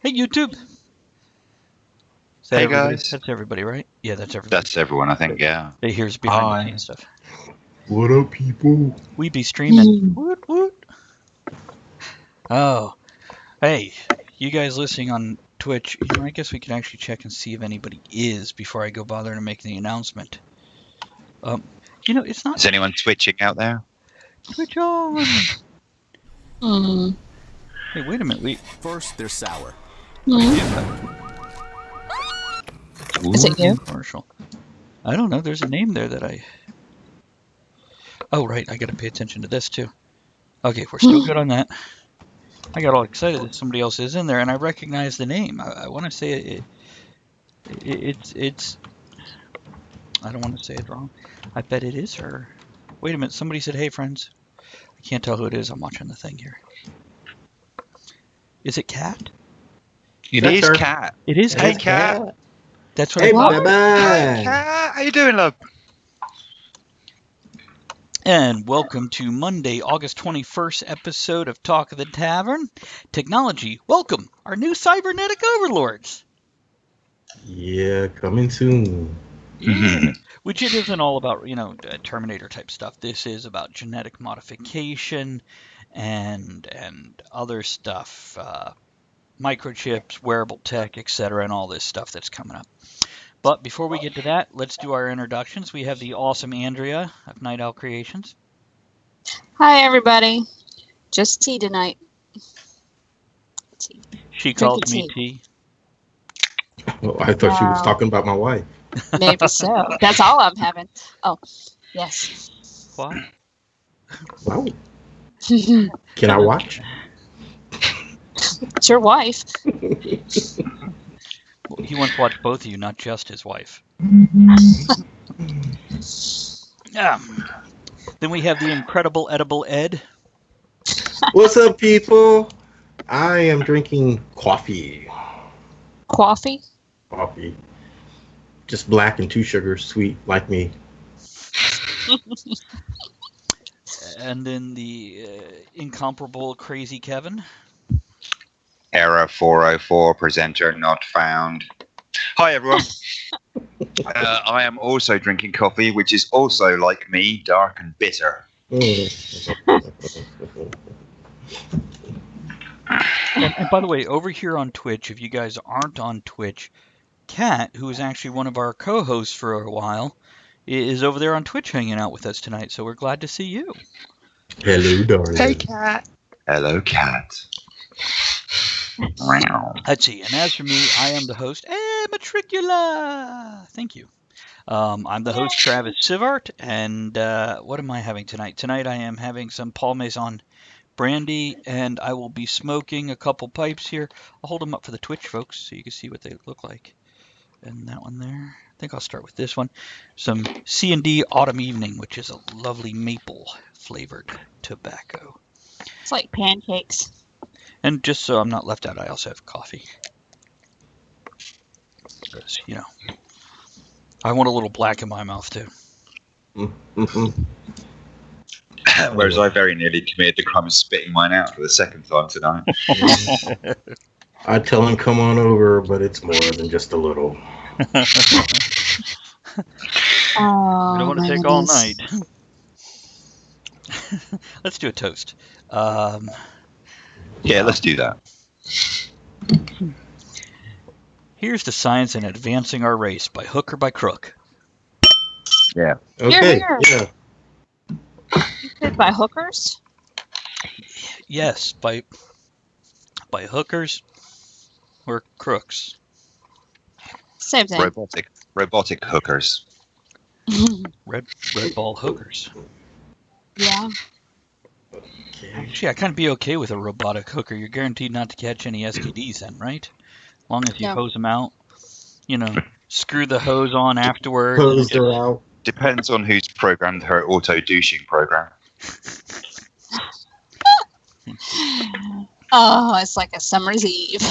Hey, YouTube. Is that Hey, everybody? guys. That's everybody, right? Yeah, that's everybody. That's everyone, I think, yeah. Hey, here's behind the scenes stuff. What up, people? We be streaming. Woot, woot. Oh, hey, you guys listening on Twitch, I guess we can actually check and see if anybody is before I go bother to make the announcement. It's not... Is anyone twitching out there? Twitch on! Hey, wait a minute. First, they're sour. Is it you? Commercial. I don't know. There's a name there that I... Oh, right. I got to pay attention to this, too. Okay, we're still good on that. I got all excited that somebody else is in there, and I recognize the name. I want to say it's... I don't want to say it wrong. I bet it is her. Wait a minute. Somebody said, hey, friends. I can't tell who it is. I'm watching the thing here. Is it Kat? It is Kat. It is Hey, Kat. Kat. That's what Hey, I thought. bye-bye. Hey, Kat. How you doing, love? And welcome to Monday, August 21st episode of Talk of the Tavern. Technology, welcome, our new Cybernetic Overlords. Yeah, coming soon. Yeah. Which it isn't all about, Terminator type stuff. This is about genetic modification and other stuff, microchips, wearable tech, etc., and all this stuff that's coming up. But before we get to that, let's do our introductions. We have the awesome Andrea of Night Owl Creations. Hi, everybody. Just tea tonight. Tea. She calls me Drinking T. Oh, I thought she was talking about my wife. Maybe so. That's all I'm having. Oh, yes. What? Wow. Can I watch? It's your wife. He wants to watch both of you, not just his wife. Then we have the incredible Edible Ed. What's up, people? I am drinking coffee. Coffee? Coffee. Just black and 2 sugars, sweet, like me. And then the incomparable Crazy Kevin. Error 404, presenter not found. Hi, everyone. I am also drinking coffee, which is also, like me, dark and bitter. And by the way, over here on Twitch, if you guys aren't on Twitch, Kat, who is actually one of our co-hosts for a while, is over there on Twitch hanging out with us tonight, so we're glad to see you. Hello, darling. Hey, Kat. Hello, Kat. Let's see, and as for me, I am the host, Matricula! Thank you. I'm the host, Travis Sivart, and what am I having tonight? Tonight I am having some Paul Maison brandy, and I will be smoking a couple pipes here. I'll hold them up for the Twitch folks so you can see what they look like. And that one there. I think I'll start with this one. Some C&D Autumn Evening, which is a lovely maple flavored tobacco. It's like pancakes. And just so I'm not left out, I also have coffee. Because, I want a little black in my mouth too. Whereas I very nearly committed the crime of spitting mine out for the second time tonight. I tell him, come on over, but it's more than just a little. Oh, We don't want to take all night. Let's do a toast. Yeah, let's do that. Here's the science in advancing our race by hook or by crook. Yeah. Okay, Here. yeah. You said by hookers? Yes, by hookers or crooks. Same thing. Robotic hookers. Red ball hookers. Yeah. Okay. Actually, I kind of be okay with a robotic hooker. You're guaranteed not to catch any STDs then, right? As long as you hose them out. Screw the hose on afterwards. Hosed her out. Depends on who's programmed her auto-douching program. Oh, it's like a summer's eve.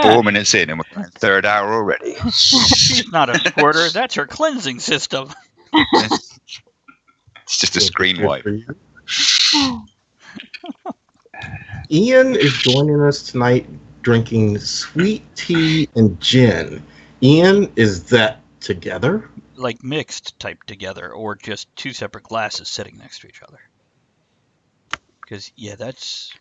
4 minutes in and we're in the 3rd hour already. She's not a squirter. That's her cleansing system. It's just a screen wipe. Ian is joining us tonight drinking sweet tea and gin. Ian, is that together? Like mixed type together, or just two separate glasses sitting next to each other? Because, yeah, that's...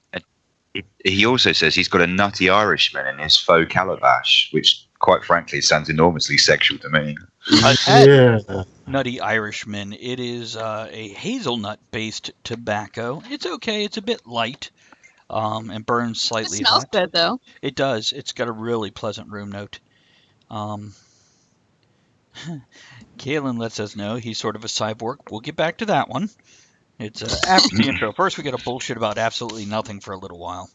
He also says he's got a nutty Irishman in his faux calabash, which, quite frankly, sounds enormously sexual to me. I've had Yeah. Nutty Irishman. It is a hazelnut-based tobacco. It's okay. It's a bit light and burns It slightly smells hot. good though. It does. It's got a really pleasant room note. Kalen lets us know he's sort of a cyborg. We'll get back to that one. It's after the intro. First, we got to bullshit about absolutely nothing for a little while,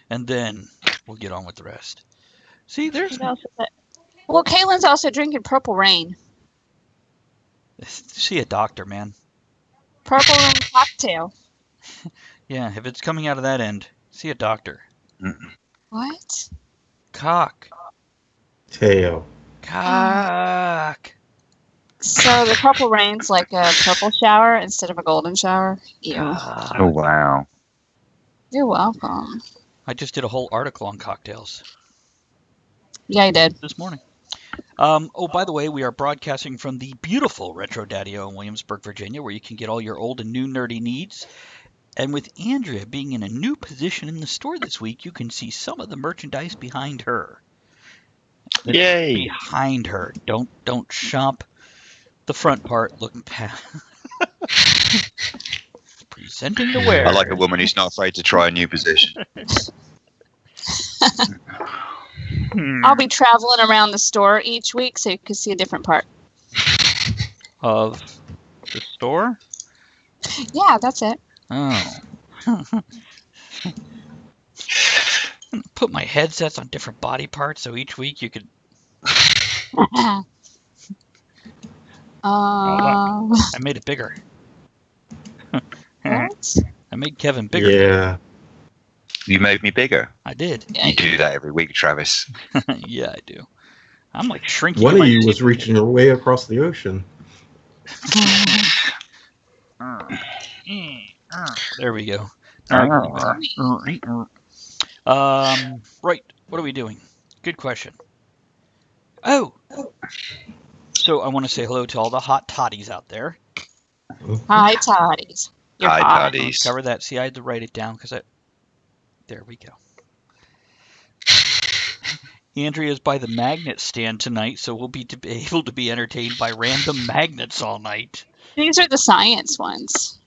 and then we'll get on with the rest. See, there's Well, Kaylin's also drinking Purple Rain. see a doctor, man. Purple Rain cocktail. Yeah, if it's coming out of that end, see a doctor. What? Cock. Tail. Cock. So the Purple Rain's like a purple shower instead of a golden shower? Ew. Oh, wow. You're welcome. I just did a whole article on cocktails Yeah, I did. this morning. Oh, by the way, we are broadcasting from the beautiful Retro Daddy-O in Williamsburg, Virginia, where you can get all your old and new nerdy needs. And with Andrea being in a new position in the store this week, you can see some of the merchandise behind her. Yay! Behind her. Don't shop the front part. Look past. Presenting the wear. I like a woman who's not afraid to try a new position. I'll be traveling around the store each week so you can see a different part. Of the store? Yeah, that's it. Oh. Put my headsets on different body parts so each week you could... I made it bigger. What? I made Kevin bigger. Yeah. You made me bigger. I did. Yeah, You do that every week, Travis. Yeah, I do. I'm like shrinking. One in of my you was seat. reaching your way across the ocean. There we go. Oh. Right. What are we doing? Good question. Oh. So I want to say hello to all the hot toddies out there. Hi, Toddies. You're Hi, hot. Toddy. Let's cover that. See, I had to write it down because I... There we go. Andrea's by the magnet stand tonight, so we'll be able to be entertained by random magnets all night. These are the science ones.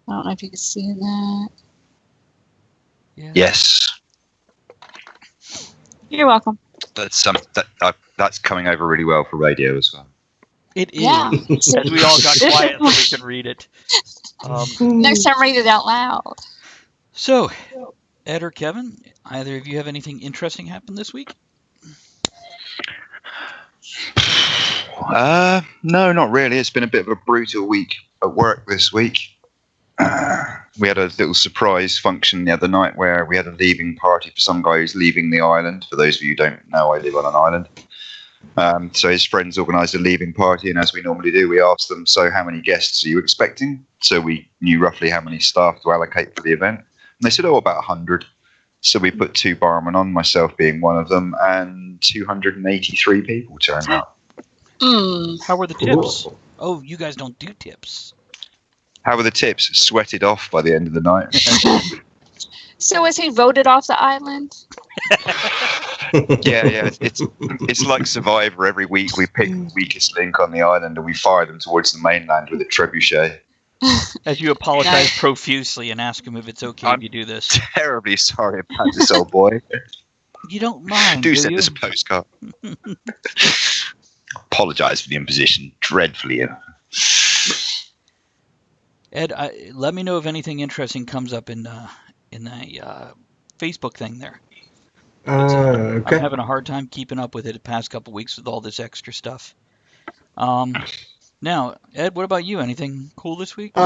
I don't know if you can see that. Yeah. Yes. You're welcome. That's coming over really well for radio as well. It is. Yeah. As we all got quiet so we could read it. Next time, read it out loud. So, Ed or Kevin, either of you have anything interesting happen this week? No, not really. It's been a bit of a brutal week at work this week. We had a little surprise function the other night where we had a leaving party for some guy who's leaving the island. For those of you who don't know, I live on an island. So his friends organised a leaving party, and as we normally do, we asked them, so how many guests are you expecting? So we knew roughly how many staff to allocate for the event. And they said, about 100. So we put 2 barmen on, myself being one of them, and 283 people turned up. How were the tips? Cool. Oh, you guys don't do tips. How were the tips? Sweated off by the end of the night. So was he voted off the island? Yeah. It's like Survivor. Every week we pick the weakest link on the island and we fire them towards the mainland with a trebuchet. As you apologize profusely and ask him if it's okay if you do this. Terribly sorry about this old boy. You don't mind, Do do send you? us a postcard. Apologise for the imposition. Dreadfully. Ed, let me know if anything interesting comes up in the Facebook thing there. Okay. I'm having a hard time keeping up with it the past couple weeks with all this extra stuff. Now, Ed, what about you? Anything cool this week?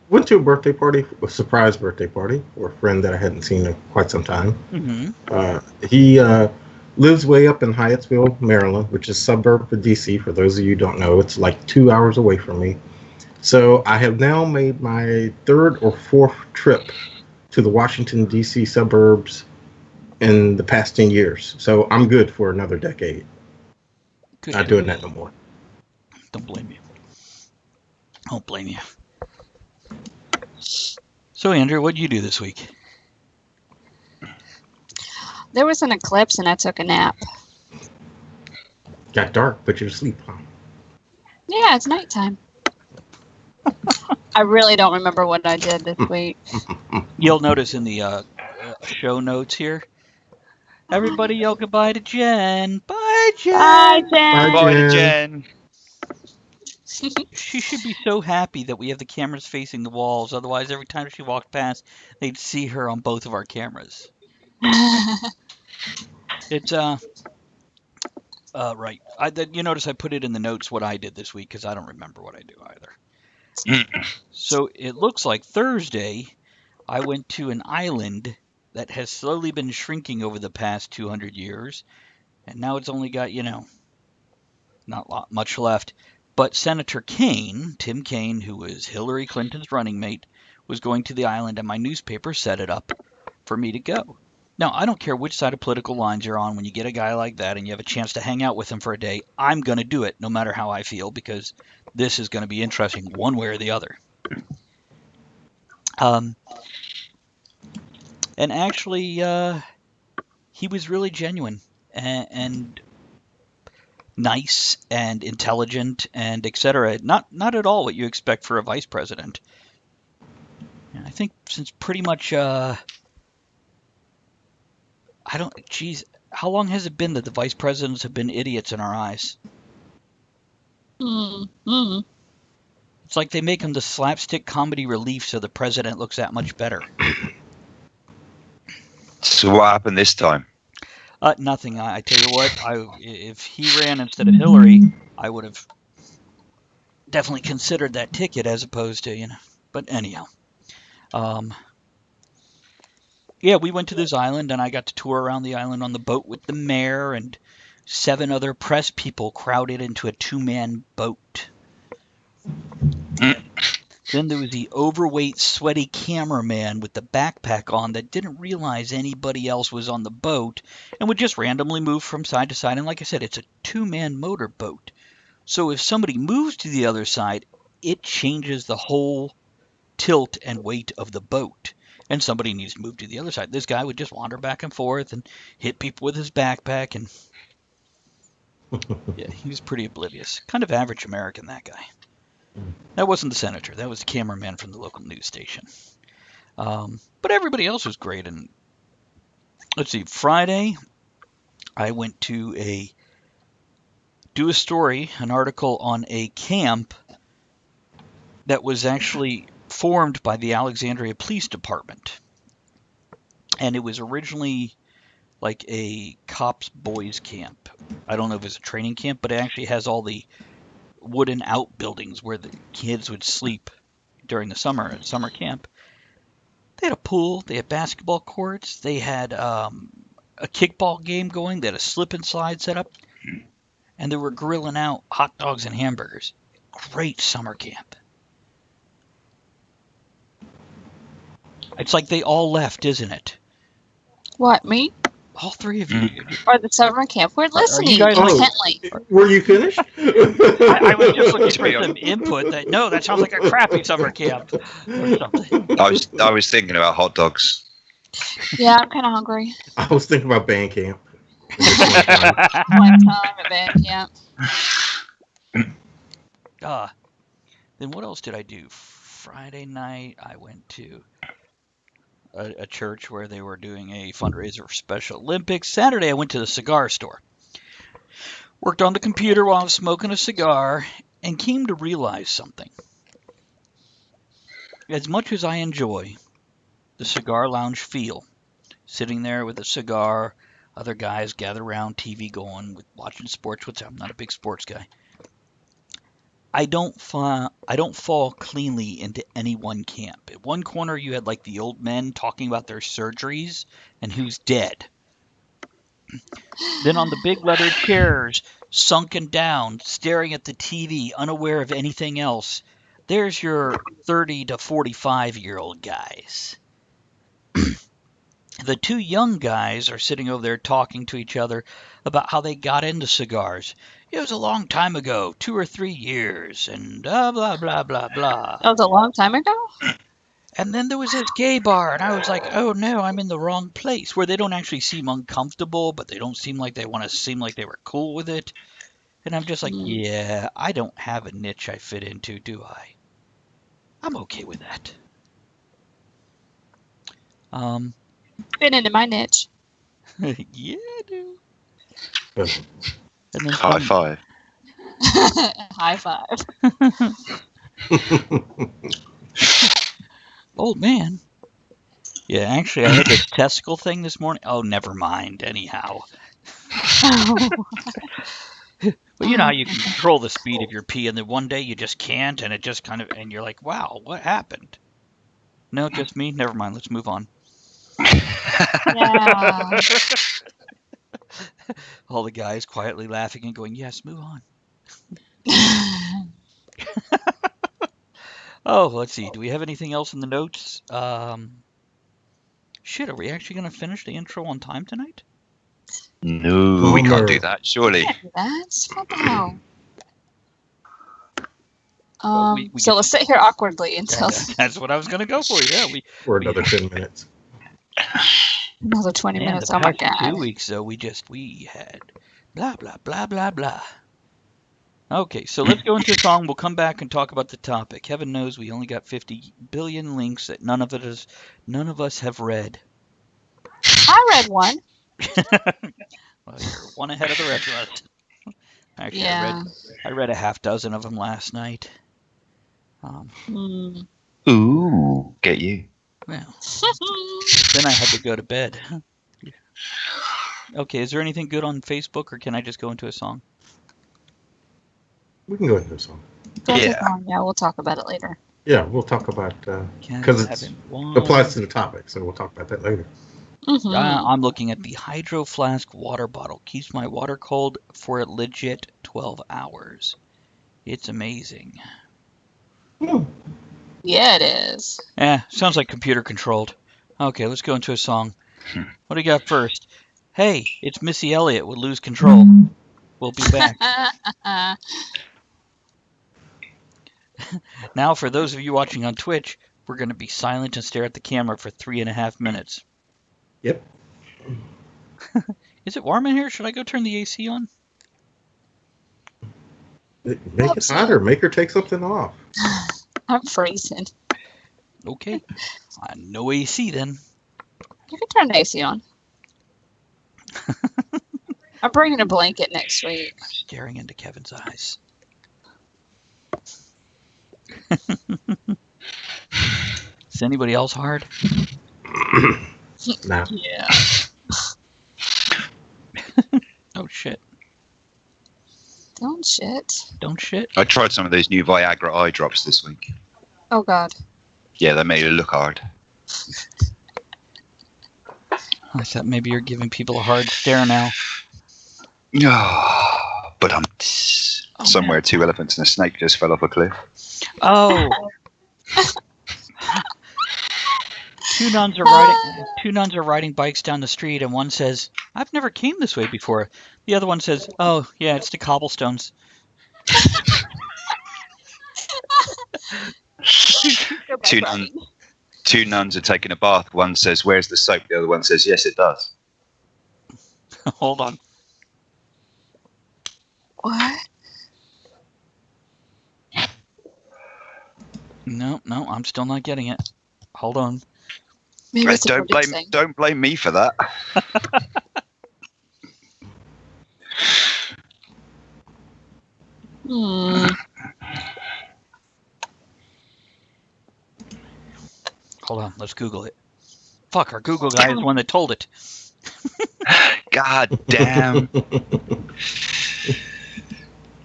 Went to a birthday party, a surprise birthday party, for a friend that I hadn't seen in quite some time. Mm-hmm. He lives way up in Hyattsville, Maryland, which is a suburb of D.C. For those of you who don't know, it's like 2 hours away from me. So I have now made my 3rd or 4th trip to the Washington, D.C. suburbs in the past 10 years. So I'm good for another decade. Good. Not doing that no more. Don't blame you. Don't blame you. So, Andrew, what'd you do this week? There was an eclipse and I took a nap. Got dark, put you to sleep, huh? Yeah, it's nighttime. I really don't remember what I did this week. You'll notice in the show notes here, everybody yell goodbye to Jen. Bye, Jen. Bye, Jen. Bye, Jen. Jen. She should be so happy that we have the cameras facing the walls. Otherwise, every time she walked past, they'd see her on both of our cameras. It's right. You notice I put it in the notes what I did this week because I don't remember what I do either. So it looks like Thursday, I went to an island that has slowly been shrinking over the past 200 years, and now it's only got, not much left. But Senator Kaine, Tim Kaine, who was Hillary Clinton's running mate, was going to the island, and my newspaper set it up for me to go. Now, I don't care which side of political lines you're on. When you get a guy like that and you have a chance to hang out with him for a day, I'm going to do it no matter how I feel, because this is going to be interesting one way or the other. And actually, he was really genuine and nice and intelligent and etc. Not at all what you expect for a vice president. And I think since pretty much how long has it been that the vice presidents have been idiots in our eyes? Mm-hmm. It's like they make him the slapstick comedy relief so the president looks that much better. So what happened this time? Nothing. I tell you what, if he ran instead of Hillary, I would have definitely considered that ticket as opposed to, But anyhow, yeah, we went to this island and I got to tour around the island on the boat with the mayor and 7 other press people crowded into a 2-man boat. Then there was the overweight, sweaty cameraman with the backpack on that didn't realize anybody else was on the boat and would just randomly move from side to side. And like I said, it's a 2-man motorboat. So if somebody moves to the other side, it changes the whole tilt and weight of the boat. And somebody needs to move to the other side. This guy would just wander back and forth and hit people with his backpack. And yeah, he was pretty oblivious. Kind of average American, that guy. That wasn't the senator. That was the cameraman from the local news station. But everybody else was great. And let's see, Friday, I went to do a story, an article on a camp that was actually formed by the Alexandria Police Department. And it was originally like a cops boys camp. I don't know if it's a training camp, but it actually has all the wooden outbuildings where the kids would sleep during the summer at summer camp. They had a pool, they had basketball courts, they had a kickball game going, they had a slip and slide set up, and they were grilling out hot dogs and hamburgers. Great summer camp. It's like they all left, isn't it? What, me? All 3 of you. Or the summer camp? We're listening guys intently. Were you finished? I was just looking for some input that sounds like a crappy summer camp or something. I was thinking about hot dogs. Yeah, I'm kind of hungry. I was thinking about band camp. One time at band camp. Then what else did I do? Friday night, I went to a church where they were doing a fundraiser for Special Olympics. Saturday, I went to the cigar store. Worked on the computer while I was smoking a cigar and came to realize something. As much as I enjoy the cigar lounge feel, sitting there with a cigar, other guys gather around, TV going, watching sports, which I'm not a big sports guy. I don't fall cleanly into any one camp. At one corner, you had like the old men talking about their surgeries and who's dead. Then on the big leather chairs, sunken down, staring at the TV, unaware of anything else, there's your 30 to 45-year-old guys. The two young guys are sitting over there talking to each other about how they got into cigars. It was a long time ago, 2 or 3 years, and blah, blah, blah, blah, blah. That was a long time ago? And then there was this gay bar, and I was like, oh no, I'm in the wrong place, where they don't actually seem uncomfortable, but they don't seem like they want to seem like they were cool with it. And I'm just like, yeah, I don't have a niche I fit into, do I? I'm okay with that. Fit into my niche. Yeah, I do. Good. And then High five. High five. Old man. Yeah, actually, I had this testicle thing this morning. Oh, never mind. Anyhow. Well, you know how you can control the speed of your pee, and then one day you just can't, and it just kind of, and you're like, wow, what happened? No, just me? Never mind. Let's move on. Yeah. All the guys quietly laughing and going, yes, move on. Oh, let's see. Do we have anything else in the notes? Shit, are we actually going to finish the intro on time tonight? No, we can't do that, surely. That's what the hell. Well, we so get- let's sit here awkwardly until That's what I was going to go for. Yeah, For another 10 minutes. another 20 man, minutes. the Oh my past god. 2 weeks though, we had blah blah blah blah blah. Okay, so let's go into a song. We'll come back and talk about the topic. Heaven knows we only got 50 billion links that none of us have read. I read one. Well, you're one ahead of the rest of us. Actually, Yeah. I read a half dozen of them last night. Hmm. Ooh, get you. Well, then I had to go to bed. Okay, is there anything good on Facebook, or can I just go into a song? We can go into a song. Yeah. Yeah, we'll talk about it later. Yeah, we'll talk about Can because I it have one? applies to the topic, so we'll talk about that later. Mhm. I'm looking at the Hydro Flask water bottle. Keeps my water cold for a legit 12 hours. It's amazing. Yeah, it is. Sounds like computer controlled. Okay, let's go into a song. What do you got first? Hey, it's Missy Elliott with Lose Control. We'll be back. Now, for those of you watching on Twitch, we're going to be silent and stare at the camera for 3.5 minutes. Yep. Is it warm in here? Should I go turn the AC on? Make it hotter. Make her take something off. I'm freezing. Okay. No AC then. You can turn the AC on. I'm bringing a blanket next week. I'm staring into Kevin's eyes. Is anybody else hard? Nah. Yeah. Oh shit. Don't shit. Don't shit. I tried some of those new Viagra eye drops this week. Oh god. Yeah, they made it look hard. I thought maybe you're giving people a hard stare now. But somewhere man. 2 elephants and a snake just fell off a cliff. Oh. Two nuns are riding bikes down the street, and one says, "I've never came this way before." The other one says, "Oh, yeah, it's the cobblestones." Go back Two riding. Two nuns are taking a bath. One says, "Where's the soap?" The other one says, "Yes, it does." Hold on. What? No, I'm still not getting it. Hold on. Maybe it's a British thing. Don't blame me for that. Hold on. Let's Google it. Fuck, our Google guy is the one that told it. God damn.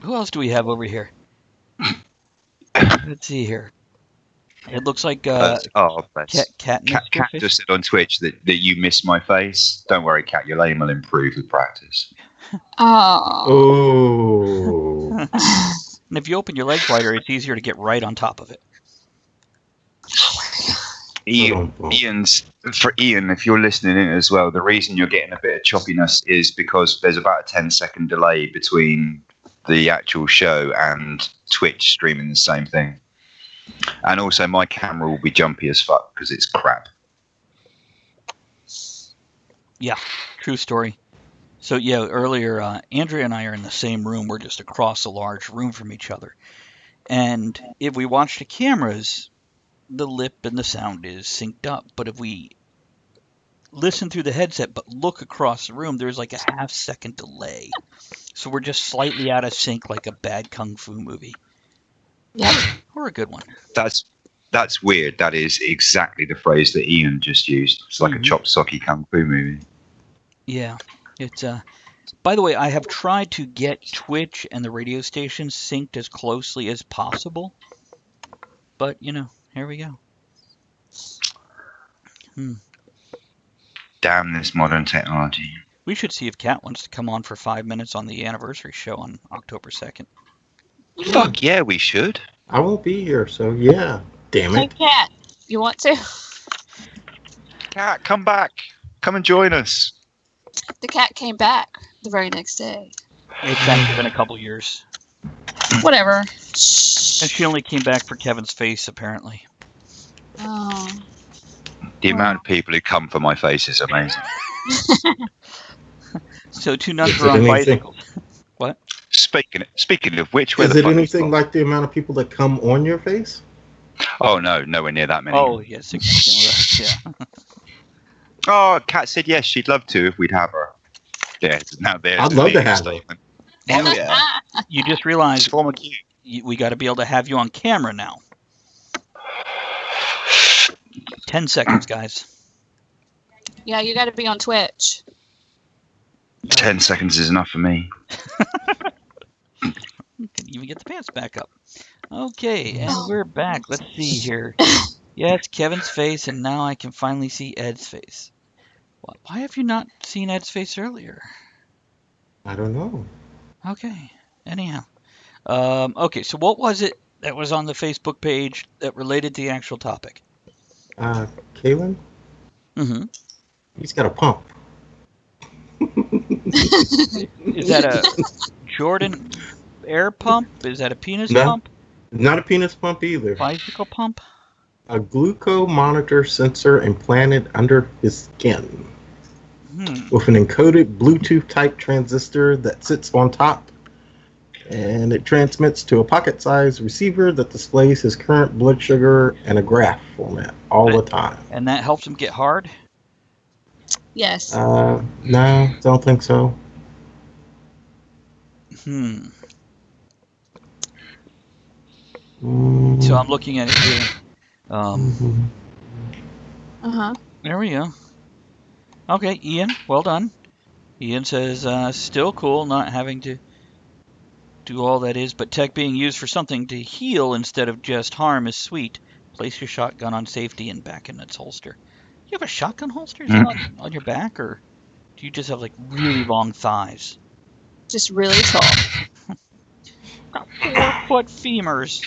Who else do we have over here? Let's see here. It looks like Bless. Cat Cat just said on Twitch that you missed my face. Don't worry, Cat. Your lane will improve with practice. Oh. Oh. And if you open your leg wider, it's easier to get right on top of it. For Ian, if you're listening in as well, the reason you're getting a bit of choppiness is because there's about a 10-second delay between the actual show and Twitch streaming the same thing. And also, my camera will be jumpy as fuck because it's crap. Yeah, true story. So yeah, earlier, Andrea and I are in the same room. We're just across a large room from each other. And if we watch the cameras, the lip and the sound is synced up. But if we listen through the headset but look across the room, there's like a half-second delay. So we're just slightly out of sync, like a bad kung fu movie. Yep. Or a good one. That's weird. That is exactly the phrase that Ian just used. It's like a chop socky kung fu movie. Yeah. It's by the way, I have tried to get Twitch and the radio station synced as closely as possible. But, here we go. Damn this modern technology. We should see if Kat wants to come on for 5 minutes on the anniversary show on October 2nd. Fuck yeah, we should. I won't be here, so yeah. Damn Hey, it. Kat, you want to? Cat, come back. Come and join us. The cat came back the very next day. It's actually been a couple years. Whatever. And she only came back for Kevin's face, apparently. Oh. The amount of people who come for my face is amazing. So 2 nuns are on bicycles. What? Speaking of which, where Is the it fuck anything Bob? like the amount of people that come on your face? Oh no, nowhere near that many. Oh, yeah, significantly less, yeah. Oh, Kat said yes, she'd love to if we'd have her. Yeah, now there's I'd the love to vegan have her. statement. Hell yeah. You just realized Form a queue. we got to be able to have you on camera now. 10 seconds, guys. Yeah, you got to be on Twitch. 10 seconds is enough for me. You can even get the pants back up. Okay, and we're back. Let's see here. Yes, Kevin's face, and now I can finally see Ed's face. Why have you not seen Ed's face earlier? I don't know. Okay, anyhow. Okay, so what was it that was on the Facebook page that related to the actual topic? Kalen? Mm-hmm. He's got a pump. Is that a Jordan air pump? Is that a penis No. pump? Not a penis pump either. Bicycle pump? A glucose monitor sensor implanted under his skin with an encoded Bluetooth type transistor that sits on top, and it transmits to a pocket-sized receiver that displays his current blood sugar in a graph format all the time. And that helps him get hard? Yes. No, don't think so. So I'm looking at it here. Uh-huh. There we go. Okay, Ian, well done. Ian says, still cool not having to do all that is, but tech being used for something to heal instead of just harm is sweet. Place your shotgun on safety and back in its holster. You have a shotgun holster on your back, or do you just have like really long thighs? Just really tall. Got 4-foot femurs.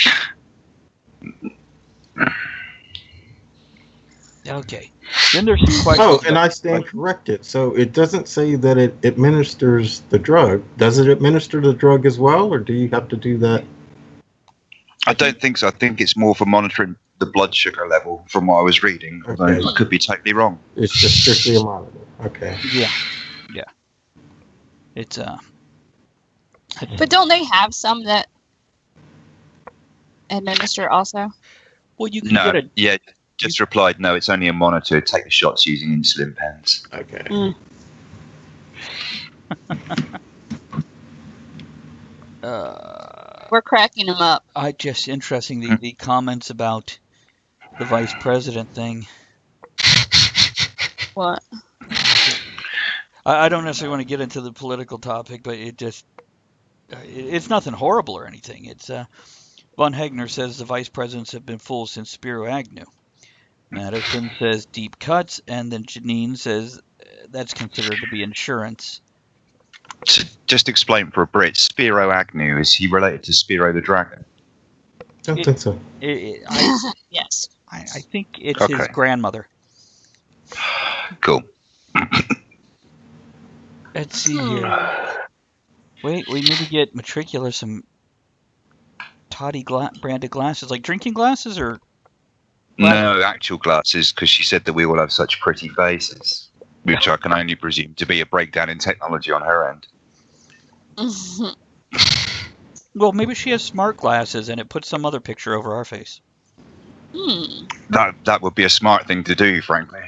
Okay. Then there's some questions. Oh, and I stand corrected. So it doesn't say that it administers the drug. Does it administer the drug as well, or do you have to do that? I don't think so. I think it's more for monitoring the blood sugar level from what I was reading. Although Okay. I could be totally wrong. It's just strictly a monitor. Okay. Yeah. It's But don't they have some that administer also? well, you can No, get a yeah, just replied, no, it's only a monitor. Take the shots using insulin pens. Okay. We're cracking them up. just interesting the comments about the vice president thing. What? I don't necessarily want to get into the political topic, but it's nothing horrible or anything. It's Von Hegner says the vice presidents have been fools since Spiro Agnew. Madison says deep cuts, and then Janine says that's considered to be insurance. So just explain for a Brit, Spiro Agnew, is he related to Spiro the Dragon? Don't think so. Yes. I think it's his Okay. grandmother. Cool. Let's see here. Wait, we need to get Matricula some Toddy branded glasses, like drinking glasses or No, actual glasses, because she said that we all have such pretty faces, which I can only presume to be a breakdown in technology on her end. Well, maybe she has smart glasses and it puts some other picture over our face. That would be a smart thing to do, frankly.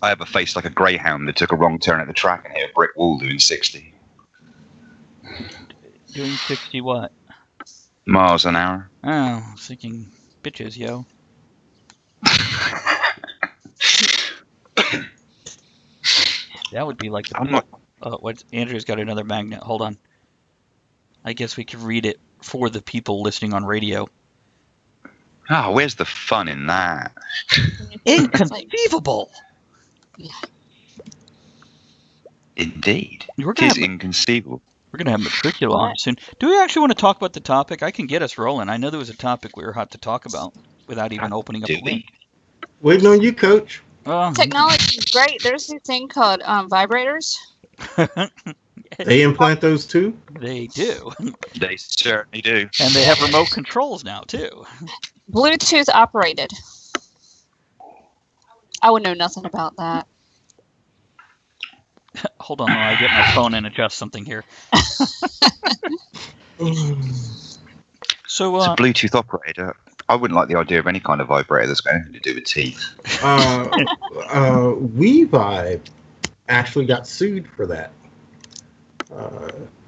I have a face like a greyhound that took a wrong turn at the track and hit a brick wall doing 60 Doing 60 what? miles an hour. Oh, I was thinking bitches, yo. That would be like the. I'm not. What? Andrew's got another magnet. Hold on. I guess we could read it for the people listening on radio. Ah, where's the fun in that? Inconceivable. Yeah. Indeed. We're It gonna is have, inconceivable. we're gonna have Matricula on soon. Do we actually want to talk about the topic? I can get us rolling. I know there was a topic we were hot to talk about without even opening up Do a link. Waiting on you, Coach. Technology is great. There's this thing called vibrators. They implant those too? They do. They certainly do. And they have remote controls now, too. Bluetooth operated. I would know nothing about that. Hold on while I get my phone and adjust something here. So, It's a Bluetooth operator. I wouldn't like the idea of any kind of vibrator that's got anything to do with teeth. WeVibe actually got sued for that.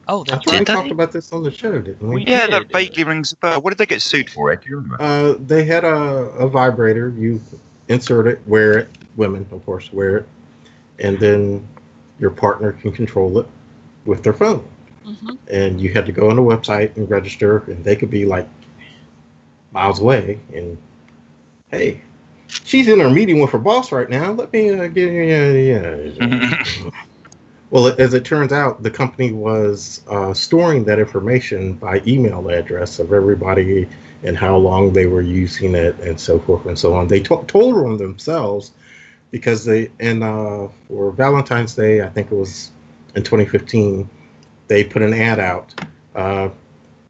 oh, That's that's right. We Did they? talked about this on the show, didn't we? We Yeah, did. that vaguely rings a bell. What did they get sued for, Ed? Do you remember? They had a vibrator. You insert it, wear it. Women, of course, wear it. And then your partner can control it with their phone. Mm-hmm. And you had to go on the website and register, and they could be like miles away. And hey, she's in her meeting with her boss right now. Let me give you. Well, as it turns out, the company was storing that information by email address of everybody and how long they were using it and so forth and so on. They told on themselves because for Valentine's Day, I think it was in 2015, they put an ad out.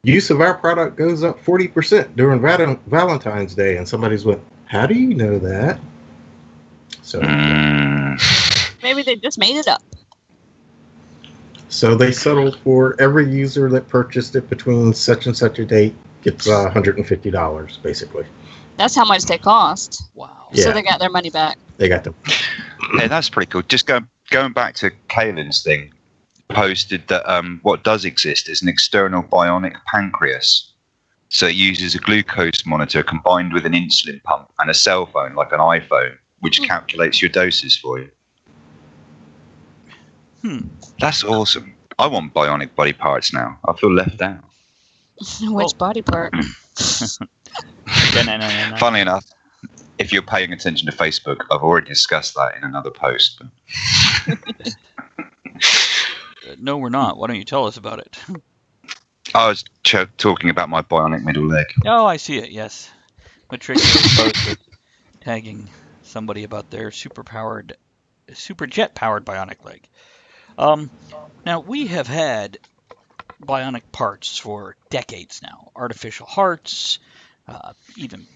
Use of our product goes up 40% during Valentine's Day. And somebody's went, how do you know that? So Maybe they just made it up. So they settled for every user that purchased it between such and such a date gets $150, basically. That's how much they cost. Wow. Yeah. So they got their money back. They got them. Yeah, that's pretty cool. Just going back to Kaylin's thing, posted that what does exist is an external bionic pancreas. So it uses a glucose monitor combined with an insulin pump and a cell phone like an iPhone, which calculates your doses for you. That's awesome. I want bionic body parts now. I feel left out. Which body part? No. Funnily enough, if you're paying attention to Facebook, I've already discussed that in another post. No, we're not. Why don't you tell us about it? I was talking about my bionic middle leg. Oh, I see it. Yes. Matricula posted tagging somebody about their super jet powered bionic leg. Now we have had bionic parts for decades now. Artificial hearts, even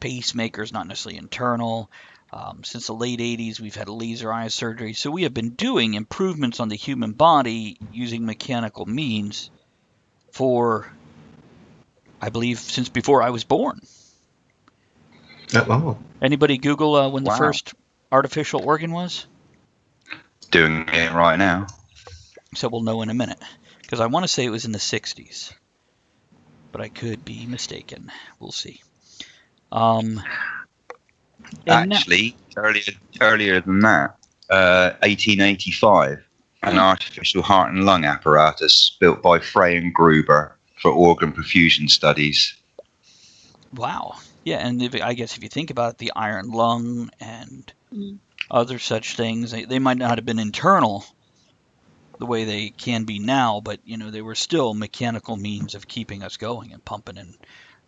pacemakers, not necessarily internal. Since the late 80s, we've had laser eye surgery. So we have been doing improvements on the human body using mechanical means for, I believe, since before I was born. That long. Anybody Google when the Wow. first artificial organ was? Doing it right now. So we'll know in a minute. Because I want to say it was in the 60s. But I could be mistaken. We'll see. Actually, earlier than that, 1885, an artificial heart and lung apparatus built by Frey and Gruber for organ perfusion studies. Wow. Yeah, and I guess if you think about it, the iron lung and other such things, they might not have been internal the way they can be now, but they were still mechanical means of keeping us going and pumping and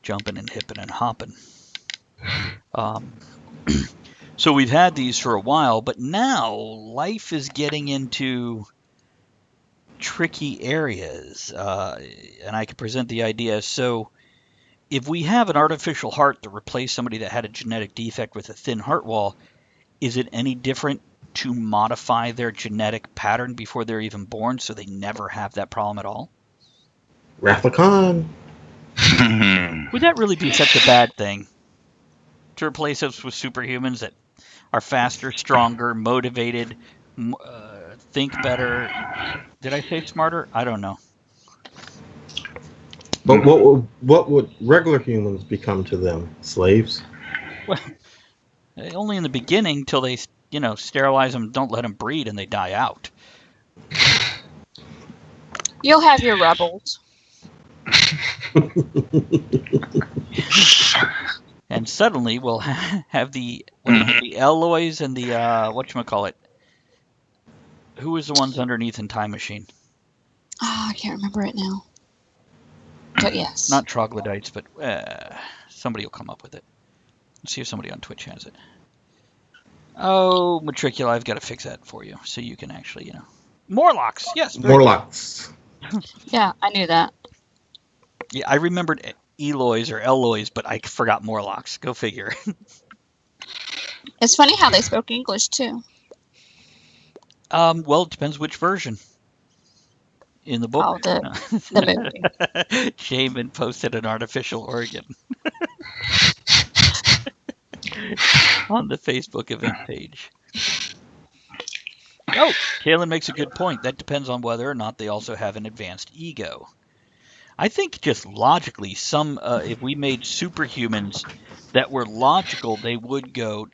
jumping and hipping and hopping. So we've had these for a while, but now life is getting into tricky areas, and I can present the idea. So if we have an artificial heart to replace somebody that had a genetic defect with a thin heart wall, is it any different to modify their genetic pattern before they're even born so they never have that problem at all? Wrath of Khan. Would that really be such a bad thing? To replace us with superhumans that are faster, stronger, motivated, think better. Did I say smarter? I don't know. But what would regular humans become to them? Slaves? Well, only in the beginning till they, sterilize them, don't let them breed, and they die out. You'll have your rebels. And suddenly we'll have the Eloys and the whatchamacallit. Who was the ones underneath in Time Machine? Oh, I can't remember it now. But yes. Not troglodytes, but somebody will come up with it. Let's see if somebody on Twitch has it. Oh, Matricula, I've got to fix that for you so you can actually, Morlocks, yes. Morlocks. Yeah, I knew that. Yeah, I remembered Eloys or Eloys, but I forgot Morlocks. Go figure. It's funny how they spoke English, too. Well, it depends which version. In the book. Oh, the movie. Shaman posted an artificial organ on the Facebook event page. Oh, Kaylin makes a good point. That depends on whether or not they also have an advanced ego. I think just logically, if we made superhumans that were logical, they would go,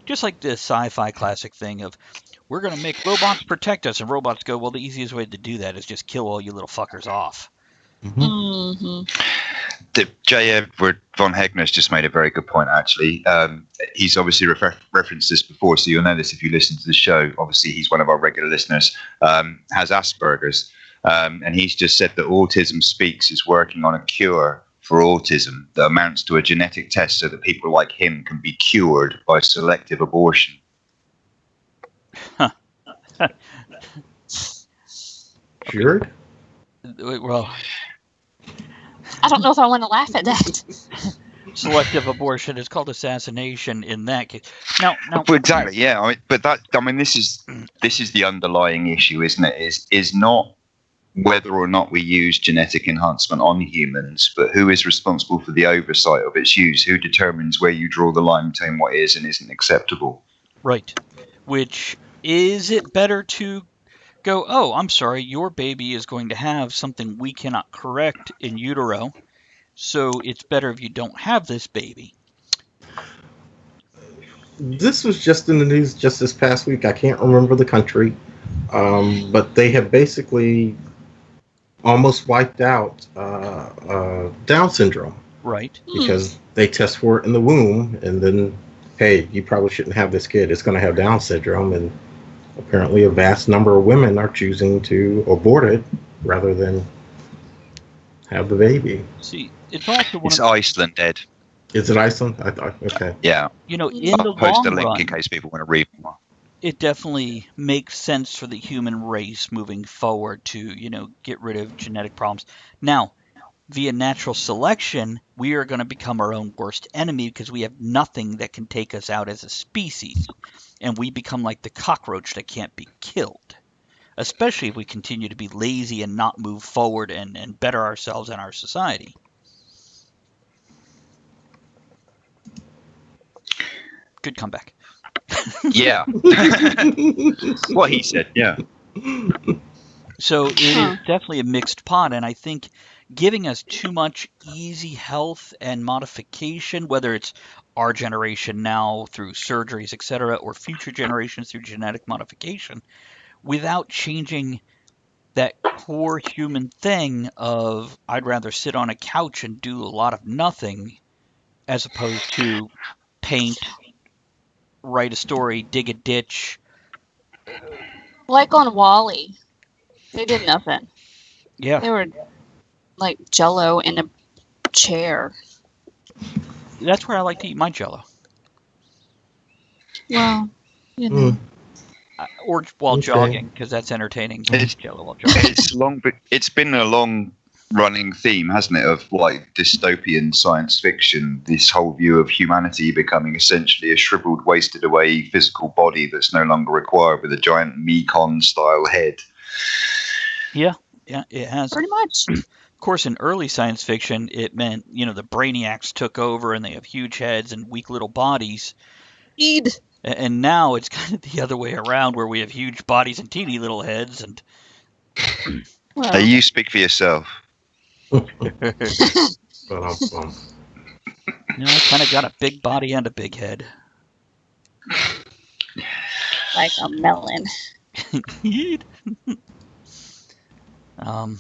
just like the sci-fi classic thing of, we're going to make robots protect us, and robots go, well, the easiest way to do that is just kill all you little fuckers off. Mm-hmm. J. Edward von Hegner's just made a very good point, actually. He's obviously referenced this before, so you'll know this if you listen to the show. Obviously, he's one of our regular listeners, has Asperger's. And he's just said that Autism Speaks is working on a cure for autism that amounts to a genetic test so that people like him can be cured by selective abortion. Cured? Well, I don't know if I want to laugh at that. Selective abortion is called assassination in that case. Now, well, exactly, yeah. This is the underlying issue, isn't it? Is not whether or not we use genetic enhancement on humans, but who is responsible for the oversight of its use? Who determines where you draw the line between what is and isn't acceptable? Right. Which, is it better to go, oh, I'm sorry, your baby is going to have something we cannot correct in utero, so it's better if you don't have this baby? This was just in the news just this past week. I can't remember the country, but they have basically almost wiped out Down syndrome. Right. Because they test for it in the womb, and then, hey, you probably shouldn't have this kid. It's going to have Down syndrome, and apparently a vast number of women are choosing to abort it rather than have the baby. See, it's also it's Iceland, Ed. Is it Iceland? I thought, okay. Yeah. In the I'll post a long link run, in case people want to read more. It definitely makes sense for the human race moving forward to, get rid of genetic problems. Now, via natural selection, we are going to become our own worst enemy because we have nothing that can take us out as a species. And we become like the cockroach that can't be killed. Especially if we continue to be lazy and not move forward and better ourselves and our society. Good comeback. Yeah. What he said, yeah. So it is definitely a mixed pot, and I think giving us too much easy health and modification, whether it's our generation now through surgeries, etc., or future generations through genetic modification, without changing that core human thing of I'd rather sit on a couch and do a lot of nothing as opposed to paint, write a story, dig a ditch. Like on Wall-E. They did nothing. Yeah. They were like Jell-O in a chair. That's where I like to eat my Jello, Well, you know. or while Okay. jogging, because that's entertaining. It's- Jello while jogging. It's been a long running theme, hasn't it, of like dystopian science fiction, this whole view of humanity becoming essentially a shriveled, wasted away physical body that's no longer required with a giant Mekon style head. Yeah, it has. Pretty much. Of course, in early science fiction, it meant, the brainiacs took over and they have huge heads and weak little bodies. Eid. And now it's kind of the other way around, where we have huge bodies and teeny little heads. And Well, Hey, you speak for yourself. Ba-dum-bum. I kind of got a big body and a big head. like a melon. um,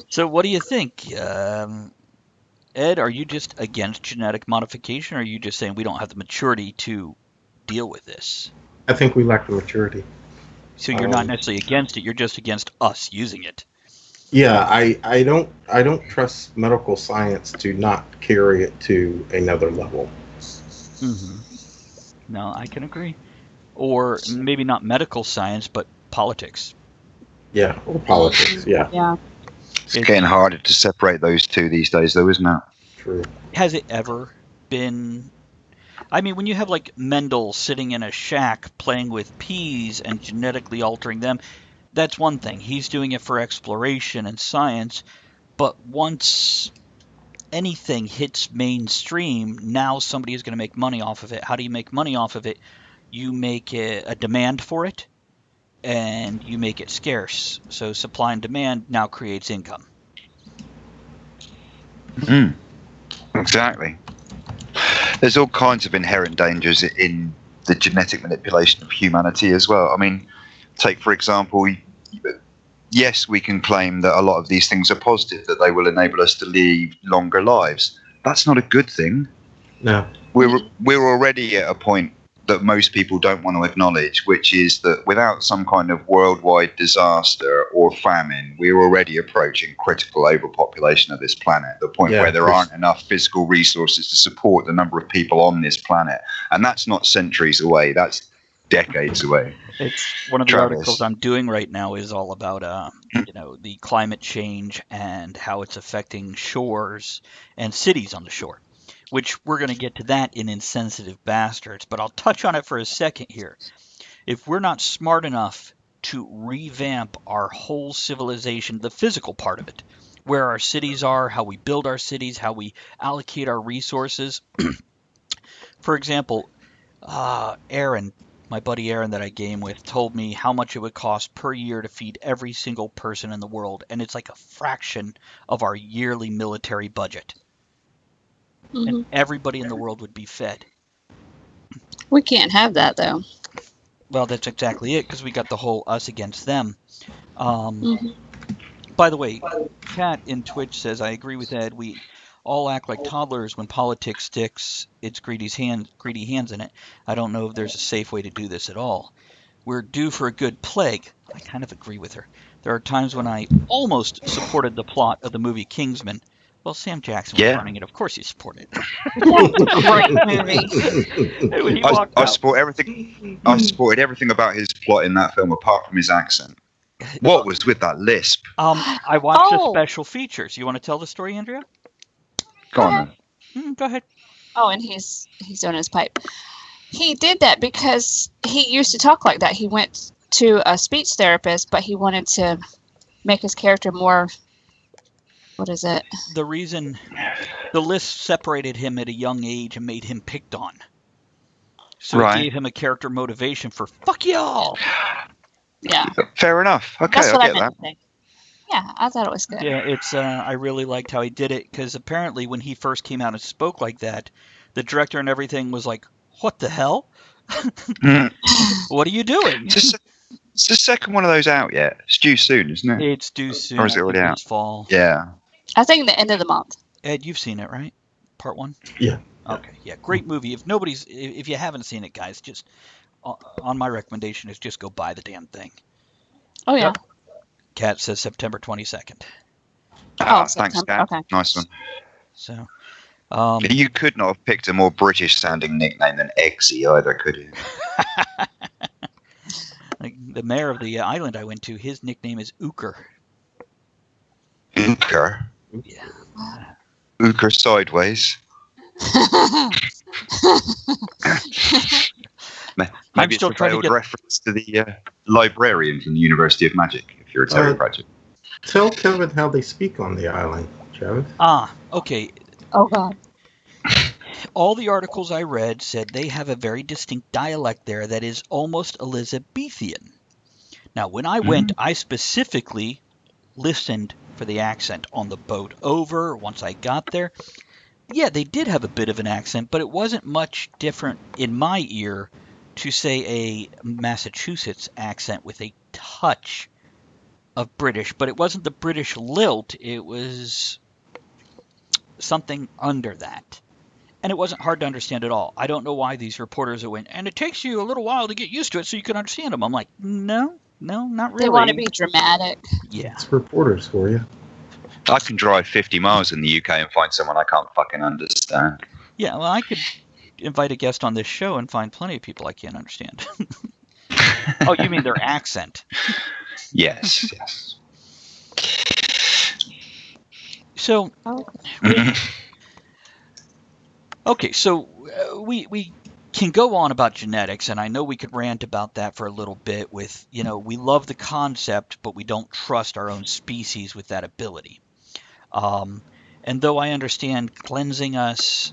so what do you think? Ed, are you just against genetic modification, or are you just saying we don't have the maturity to deal with this? I think we lack the maturity. So you're not necessarily against it, you're just against us using it. Yeah, I don't trust medical science to not carry it to another level. Mm-hmm. No, I can agree. Or maybe not medical science, but politics. Yeah, or politics. Yeah, Yeah. It's getting harder to separate those two these days, though, isn't it? true. Has it ever been? I mean, when you have like Mendel sitting in a shack playing with peas and genetically altering them, that's one thing. He's doing it for exploration and science. But once anything hits mainstream, now somebody is going to make money off of it. How do you make money off of it? You make a demand for it, and you make it scarce. So supply and demand now creates income. Exactly. There's all kinds of inherent dangers in the genetic manipulation of humanity as well. I mean, take, for example, yes, we can claim that a lot of these things are positive, that they will enable us to lead longer lives. That's not a good thing. No. We're already at a point that most people don't want to acknowledge, which is that without some kind of worldwide disaster or famine, we're already approaching critical overpopulation of this planet, the point where there aren't enough physical resources to support the number of people on this planet. And that's not centuries away, that's decades away. It's one of the articles I'm doing right now is all about the climate change and how it's affecting shores and cities on the shore, which we're going to get to that in Insensitive Bastards, but I'll touch on it for a second here. If we're not smart enough to revamp our whole civilization, the physical part of it, where our cities are, how we build our cities, how we allocate our resources. For example, Aaron, my buddy Aaron that I game with, told me how much it would cost per year to feed every single person in the world, and it's like a fraction of our yearly military budget. Mm-hmm. And everybody in the world would be fed. We can't have that, though. Well, that's exactly it, because we got the whole us against them. Mm-hmm. By the way, Kat in Twitch says, I agree with Ed. We all act like toddlers when politics sticks. It's greedy hands in it. I don't know if there's a safe way to do this at all. We're due for a good plague. I kind of agree with her. There are times when I almost supported the plot of the movie Kingsman. Well, Sam Jackson was running it. Of course you support it. Great movie. I support everything. I supported everything about his plot in that film, apart from his accent. What was with that lisp? I watched the special features. You want to tell the story, Andrea? Go on then. Go ahead. Oh, and he's doing his pipe. He did that because he used to talk like that. He went to a speech therapist, but he wanted to make his character more. What is it? The reason the lisp separated him at a young age and made him picked on. So it gave him a character motivation for fuck y'all. Yeah. Fair enough. Okay, that's what I get I meant that. to say. Yeah, I thought it was good. Yeah, it's. I really liked how he did it, because apparently when he first came out and spoke like that, the director and everything was like, "What the hell? What are you doing?" Is the second one of those out yet? It's due soon, isn't it? It's due soon. Or is it already out? This fall. Yeah. I think the end of the month. Ed, you've seen it, right? Part 1? Yeah. Okay, yeah, great movie. If you haven't seen it, guys, just on my recommendation is just go buy the damn thing. Oh yeah. Kat says September 22nd. Thanks, Kat. Okay. Nice one. So, You could not have picked a more British-sounding nickname than Eggsy either, could you? like the mayor of the island I went to, his nickname is Ooker. Ooker? Yeah. Ooker sideways? Maybe it's still a trying to veiled get- reference to the librarian from the University of Magic, if you're a Terry Pratchett. Tell Kevin how they speak on the island, Travis. Okay. Oh God. All the articles I read said they have a very distinct dialect there that is almost Elizabethan. Now, when I went, I specifically listened for the accent on the boat over. Once I got there, yeah, they did have a bit of an accent, but it wasn't much different in my ear to say a Massachusetts accent with a touch of British, but it wasn't the British lilt, it was something under that. And it wasn't hard to understand at all. I don't know why these reporters went, and it takes you a little while to get used to it so you can understand them. I'm like, no, not really. They want to be dramatic. Yeah. It's reporters for you. I can drive 50 miles in the UK and find someone I can't fucking understand. Yeah, well, I could invite a guest on this show and find plenty of people I can't understand. Oh, you mean their accent? Yes. So, Oh. okay, so we can go on about genetics, and I know we could rant about that for a little bit with, we love the concept, but we don't trust our own species with that ability. And though I understand cleansing us...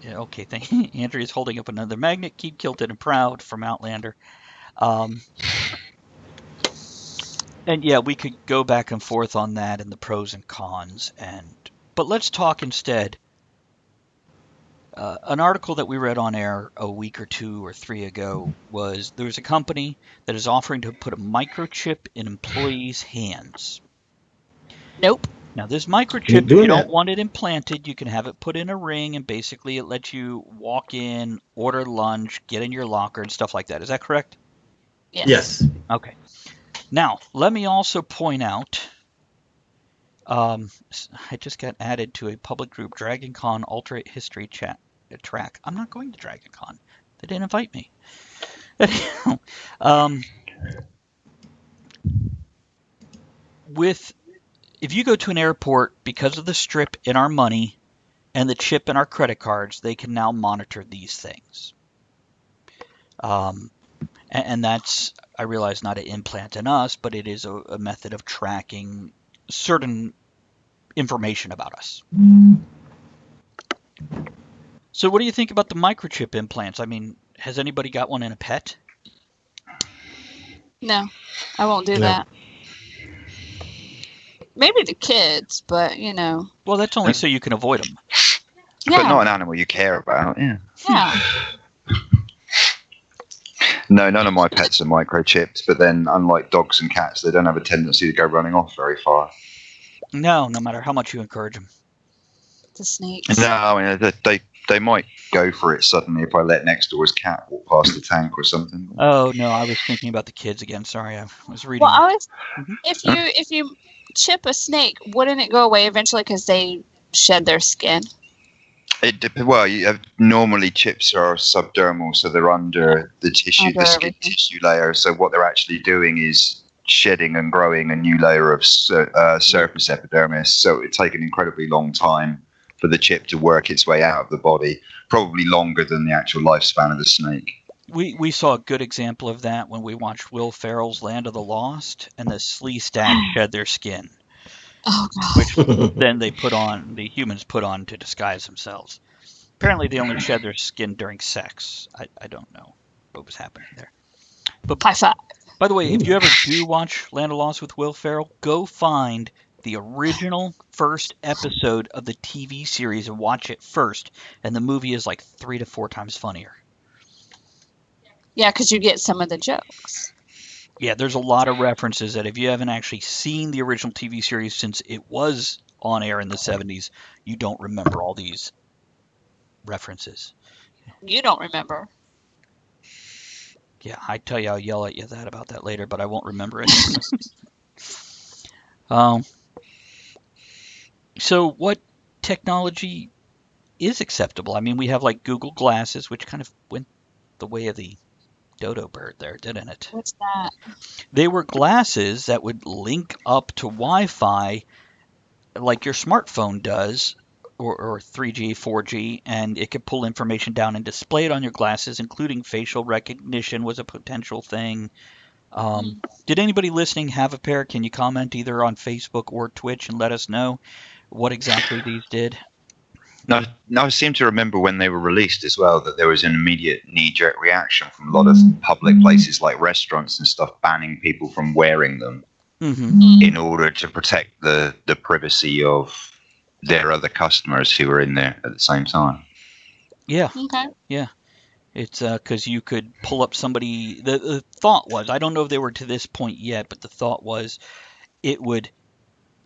Okay, thank you. Andrea's holding up another magnet. Keep kilted and proud from Outlander. And yeah, we could go back and forth on that and the pros and cons. But let's talk instead. An article that we read on air a week or 2 or 3 ago was there's a company that is offering to put a microchip in employees' hands. Nope. Now, this microchip, if you don't want it implanted, you can have it put in a ring, and basically it lets you walk in, order lunch, get in your locker, and stuff like that. Is that correct? Yes. Okay. Now, let me also point out, I just got added to a public group, DragonCon Ultra History track. I'm not going to DragonCon. They didn't invite me. If you go to an airport, because of the strip in our money and the chip in our credit cards, they can now monitor these things. And that's, I realize, not an implant in us, but it is a method of tracking certain information about us. So what do you think about the microchip implants? I mean, has anybody got one in a pet? No, I won't do that. Maybe the kids, but Well, that's only so you can avoid them. Yeah. But not an animal you care about, yeah. Yeah. No, none of my pets are microchipped, but then unlike dogs and cats, they don't have a tendency to go running off very far. No matter how much you encourage them. The snakes. No, I mean, they might go for it suddenly if I let next door's cat walk past the tank or something. Oh, no, I was thinking about the kids again. Sorry, I was reading. Well, if you chip a snake, wouldn't it go away eventually because they shed their skin? Normally chips are subdermal, so they're under the tissue, the skin tissue layer. So what they're actually doing is shedding and growing a new layer of surface epidermis. So it takes an incredibly long time for the chip to work its way out of the body, probably longer than the actual lifespan of the snake. We saw a good example of that when we watched Will Ferrell's Land of the Lost, and the Slee Stack shed their skin. Oh, God. Which then the humans put on to disguise themselves. Apparently they only shed their skin during sex. I don't know what was happening there. But high five. By the way, if you ever do watch Land of Lost with Will Ferrell, go find the original first episode of the TV series and watch it first. And the movie is like 3 to 4 times funnier. Yeah, because you get some of the jokes. Yeah, there's a lot of references that if you haven't actually seen the original TV series since it was on air in the 70s, you don't remember all these references. You don't remember. Yeah, I tell you, I'll yell at you about that later, but I won't remember it. So what technology is acceptable. I mean, we have like Google Glasses, which kind of went the way of the dodo bird there, didn't it? What's that? They were glasses that would link up to Wi-Fi like your smartphone does, or 3G, 4G, and it could pull information down and display it on your glasses, including facial recognition was a potential thing. Did anybody listening have a pair? Can you comment either on Facebook or Twitch and let us know what exactly these did? No, I seem to remember when they were released as well that there was an immediate knee-jerk reaction from a lot of public places like restaurants and stuff banning people from wearing them in order to protect the privacy of their other customers who were in there at the same time. Yeah. Okay. Yeah. It's because you could pull up somebody. The thought was, I don't know if they were to this point yet, but the thought was it would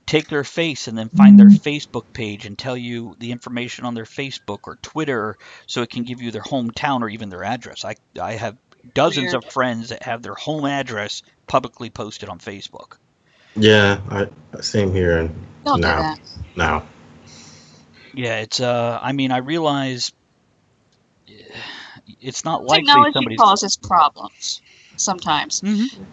take their face and then find their Facebook page and tell you the information on their Facebook or Twitter, so it can give you their hometown or even their address. I have dozens of friends that have their home address publicly posted on Facebook. Yeah, same here. And Don't do that. Now. Yeah, it's I mean, I realize it's not likely Technology somebody's causes problems sometimes, Mhm.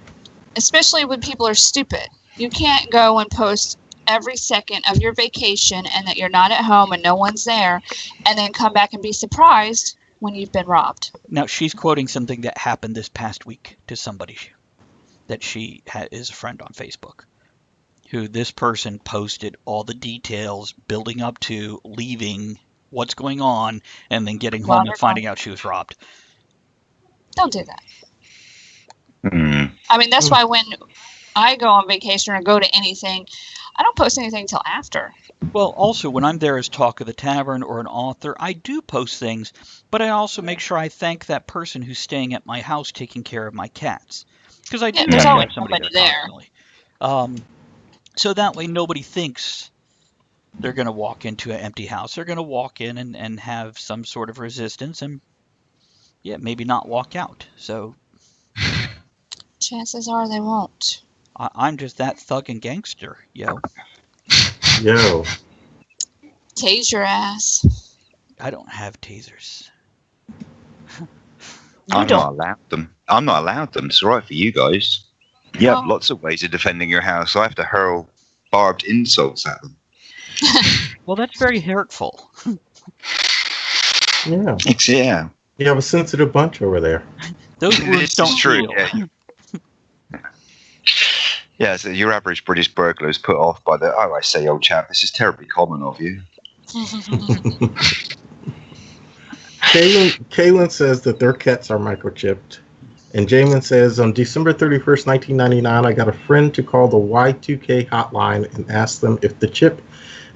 especially when people are stupid. You can't go and post every second of your vacation and that you're not at home and no one's there, and then come back and be surprised when you've been robbed. Now, she's quoting something that happened this past week to somebody that she is a friend on Facebook, who this person posted all the details building up to leaving, what's going on, and then getting While home they're and finding out she was robbed. Don't do that. Hmm. I mean, that's why when I go on vacation or go to anything, I don't post anything until after. Well, also, when I'm there as talk of the tavern or an author, I do post things, but I also make sure I thank that person who's staying at my house taking care of my cats. Because I do there's have to always have somebody somebody there there. constantly. So that way nobody thinks they're going to walk into an empty house. They're going to walk in and have some sort of resistance and, yeah, maybe not walk out. So Chances are they won't. I'm just that thug and gangster, yo. Yo. Tase your ass. I don't have tasers. I'm not allowed them. It's all right for you guys. You have Oh. lots of ways of defending your house. I have to hurl barbed insults at them. Well, that's very hurtful. Yeah. Yeah. You have a sensitive bunch over there. Those words This don't is true. heal. Yeah, so your average British burglar is put off by the, oh, I say, old chap, this is terribly common of you. Kaylin says that their cats are microchipped. And Jamin says, on December 31st, 1999, I got a friend to call the Y2K hotline and ask them if the chip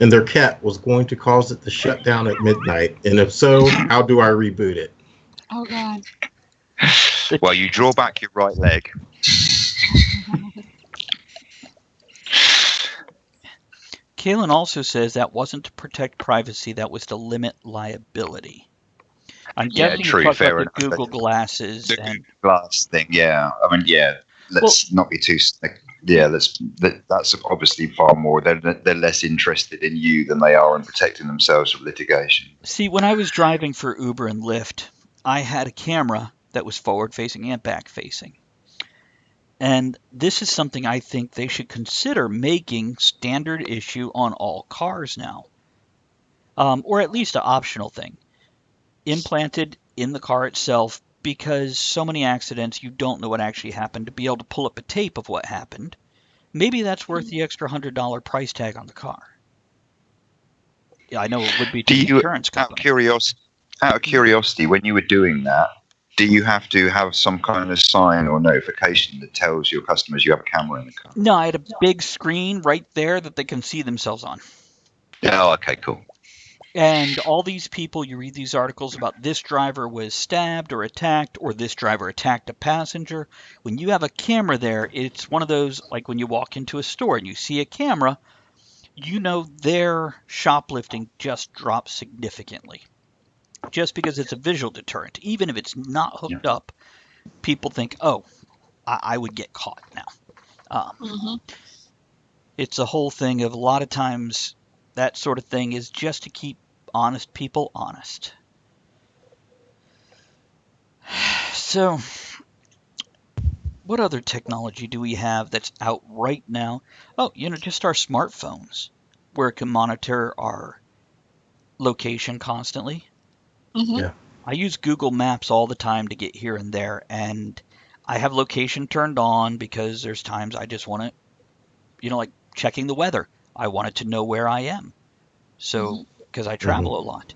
in their cat was going to cause it to shut down at midnight. And if so, how do I reboot it? Oh, God. Well, you draw back your right leg. Kaylin also says that wasn't to protect privacy, that was to limit liability. I'm guessing true, you talked fair about the enough. Google Glasses. The And glass thing, yeah. I mean, yeah. Let's not be too. Yeah, that's obviously far more. They're less interested in you than they are in protecting themselves from litigation. see, when I was driving for Uber and Lyft, I had a camera that was forward-facing and back-facing. And this is something I think they should consider making standard issue on all cars now. Or at least an optional thing. Implanted in the car itself, because so many accidents you don't know what actually happened, to be able to pull up a tape of what happened. Maybe that's worth the extra $100 price tag on the car. Yeah, I know it would be to the insurance company. Out of curiosity, when you were doing that, do you have to have some kind of sign or notification that tells your customers you have a camera in the car? No, I had a big screen right there that they can see themselves on. Oh, okay, cool. And all these people, you read these articles about this driver was stabbed or attacked, or this driver attacked a passenger. When you have a camera there, it's one of those, like when you walk into a store and you see a camera, you know their shoplifting just drops significantly. Just because it's a visual deterrent. Even if it's not hooked up, people think, oh, I would get caught now. It's a whole thing of a lot of times that sort of thing is just to keep honest people honest. So, what other technology do we have that's out right now? Oh, just our smartphones, where it can monitor our location constantly. Mm-hmm. Yeah. I use Google Maps all the time to get here and there, and I have location turned on because there's times I just want to, like checking the weather. I wanted to know where I am. So, because I travel a lot.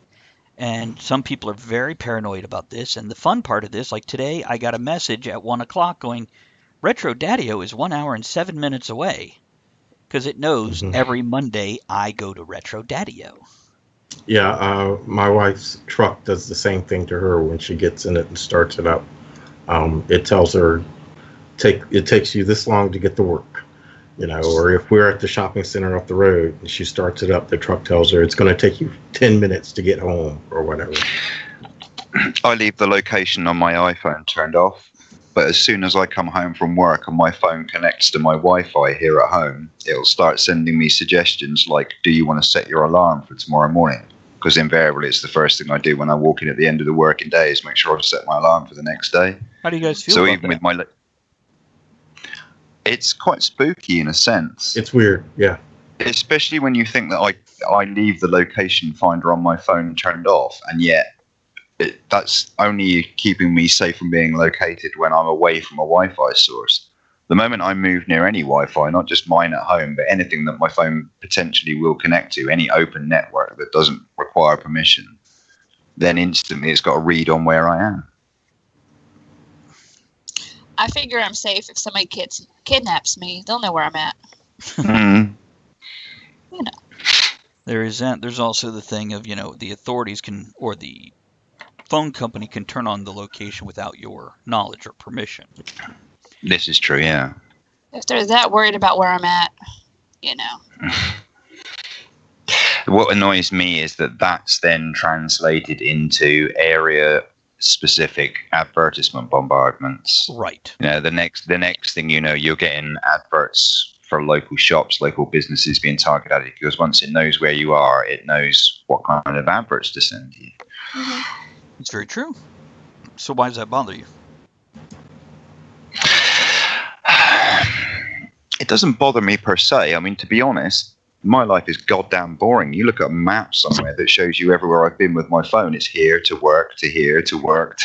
And some people are very paranoid about this. And the fun part of this, like today, I got a message at 1 o'clock going, Retro Daddio is 1 hour and 7 minutes away. Because it knows every Monday I go to Retro Daddio. Yeah, my wife's truck does the same thing to her when she gets in it and starts it up. It tells her it takes you this long to get to work, or if we're at the shopping center up the road and she starts it up, the truck tells her it's going to take you 10 minutes to get home or whatever. I leave the location on my iPhone turned off, but as soon as I come home from work and my phone connects to my Wi-Fi here at home, it'll start sending me suggestions like, do you want to set your alarm for tomorrow morning? Because invariably it's the first thing I do when I walk in at the end of the working day is make sure I've set my alarm for the next day. How do you guys feel So about even that? with it's quite spooky in a sense. It's weird, yeah. Especially when you think that I leave the location finder on my phone turned off, and yet that's only keeping me safe from being located when I'm away from a Wi-Fi source. The moment I move near any Wi-Fi, not just mine at home, but anything that my phone potentially will connect to, any open network that doesn't require permission, then instantly it's got a read on where I am. I figure I'm safe if somebody kidnaps me. They'll know where I'm at. There's also the thing of, the authorities can, or the phone company can turn on the location without your knowledge or permission. This is true, yeah. If they're that worried about where I'm at, What annoys me is that that's then translated into area-specific advertisement bombardments. Right. The next thing you know, you're getting adverts for local shops, local businesses being targeted, because once it knows where you are, it knows what kind of adverts to send you. It's very true. So why does that bother you? It doesn't bother me per se. I mean, to be honest, my life is goddamn boring. You look at a map somewhere that shows you everywhere I've been with my phone. It's here to work, to here to work.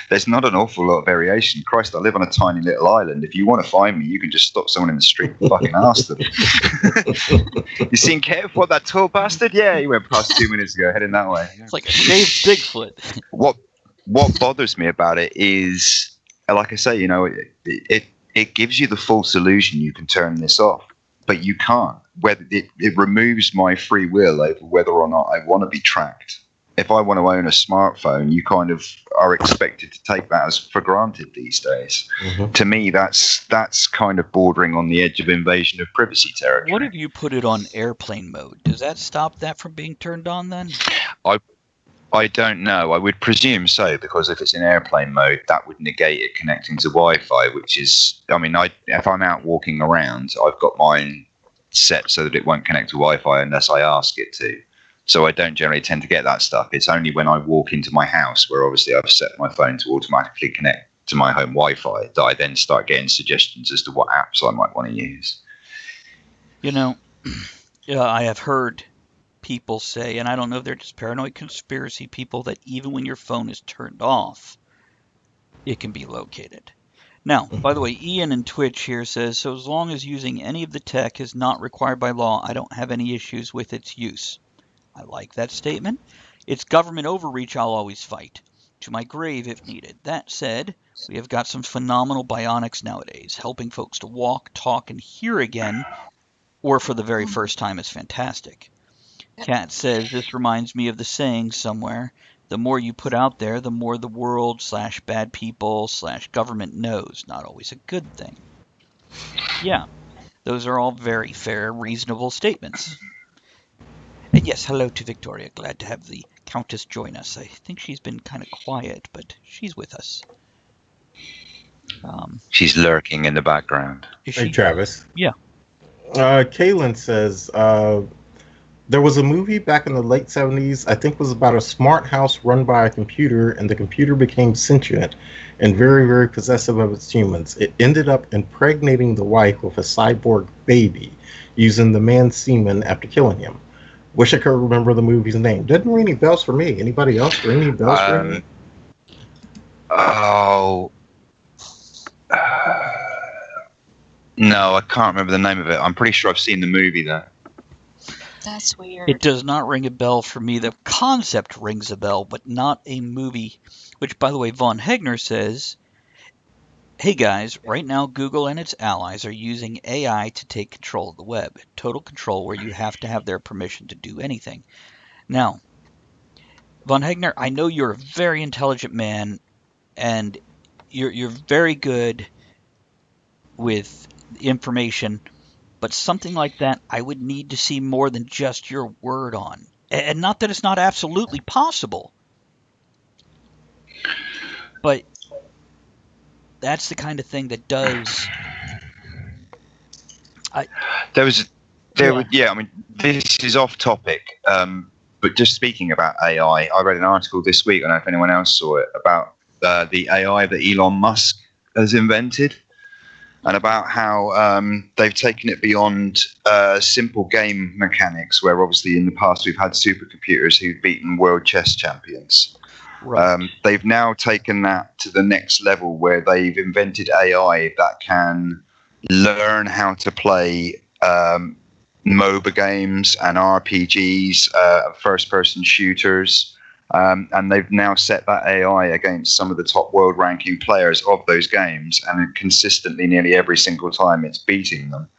There's not an awful lot of variation. Christ, I live on a tiny little island. If you want to find me, you can just stop someone in the street and fucking ask them. You seen Kev? What, that tall bastard? Yeah, he went past 2 minutes ago, heading that way. It's like a shaved Bigfoot. What bothers me about it is, like I say, it gives you the false illusion you can turn this off, but you can't. Whether it removes my free will over whether or not I want to be tracked. If I want to own a smartphone, you kind of are expected to take that as for granted these days. To me, that's kind of bordering on the edge of invasion of privacy territory. What if you put it on airplane mode? Does that stop that from being turned on then? I don't know. I would presume so, because if it's in airplane mode, that would negate it connecting to Wi-Fi, which is, if I'm out walking around, I've got mine set so that it won't connect to Wi-Fi unless I ask it to. So I don't generally tend to get that stuff. It's only when I walk into my house, where obviously I've set my phone to automatically connect to my home Wi-Fi, that I then start getting suggestions as to what apps I might want to use. I have heard people say, and I don't know if they're just paranoid conspiracy people, that even when your phone is turned off, it can be located. Now, by the way, Ian in Twitch here says, so as long as using any of the tech is not required by law, I don't have any issues with its use. I like that statement. It's government overreach I'll always fight. To my grave if needed. That said, we have got some phenomenal bionics nowadays. Helping folks to walk, talk, and hear again, or for the very first time, is fantastic. Kat says, this reminds me of the saying somewhere, the more you put out there, the more the world / bad people / government knows. Not always a good thing. Yeah, those are all very fair, reasonable statements. And yes, hello to Victoria. Glad to have the Countess join us. I think she's been kind of quiet, but she's with us. She's lurking in the background. Hey, Travis. Yeah. Kaylin says, There was a movie back in the late 70s, I think it was about a smart house run by a computer, and the computer became sentient and very, very possessive of its humans. It ended up impregnating the wife with a cyborg baby using the man's semen after killing him. Wish I could remember the movie's name. Didn't ring any bells for me. Anybody else? Ring any bells for me? Oh. No, I can't remember the name of it. I'm pretty sure I've seen the movie, though. That's weird. It does not ring a bell for me. The concept rings a bell, but not a movie. Which, by the way, Von Hegner says, hey guys, right now Google and its allies are using AI to take control of the web. Total control where you have to have their permission to do anything. Now, Von Hegner, I know you're a very intelligent man, and you're very good with information, but something like that I would need to see more than just your word on. And not that it's not absolutely possible, but that's the kind of thing that does. I mean, this is off topic, but just speaking about AI, I read an article this week, I don't know if anyone else saw it, about the AI that Elon Musk has invented, and about how they've taken it beyond simple game mechanics, where obviously in the past we've had supercomputers who've beaten world chess champions. Right. They've now taken that to the next level, where they've invented AI that can learn how to play MOBA games and RPGs, first-person shooters. And they've now set that AI against some of the top world ranking players of those games, and consistently, nearly every single time, it's beating them.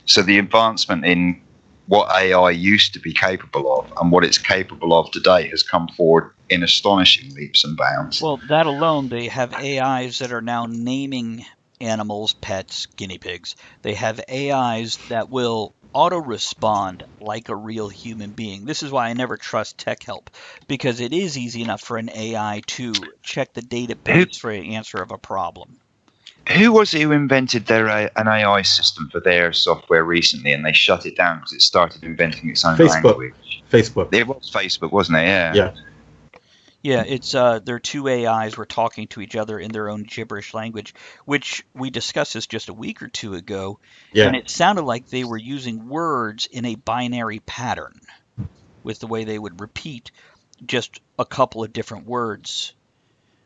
So the advancement in what AI used to be capable of and what it's capable of today has come forward in astonishing leaps and bounds. Well, that alone, they have AIs that are now naming animals, pets, guinea pigs. They have AIs that will auto-respond like a real human being. This is why I never trust tech help, because it is easy enough for an AI to check the database for an answer of a problem. Who was it who invented an AI system for their software recently, and they shut it down because it started inventing its own language? Facebook. It was Facebook, wasn't it? Yeah. Yeah. Yeah, it's their two AIs were talking to each other in their own gibberish language, which we discussed this just a week or two ago, and it sounded like they were using words in a binary pattern with the way they would repeat just a couple of different words.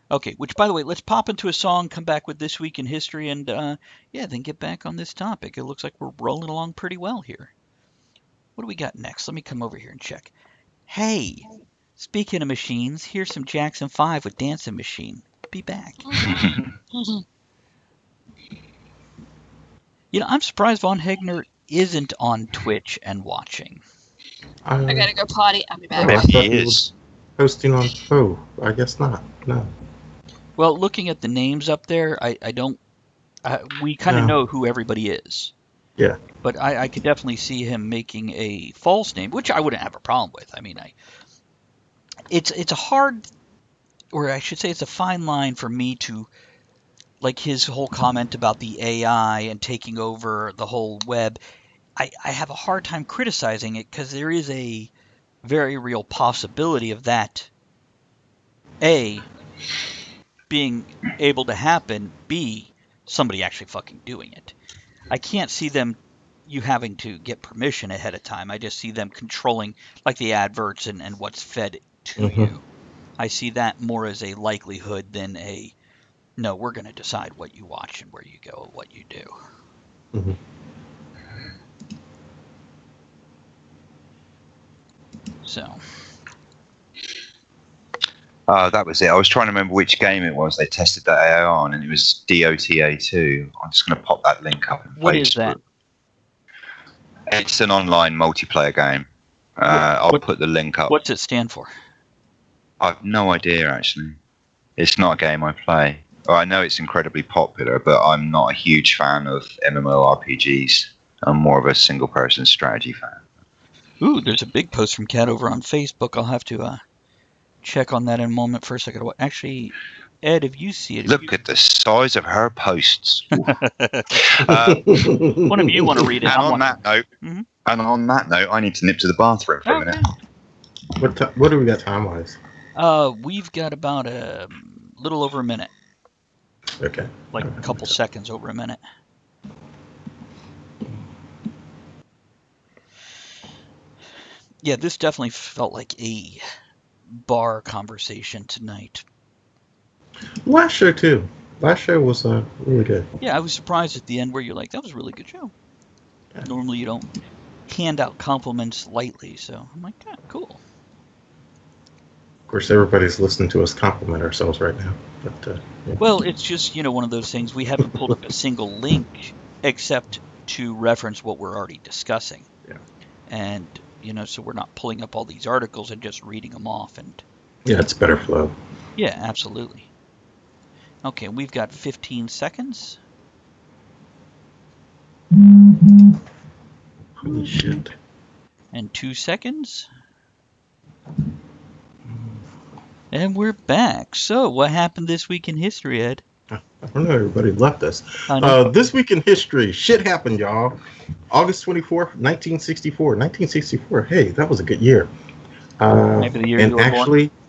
Okay, which, by the way, let's pop into a song, come back with This Week in History, and then get back on this topic. It looks like we're rolling along pretty well here. What do we got next? Let me come over here and check. Hey! Speaking of machines, here's some Jackson 5 with Dancing Machine. Be back. I'm surprised Von Hegner isn't on Twitch and watching. I gotta go potty. I'll be back. Maybe he is. Posting on. Oh, I guess not. No. Well, looking at the names up there, I don't. We kind of know who everybody is. Yeah. But I could definitely see him making a false name, which I wouldn't have a problem with. I mean, it's a hard, or I should say it's a fine line for me to, like his whole comment about the AI and taking over the whole web. I have a hard time criticizing it because there is a very real possibility of that, A, being able to happen, B, somebody actually fucking doing it. I can't see you having to get permission ahead of time. I just see them controlling, like the adverts and what's fed to you. I see that more as a likelihood than no, we're going to decide what you watch and where you go and what you do. Mm-hmm. So. That was it. I was trying to remember which game it was they tested that AI on, and it was DOTA 2. I'm just going to pop that link up in Facebook. What is that? It's an online multiplayer game. I'll put the link up. What's it stand for? I have no idea, actually. It's not a game I play. I know it's incredibly popular, but I'm not a huge fan of MMORPGs. I'm more of a single-person strategy fan. Ooh, there's a big post from Kat over on Facebook. I'll have to check on that in a moment. First, I got to actually, Ed, if you see it, look at the size of her posts. One of you want to read it. And on that note, And on that note, I need to nip to the bathroom for a minute. What do we got time-wise? We've got about a little over a minute. Okay. Like a couple seconds over a minute. Yeah, this definitely felt like a bar conversation tonight. Last show, too. Last show was really good. Yeah, I was surprised at the end where you're like, that was a really good show. Yeah. Normally you don't hand out compliments lightly, so I'm like, yeah, cool. Of course, everybody's listening to us compliment ourselves right now. But yeah. Well, it's just, one of those things. We haven't pulled up a single link except to reference what we're already discussing. Yeah. And, so we're not pulling up all these articles and just reading them off. And yeah, it's better flow. Yeah, absolutely. Okay, we've got 15 seconds. Holy shit. And 2 seconds. And we're back. So, what happened this week in history, Ed? I don't know. Everybody left us. This week in history, shit happened, y'all. August 24th, 1964. 1964. Hey, that was a good year. Maybe the year you were actually, born?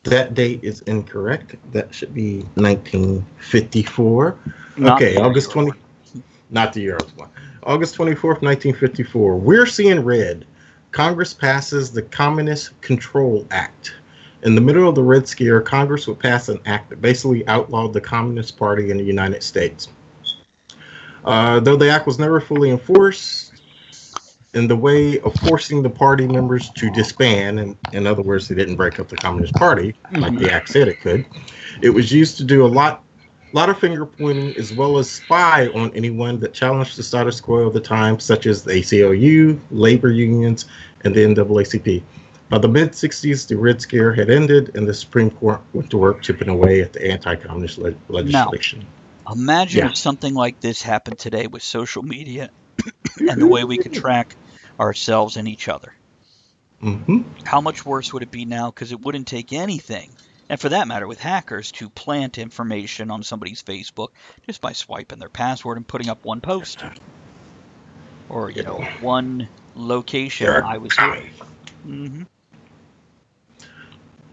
That date is incorrect. That should be 1954. Okay, August 20. Not the year I was born. August 24th, 1954. We're seeing red. Congress passes the Communist Control Act. In the middle of the Red Scare, Congress would pass an act that basically outlawed the Communist Party in the United States. Though the act was never fully enforced, in the way of forcing the party members to disband, and in other words, they didn't break up the Communist Party, like the act said it could, it was used to do a lot of finger pointing as well as spy on anyone that challenged the status quo of the time, such as the ACLU, labor unions, and the NAACP. By the mid-'60s, the Red Scare had ended, and the Supreme Court went to work chipping away at the anti-communist legislation. Now, imagine if something like this happened today with social media and the way we could track ourselves and each other. Mm-hmm. How much worse would it be now? Because it wouldn't take anything, and for that matter, with hackers, to plant information on somebody's Facebook just by swiping their password and putting up one post. Or, one location I was here. Mm-hmm.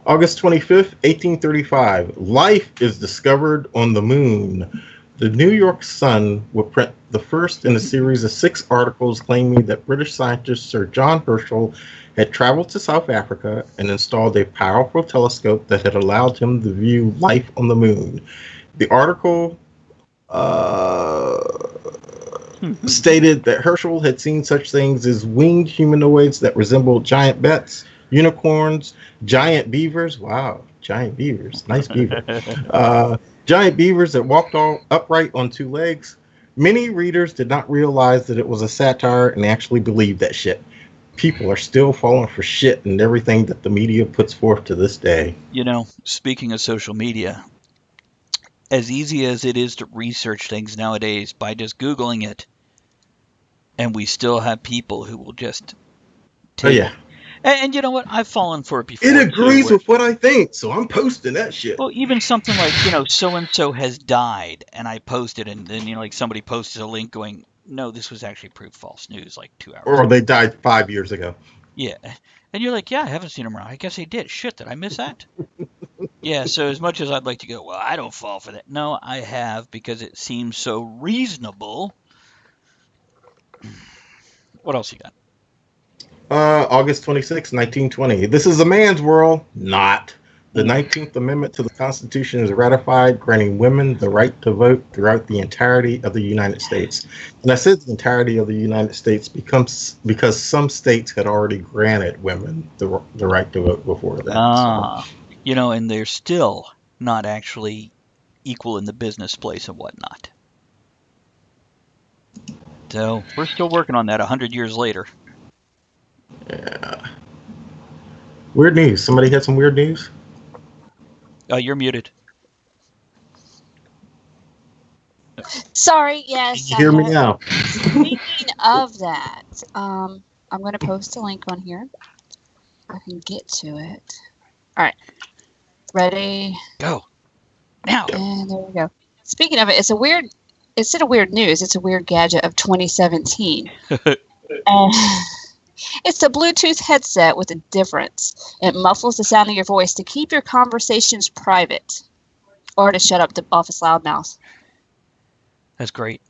August 25th, 1835. Life is discovered on the moon. The New York Sun will print the first in a series of 6 articles claiming that British scientist Sir John Herschel had traveled to South Africa and installed a powerful telescope that had allowed him to view life on the moon. The article stated that Herschel had seen such things as winged humanoids that resembled giant bats, unicorns, giant beavers. Wow, giant beavers. Nice beaver. Giant beavers that walked all upright on 2 legs. Many readers did not realize that it was a satire and actually believed that shit. People are still falling for shit and everything that the media puts forth to this day. Speaking of social media, as easy as it is to research things nowadays by just Googling it, and we still have people who will just take it. And you know what? I've fallen for it before. It agrees with what I think, so I'm posting that shit. Well, even something like, so-and-so has died, and I posted, and then, like somebody posted a link going, no, this was actually proved false news like 2 hours ago. Or they died 5 years ago. Yeah. And you're like, yeah, I haven't seen them around. I guess they did. Shit, did I miss that? Yeah, so as much as I'd like to go, well, I don't fall for that. No, I have, because it seems so reasonable. What else you got? August 26, 1920. This is a man's world. Not. The 19th Amendment to the Constitution is ratified, granting women the right to vote throughout the entirety of the United States. And I said the entirety of the United States because some states had already granted women the right to vote before that. And they're still not actually equal in the business place and whatnot. So we're still working on that 100 years later. Yeah. Weird news. Somebody had some weird news? You're muted. Sorry, yes. You hear me now? Speaking of that, I'm going to post a link on here. I can get to it. All right. Ready? Go. Now. And there we go. Speaking of it, instead of weird news, it's a weird gadget of 2017. And it's a Bluetooth headset with a difference. It muffles the sound of your voice to keep your conversations private or to shut up the office loudmouth. That's great.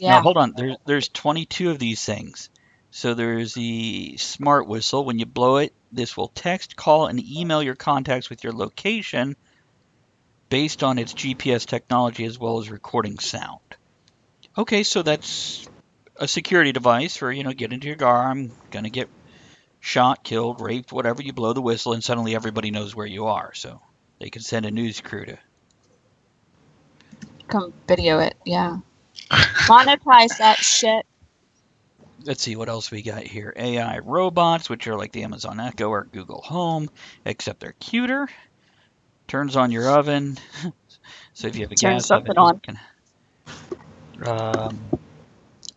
Now Yeah. hold on. There's 22 of these things. So there's the smart whistle. When you blow it, this will text, call, and email your contacts with your location based on its GPS technology as well as recording sound. Okay, so that's a security device for, get into your car. I'm gonna get shot, killed, raped, whatever. You blow the whistle, and suddenly everybody knows where you are. So they can send a news crew to. Come video it. Yeah. Monetize that shit. Let's see what else we got here. AI robots, which are like the Amazon Echo or Google Home, except they're cuter. Turns on your oven. So if you have a Turn gas oven, something on.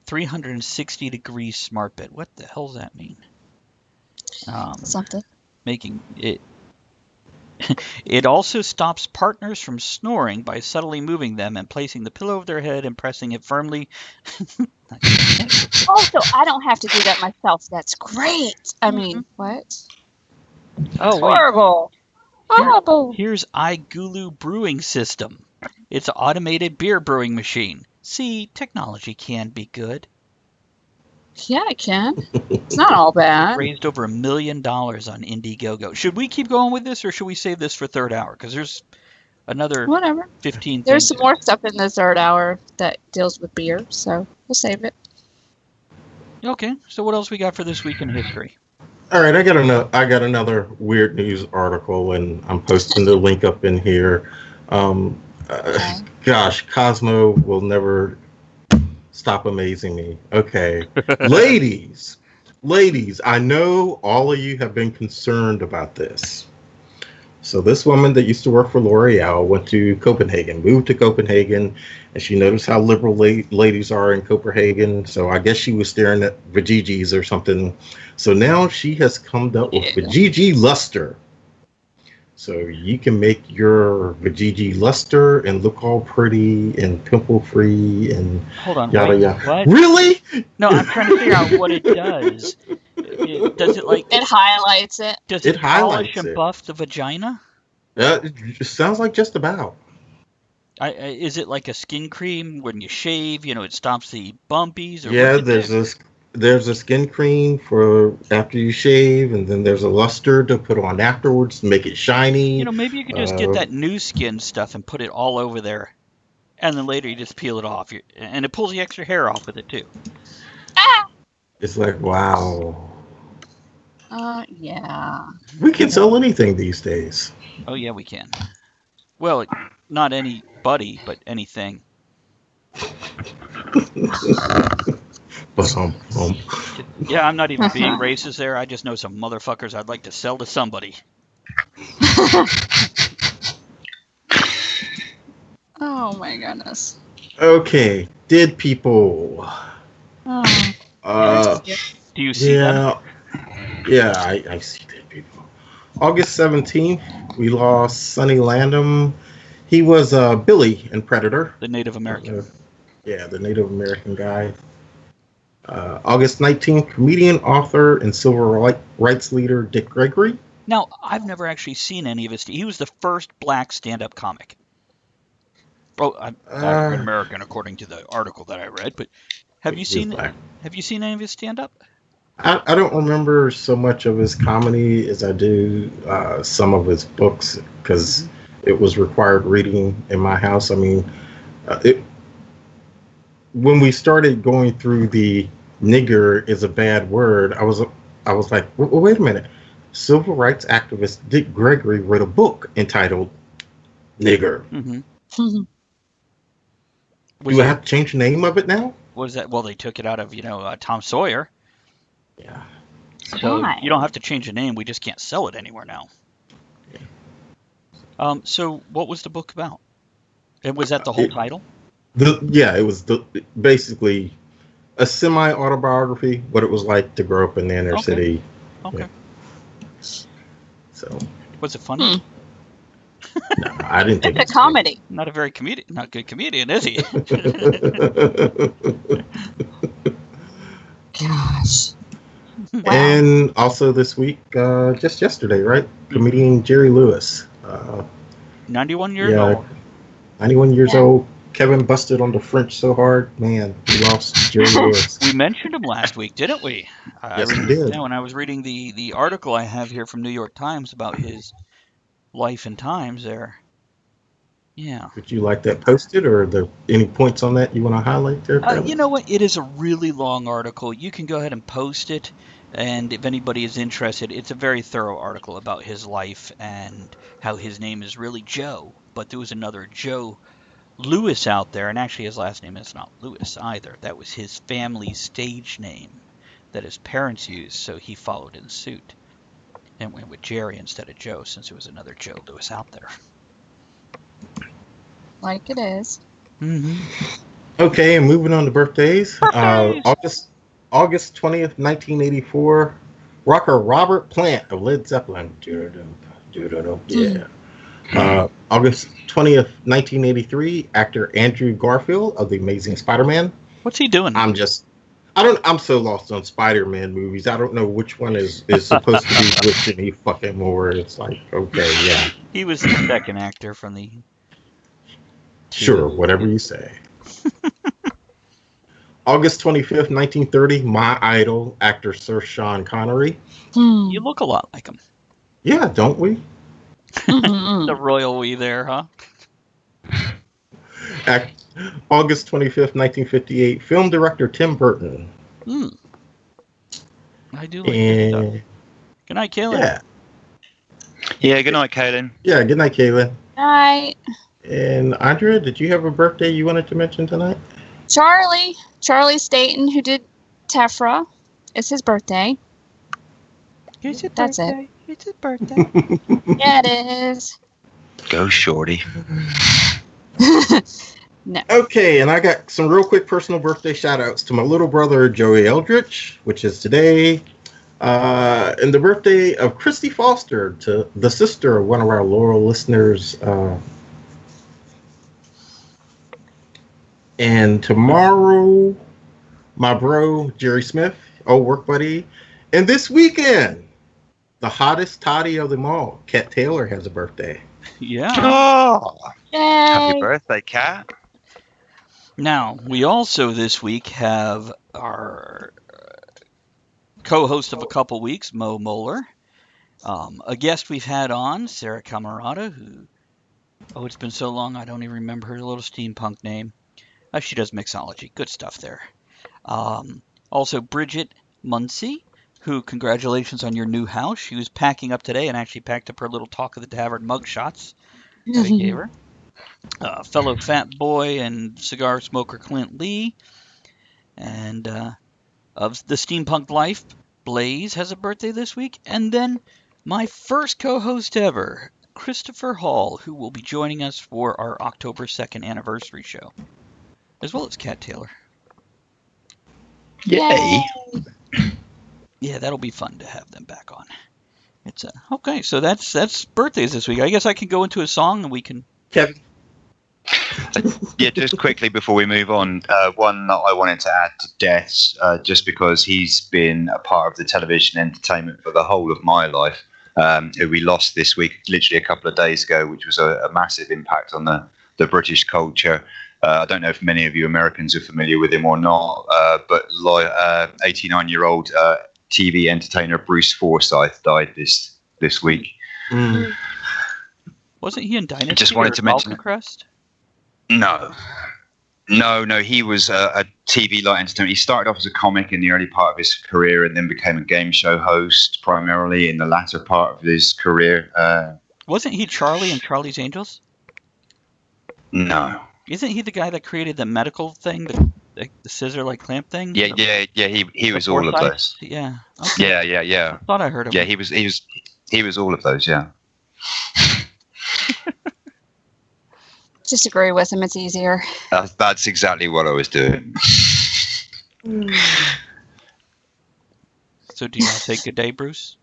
360 degree smart bed. What the hell does that mean? Something. Making it. It also stops partners from snoring by subtly moving them and placing the pillow over their head and pressing it firmly. Also, I don't have to do that myself. That's great. I mean, what? Oh, wait. Horrible. Horrible. Here's iGulu Brewing System. It's an automated beer brewing machine. See, technology can be good. Yeah, I can. It's not all bad. Raised over $1 million on Indiegogo. Should we keep going with this, or should we save this for third hour? Because there's another Whatever. 15 There's things. some more stuff in the third hour that deals with beer, so we'll save it. Okay, so what else we got for this week in history? All right, I got another weird news article, and I'm posting the link up in here. Gosh, Cosmo will never stop amazing me. Okay, ladies, I know all of you have been concerned about this. So this woman that used to work for L'Oreal moved to Copenhagen, and she noticed how liberal ladies are in Copenhagen. So I guess she was staring at Vajigis or something. So now she has come up with Vajigi Luster. So you can make your Vajigi Luster and look all pretty and pimple free and Hold on, yada wait, yada. what? Really? No, I'm trying to figure out what it does. Does it like? It highlights it. Does It it polish highlights and it. buff the vagina? It sounds like just about. Is it like a skin cream when you shave? It stops the bumpies. Or Yeah, what's it do? there's a skin cream for after you shave, and then there's a luster to put on afterwards to make it shiny. Maybe you could just get that new skin stuff and put it all over there, and then later you just peel it off, and it pulls the extra hair off with it too. It's like, wow. Yeah. We can sell anything these days. Oh yeah, we can. Well, not anybody, but anything. Yeah, I'm not even being racist there. I just know some motherfuckers I'd like to sell to somebody. Oh my goodness. Okay, dead people. Oh. Do you see them? Yeah, I see dead people. August 17th, we lost Sonny Landham. He was Billy in Predator. The Native American. Yeah, the Native American guy. August 19th, comedian, author, and civil rights leader Dick Gregory. Now, I've never actually seen any of his. He was the first black stand-up comic. Oh, I'm African American, according to the article that I read. But have you seen any of his stand-up? I don't remember so much of his comedy as I do some of his books, because it was required reading in my house. I mean, when we started going through the nigger is a bad word, I was like, wait a minute. Civil rights activist Dick Gregory wrote a book entitled Nigger. Mm-hmm. Do I have to change the name of it now? Was that? Well, they took it out of Tom Sawyer. Yeah. So you don't have to change the name. We just can't sell it anywhere now. Yeah. So what was the book about? And was that the whole title? It was basically a semi-autobiography, what it was like to grow up in the inner city. Okay. Yeah. So. Was it funny? No, I didn't think it's a comedy. Not a very not good comedian, is he? gosh. Wow. And also this week, just yesterday, right? Comedian Jerry Lewis. 91 years old. 91 years Yeah. old. Kevin busted on the French so hard, man, we lost Jerry Lewis. We mentioned him last week, didn't we? Yes, we did. Yeah, when I was reading the article I have here from New York Times about his life and times there. Yeah. Would you like that posted, or any points on that you want to highlight there, Travis? You know what? It is a really long article. You can go ahead and post it, and if anybody is interested, it's a very thorough article about his life and how his name is really Joe, but there was another Joe Lewis out there, and actually his last name is not Lewis either. That was his family's stage name that his parents used, so he followed in suit and went with Jerry instead of Joe, since there was another Joe Lewis out there. Like it is. Mm-hmm. Okay, and moving on to birthdays. Birthdays! August 20th, 1984, rocker Robert Plant of Led Zeppelin. Yeah. August 20th, 1983, actor Andrew Garfield of The Amazing Spider-Man. What's he doing? I'm so lost on Spider-Man movies. I don't know which one is supposed to be which any fucking more. It's like, okay, yeah. He was the second actor from the... Sure, whatever you say. August 25th, 1930, my idol, actor Sir Sean Connery. You look a lot like him. Yeah, don't we? The royal we there, huh? August 25th, 1958, film director Tim Burton. I do like this stuff. And Good night, Kaylin. Yeah, good night, Kaylin. Yeah, good night, Kaylin. Night. And Andrea, did you have a birthday you wanted to mention tonight? Charlie Staten, who did Tefra. It's his birthday. That's it. It's his birthday. Yeah, it is. Go, Shorty. No. Okay, and I got some real quick personal birthday shout outs to my little brother Joey Eldritch, which is today, and the birthday of Christy Foster, to the sister of one of our loyal listeners. And tomorrow, my bro Jerry Smith, old work buddy, and this weekend, the hottest toddy of them all, Kat Taylor, has a birthday. Yeah. Oh, Yay. happy birthday, Kat. Now, we also this week have our co-host of a couple weeks, Mo Moeller. A guest we've had on, Sarah Camarada, who, it's been so long I don't even remember her little steampunk name. She does mixology. Good stuff there. Also, Bridget Muncie, who, congratulations on your new house. She was packing up today and actually packed up her little Talk of the Tavern mugshots that I gave her. Fellow fat boy and cigar smoker Clint Lee. And of the steampunk life, Blaze has a birthday this week. And then my first co-host ever, Christopher Hall, who will be joining us for our October 2nd anniversary show, as well as Kat Taylor. Yay. Yeah, that'll be fun to have them back on. It's okay, so that's birthdays this week. I guess I can go into a song and we can... Kevin. Yeah, just quickly before we move on, one that I wanted to add to Death's, just because he's been a part of the television entertainment for the whole of my life, who we lost this week, literally a couple of days ago, which was a massive impact on the British culture. I don't know if many of you Americans are familiar with him or not, but 89-year-old TV entertainer Bruce Forsyth died this week. Wasn't he in Dynasty? Just wanted to mention Crest? No. He was a TV light entertainer. He started off as a comic in the early part of his career, and then became a game show host primarily in the latter part of his career. Wasn't he Charlie in Charlie's Angels? No. Isn't he the guy that created the medical thing, the scissor-like clamp thing? Yeah. He was all of those. Yeah. Okay. Yeah. I thought I heard of Yeah, him. he was all of those. Yeah. Just agree with him. It's easier. That's exactly what I was doing. So do you want to say good day, Bruce?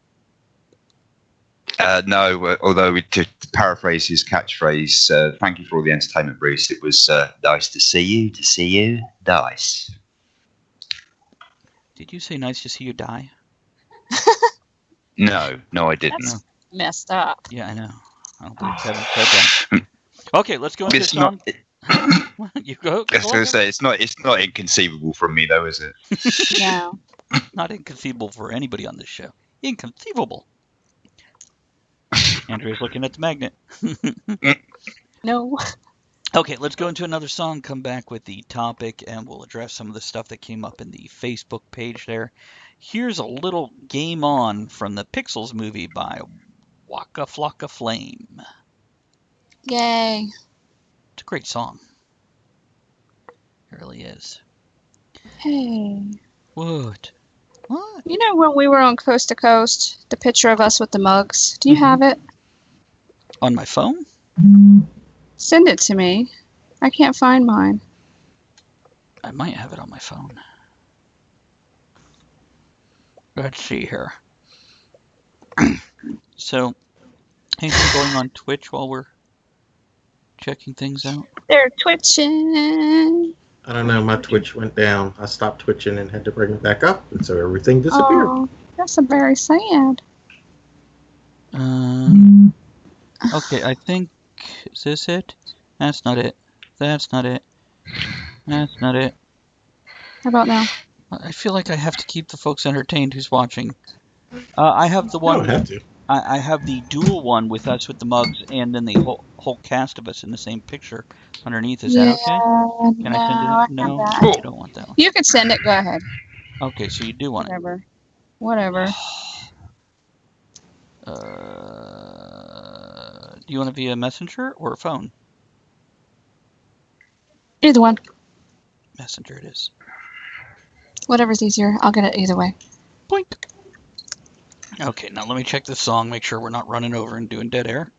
No, although to paraphrase his catchphrase, thank you for all the entertainment, Bruce. It was nice to see you, nice. Did you say nice to see you die? No, I didn't. That's messed up. Yeah, I know. I don't believe Kevin said that. Okay, let's go into It's song. not. You go. I was going to say it's not inconceivable from me though, is it? No. Not inconceivable for anybody on this show. Inconceivable. Andrea's looking at the magnet. No. Okay, let's go into another song, come back with the topic, and we'll address some of the stuff that came up in the Facebook page there. Here's a little Game On from the Pixels movie by Waka Flocka Flame. Yay. It's a great song. It really is. Hey. What? What? You know when we were on Coast to Coast, the picture of us with the mugs? Do you have it? On my phone? Send it to me. I can't find mine. I might have it on my phone. Let's see here. So, anything going on Twitch while we're checking things out? They're twitching. I don't know. My Twitch went down. I stopped twitching and had to bring it back up, and so everything disappeared. Oh, that's very sad. Okay, I think, is this it? That's not it. That's not it. That's not it. How about now? I feel like I have to keep the folks entertained who's watching. I have the You don't one. have to. I have the dual one with us with the mugs, and then the whole cast of us in the same picture underneath. Is that okay? Can I send it? I No, have that. you don't want that one. You could send it. Go ahead. Okay, so you do want it. Whatever. Do you want it via messenger or phone? Either one. Messenger it is. Whatever's easier. I'll get it either way. Boink. Okay, now let me check this song, make sure we're not running over and doing dead air.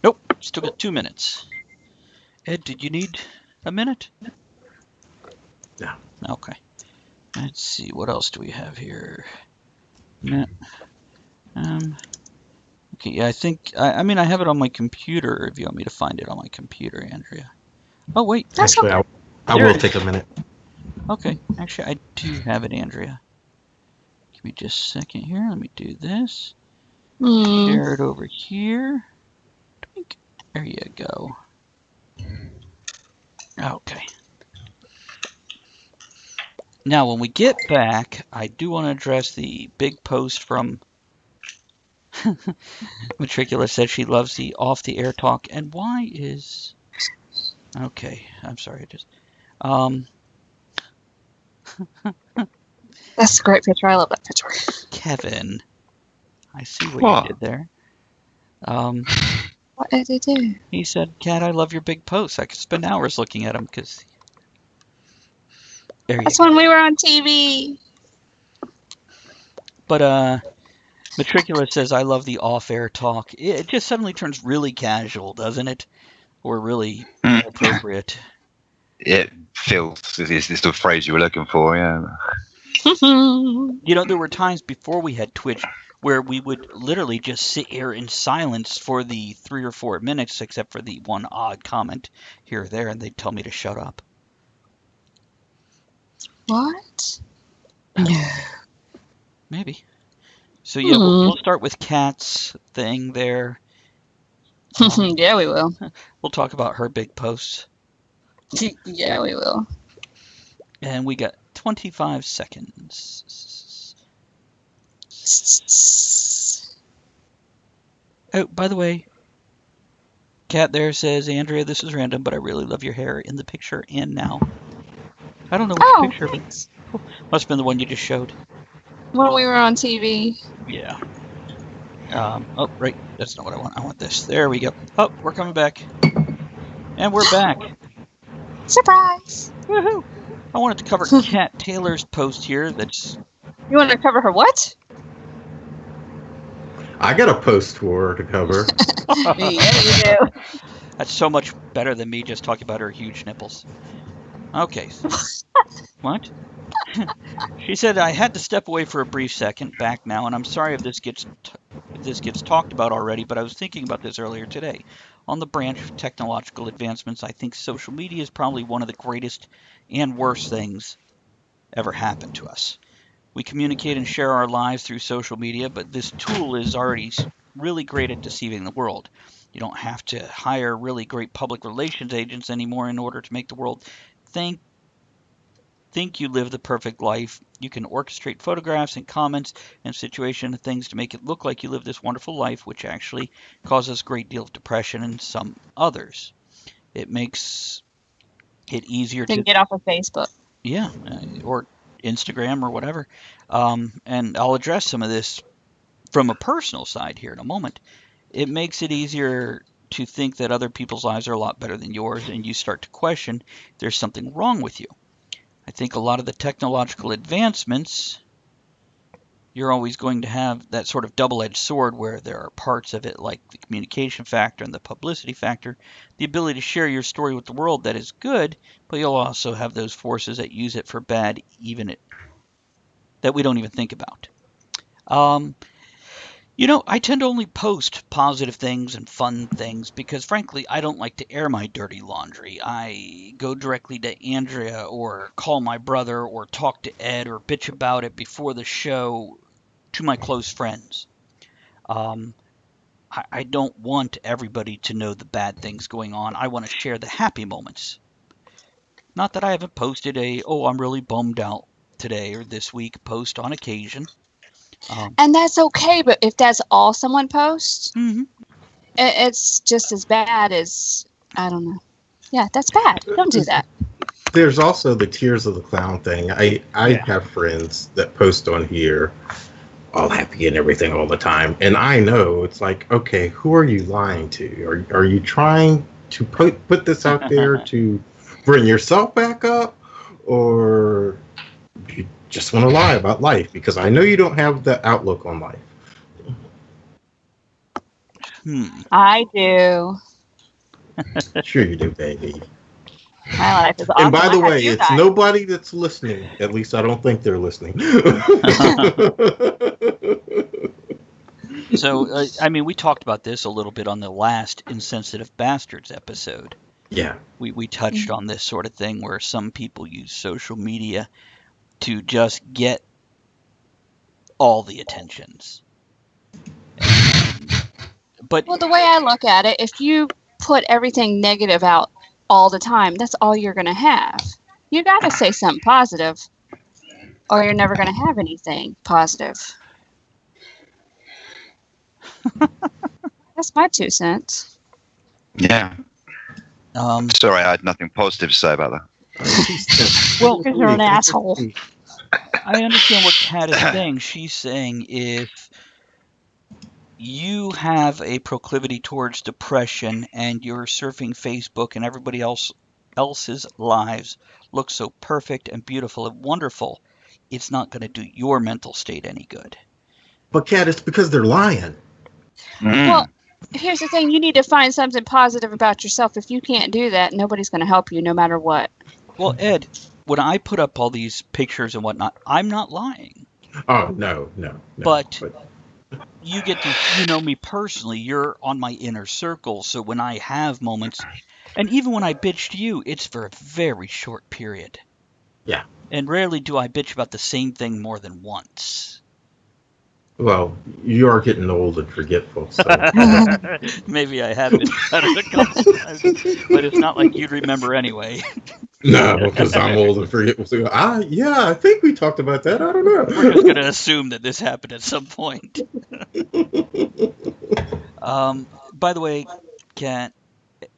Nope, still got 2 minutes. Ed, did you need a minute? No. Okay. Let's see, what else do we have here? No. Okay, yeah, I think, I mean, I have it on my computer if you want me to find it on my computer, Andrea. Oh, wait. Actually, I will take a minute. Okay, actually, I do have it, Andrea. Give me just a second here. Let me do this. Share it over here. Twink. There you go. Okay. Now, when we get back, I do want to address the big post from Matricula said she loves the off-the-air talk. And why is... Okay, I'm sorry. That's a great picture. I love that picture. Kevin, I see what you did there. What did he do? He said, Kat, I love your big posts. I could spend hours looking at them because... That's when we were on TV. But Matricula says, I love the off-air talk. It just suddenly turns really casual, doesn't it? Or really inappropriate. It feels is the phrase you were looking for, yeah. You know, there were times before we had Twitch where we would literally just sit here in silence for the 3 or 4 minutes, except for the one odd comment here or there, and they'd tell me to shut up. What? Maybe. So yeah, we'll start with Kat's thing there. Yeah, we will. We'll talk about her big posts. Yeah, we will. And we got 25 seconds. Oh, by the way, Kat there says, Andrea, this is random, but I really love your hair in the picture and now. I don't know which picture, thanks. But must have been the one you just showed. When we were on TV. Yeah. Oh, right. That's not what I want. I want this. There we go. Oh, we're coming back. And we're back. Surprise! Woohoo! I wanted to cover Kat Taylor's post here. That's... You want to cover her what? I got a post for her to cover. Yeah, you do. That's so much better than me just talking about her huge nipples. Okay. What? She said, I had to step away for a brief second, back now, and I'm sorry if this gets talked about already, but I was thinking about this earlier today. On the branch of technological advancements, I think social media is probably one of the greatest and worst things ever happen to us. We communicate and share our lives through social media, but this tool is already really great at deceiving the world. You don't have to hire really great public relations agents anymore in order to make the world think you live the perfect life. You can orchestrate photographs and comments and situation and things to make it look like you live this wonderful life, which actually causes a great deal of depression in some others. It makes it easier Then to, get off of Facebook. yeah, or Instagram or whatever. And I'll address some of this from a personal side here in a moment. It makes it easier to think that other people's lives are a lot better than yours, and you start to question if there's something wrong with you. I think a lot of the technological advancements, you're always going to have that sort of double-edged sword where there are parts of it like the communication factor and the publicity factor, the ability to share your story with the world that is good, but you'll also have those forces that use it for bad, that we don't even think about. I tend to only post positive things and fun things because, frankly, I don't like to air my dirty laundry. I go directly to Andrea or call my brother or talk to Ed or bitch about it before the show to my close friends. I don't want everybody to know the bad things going on. I want to share the happy moments. Not that I haven't posted I'm really bummed out today or this week post on occasion. And that's okay, but if that's all someone posts, Mhm. it's just as bad as, I don't know. Yeah, that's bad. Don't do that. There's also the Tears of the Clown thing. I Yeah. have friends that post on here all happy and everything all the time, and I know it's like, okay, who are you lying to? Are you trying to put this out there to bring yourself back up, or you just want to lie about life? Because I know you don't have the outlook on life. I do. Sure you do, baby. My life is awesome. And by the I have way, you it's guys. nobody that's listening. At least I don't think they're listening. So, we talked about this a little bit on the last Insensitive Bastards episode. Yeah. We touched on this sort of thing where some people use social media to just get all the attentions. But Well, the way I look at it, if you put everything negative out all the time, that's all you're going to have. You got to say something positive, or you're never going to have anything positive. That's my 2 cents. Yeah. Sorry, I had nothing positive to say about that. Well, because you're an asshole. I understand what Kat is saying. She's saying if you have a proclivity towards depression and you're surfing Facebook and everybody else's lives look so perfect and beautiful and wonderful, it's not going to do your mental state any good. But Kat, it's because they're lying. Well, here's the thing. You need to find something positive about yourself. If you can't do that, nobody's going to help you no matter what. Well, Ed, when I put up all these pictures and whatnot, I'm not lying. Oh, no. But you get to, know me personally. You're on my inner circle. So when I have moments, and even when I bitch to you, it's for a very short period. Yeah. And rarely do I bitch about the same thing more than once. Well, you are getting old and forgetful, so. Maybe I have been at it a couple times, but it's not like you'd remember anyway. No, because I'm old and forgetful. So, I think we talked about that. I don't know. We're just going to assume that this happened at some point. By the way, Kat,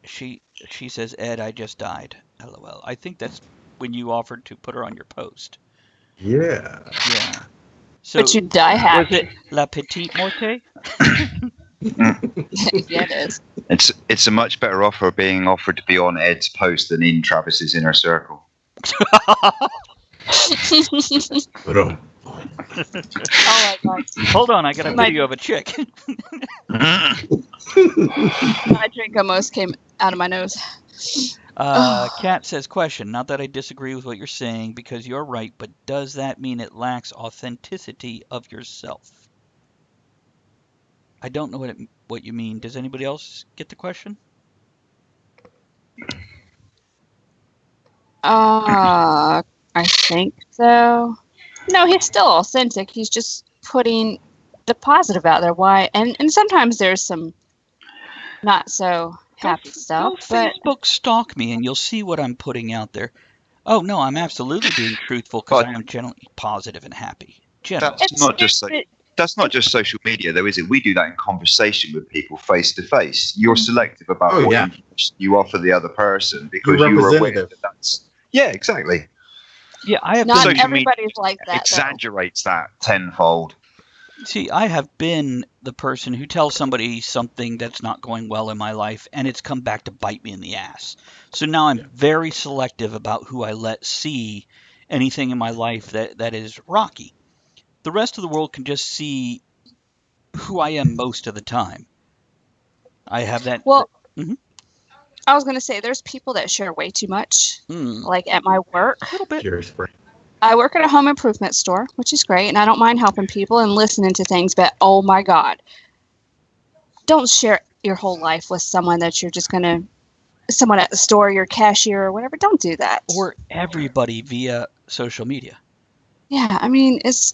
she says, Ed, I just died. LOL. I think that's when you offered to put her on your post. Yeah. Yeah. So, but you die happy. Was it La Petite Morte? Yeah, it is. It's a much better offer being offered to be on Ed's post than in Travis's inner circle. Oh my God. Hold on, I got a video of a chick. My drink almost came out of my nose. Kat says, question, not that I disagree with what you're saying, because you're right, but does that mean it lacks authenticity of yourself? I don't know what you mean. Does anybody else get the question? I think so. No, he's still authentic. He's just putting the positive out there. Why? And sometimes there's some not so happy stuff. Go But Facebook stalk me and you'll see what I'm putting out there. Oh, no, I'm absolutely being truthful because But I am generally positive and happy. Generally. that's it's not just so. That's not just social media, though, is it? We do that in conversation with people face to face. You're selective about Oh, what yeah. information you offer the other person because You're you are aware representative. that that's. Yeah, exactly. Yeah, I have not been. social media everybody's like that, though. Exaggerates that tenfold. See, I have been the person who tells somebody something that's not going well in my life, and it's come back to bite me in the ass. So now I'm very selective about who I let see anything in my life that is rocky. The rest of the world can just see who I am most of the time. I have that. Well, Mhm. I was going to say there's people that share way too much. Mm, Like at my work, a little bit. Jerry Spray. I work at a home improvement store, which is great, and I don't mind helping people and listening to things, but oh my God, don't share your whole life with someone that you're just going to, someone at the store, your cashier or whatever. Don't do that. Or everybody via social media. Yeah, I mean, it's.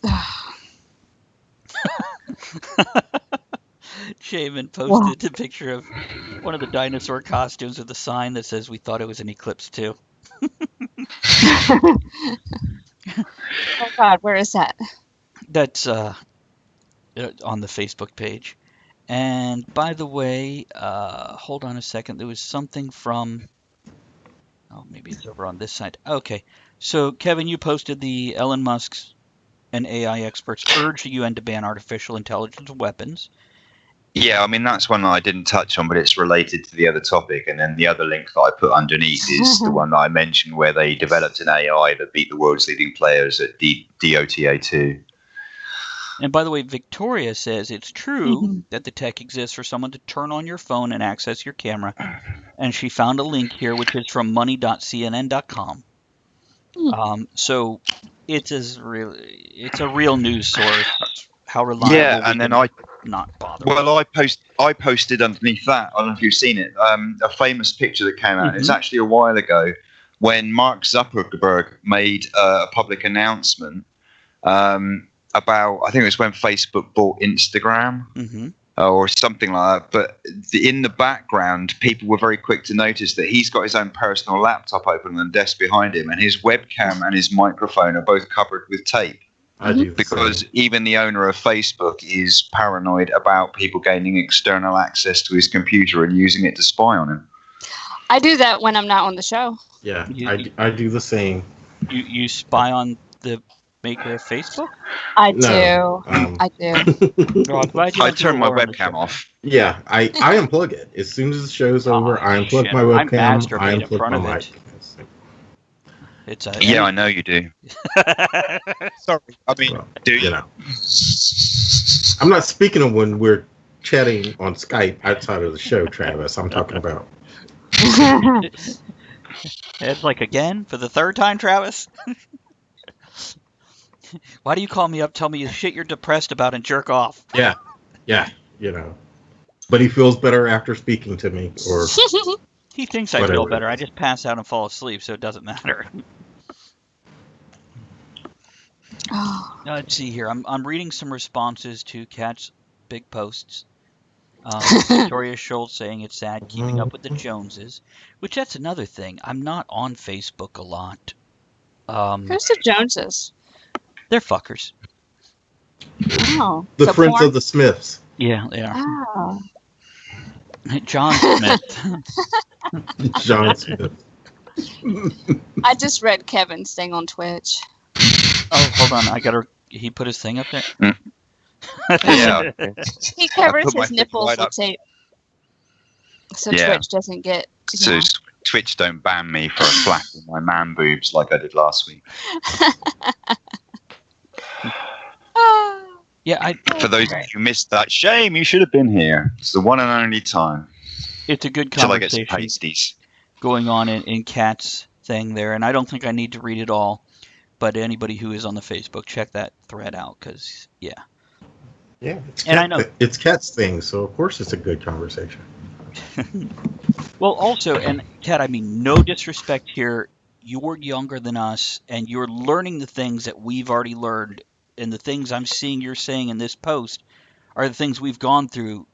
Shaman posted a picture of one of the dinosaur costumes with a sign that says, "We thought it was an eclipse too." Oh God, where is that? That's on the Facebook page. And by the way, hold on a second. There was something from. Oh, maybe it's over on this side. Okay. So, Kevin, you posted the Elon Musk's and AI experts urge the UN to ban artificial intelligence weapons. Yeah, I mean, that's one that I didn't touch on, but it's related to the other topic. And then the other link that I put underneath is the one that I mentioned where they developed an AI that beat the world's leading players at DOTA 2. And by the way, Victoria says it's true that the tech exists for someone to turn on your phone and access your camera. And she found a link here, which is from money.cnn.com. So it's a real news source. How reliable? Yeah, and then I not bother. Well, I posted underneath that. I don't know if you've seen it. A famous picture that came out. It's actually a while ago when Mark Zuckerberg made a public announcement about. I think it was when Facebook bought Instagram or something like that. But in the background, people were very quick to notice that he's got his own personal laptop open on the desk behind him, and his webcam and his microphone are both covered with tape. I do Because even the owner of Facebook is paranoid about people gaining external access to his computer and using it to spy on him. I do that when I'm not on the show. Yeah, I do the same. You spy on the maker of Facebook? I No, do. I do. Well, I'm glad you I don't do turn my Laura on the webcam show. off. Yeah, I unplug it. As soon as the show's over, I unplug shit. my I webcam, masturbate I in unplug front my of mic. it. It's Yeah, I know you do. Sorry, I mean, Well, do you you? know. I'm not speaking of when we're chatting on Skype outside of the show, Travis. I'm talking about. It's like, again, for the third time, Travis? Why do you call me up, tell me shit you're depressed about, and jerk off? Yeah, you know. But he feels better after speaking to me, or He thinks I whatever feel it better. I is. just pass out and fall asleep, so it doesn't matter. Oh. Let's see here. I'm reading some responses to Kat's big posts. Victoria Schultz saying it's sad keeping up with the Joneses, which that's another thing. I'm not on Facebook a lot. Who's the Joneses? They're fuckers. Oh, The so Friends porn? of the Smiths. Yeah, they are. Oh. John Smith. John Smith. I just read Kevin's thing on Twitch. Oh, hold on. He put his thing up there? Yeah. He covers put my his thing nipples right with up. tape, so Yeah. Twitch doesn't get. So Twitch don't ban me for flapping my man boobs like I did last week. Yeah, For those of you who missed that, shame, you should have been here. It's the one and only time. it's a good Till I get some conversation pasties. going on in Kat's thing there, and I don't think I need to read it all. But anybody who is on the Facebook, check that thread out, because, yeah. Yeah, And I know it's Kat's thing, so of course it's a good conversation. Well, also, and Kat, I mean, no disrespect here. you're younger than us and you're learning the things that we've already learned, and the things I'm seeing you're saying in this post are the things we've gone through,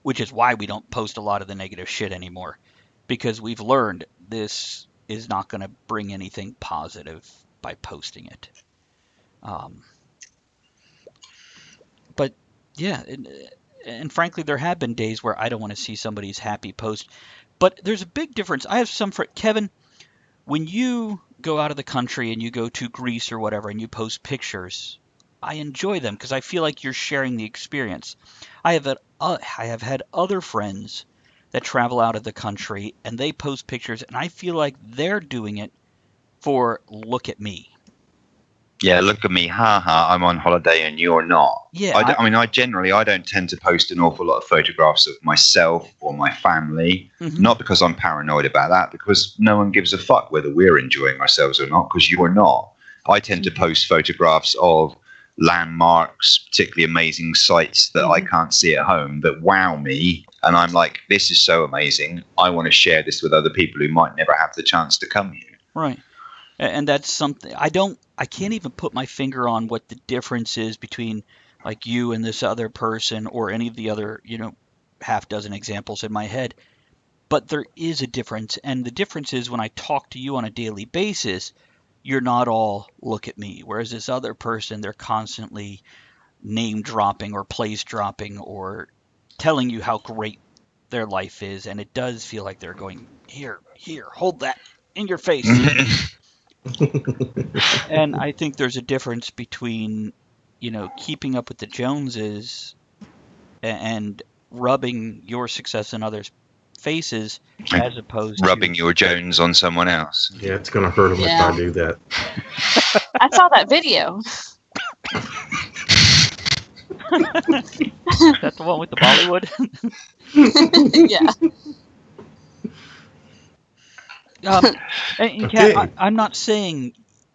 which is why we don't post a lot of the negative shit anymore, because we've learned this is not going to bring anything positive by posting it. But yeah, and frankly, there have been days where I don't want to see somebody's happy post. But there's a big difference. I have some for Kevin. When you go out of the country and you go to Greece or whatever and you post pictures, I enjoy them because I feel like you're sharing the experience. I have had other friends that travel out of the country and they post pictures and I feel like they're doing it for look at me. Yeah, look at me, haha, I'm on holiday and you're not. Yeah, I generally, I don't tend to post an awful lot of photographs of myself or my family, not because I'm paranoid about that, because no one gives a fuck whether we're enjoying ourselves or not, because you're not. I tend to post photographs of landmarks, particularly amazing sites that I can't see at home that wow me. And I'm like, this is so amazing. I want to share this with other people who might never have the chance to come here. Right. And that's something I can't even put my finger on what the difference is between like you and this other person or any of the other, half dozen examples in my head. But there is a difference. And the difference is when I talk to you on a daily basis, you're not all look at me. Whereas this other person, they're constantly name dropping or place dropping or telling you how great their life is. And it does feel like they're going, here, hold that in your face. And I think there's a difference between, keeping up with the Joneses and rubbing your success in others' faces as opposed rubbing to your Jones on someone else. Yeah, it's going to hurt them if I do that. I saw that video. That's the one with the Bollywood? Yeah. And Okay. Kat, I'm not saying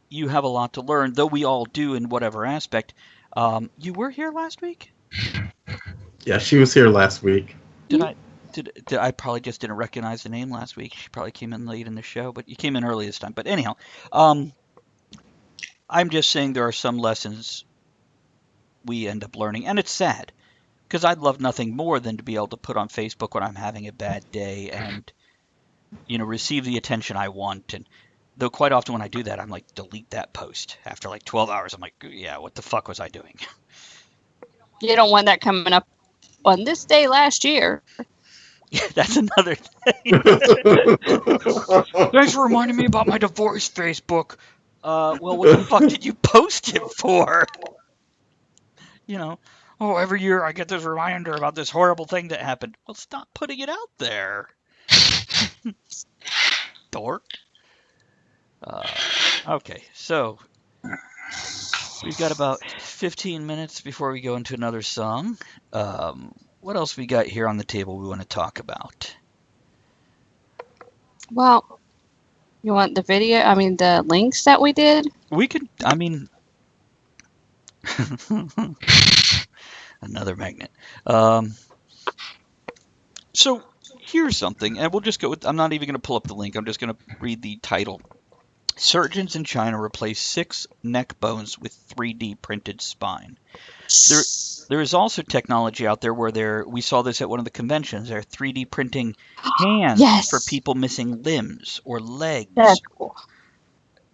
you have a lot to learn, though we all do in whatever aspect. You were here last week? Yeah, she was here last week. Did I probably just didn't recognize the name last week. She probably came in late in the show, but you came in early this time. But anyhow, I'm just saying there are some lessons we end up learning, and it's sad because I'd love nothing more than to be able to put on Facebook when I'm having a bad day and receive the attention I want. And though quite often when I do that, I'm like, delete that post after like 12 hours. I'm like, yeah, what the fuck was I doing? You don't want that coming up on this day last year. Yeah, that's another thing. Thanks for reminding me about my divorce, Facebook. Well, what the fuck did you post it for? Every year I get this reminder about this horrible thing that happened. Well, stop putting it out there. Dork. Okay, so we've got about 15 minutes before we go into another song. What else we got here on the table we want to talk about? Well, you want the video? I mean, the links that we did? We could, another magnet. So here's something, and we'll just go with, I'm not even going to pull up the link. I'm just going to read the title. Surgeons in China replace 6 neck bones with 3D printed spine. There is also technology out there where we saw this at one of the conventions. They're 3D printing hands for people missing limbs or legs. That's cool.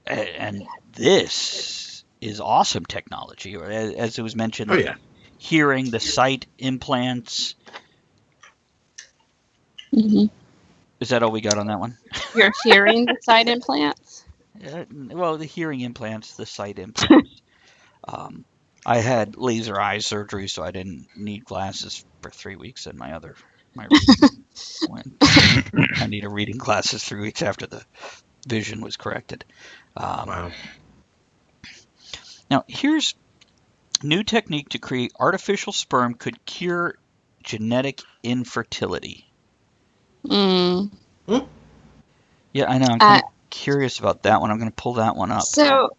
And this is awesome technology. As it was mentioned, Oh, yeah. hearing, the sight implants. Mm-hmm. Is that all we got on that one? You're hearing the side implants? Well, the hearing implants, the sight implants. I had laser eye surgery, so I didn't need glasses for 3 weeks, and my reading went. I needed reading glasses 3 weeks after the vision was corrected. Wow. Now, here's new technique to create artificial sperm could cure genetic infertility. Mm. Yeah, I know. I'm kind of curious about that one. I'm going to pull that one up. So,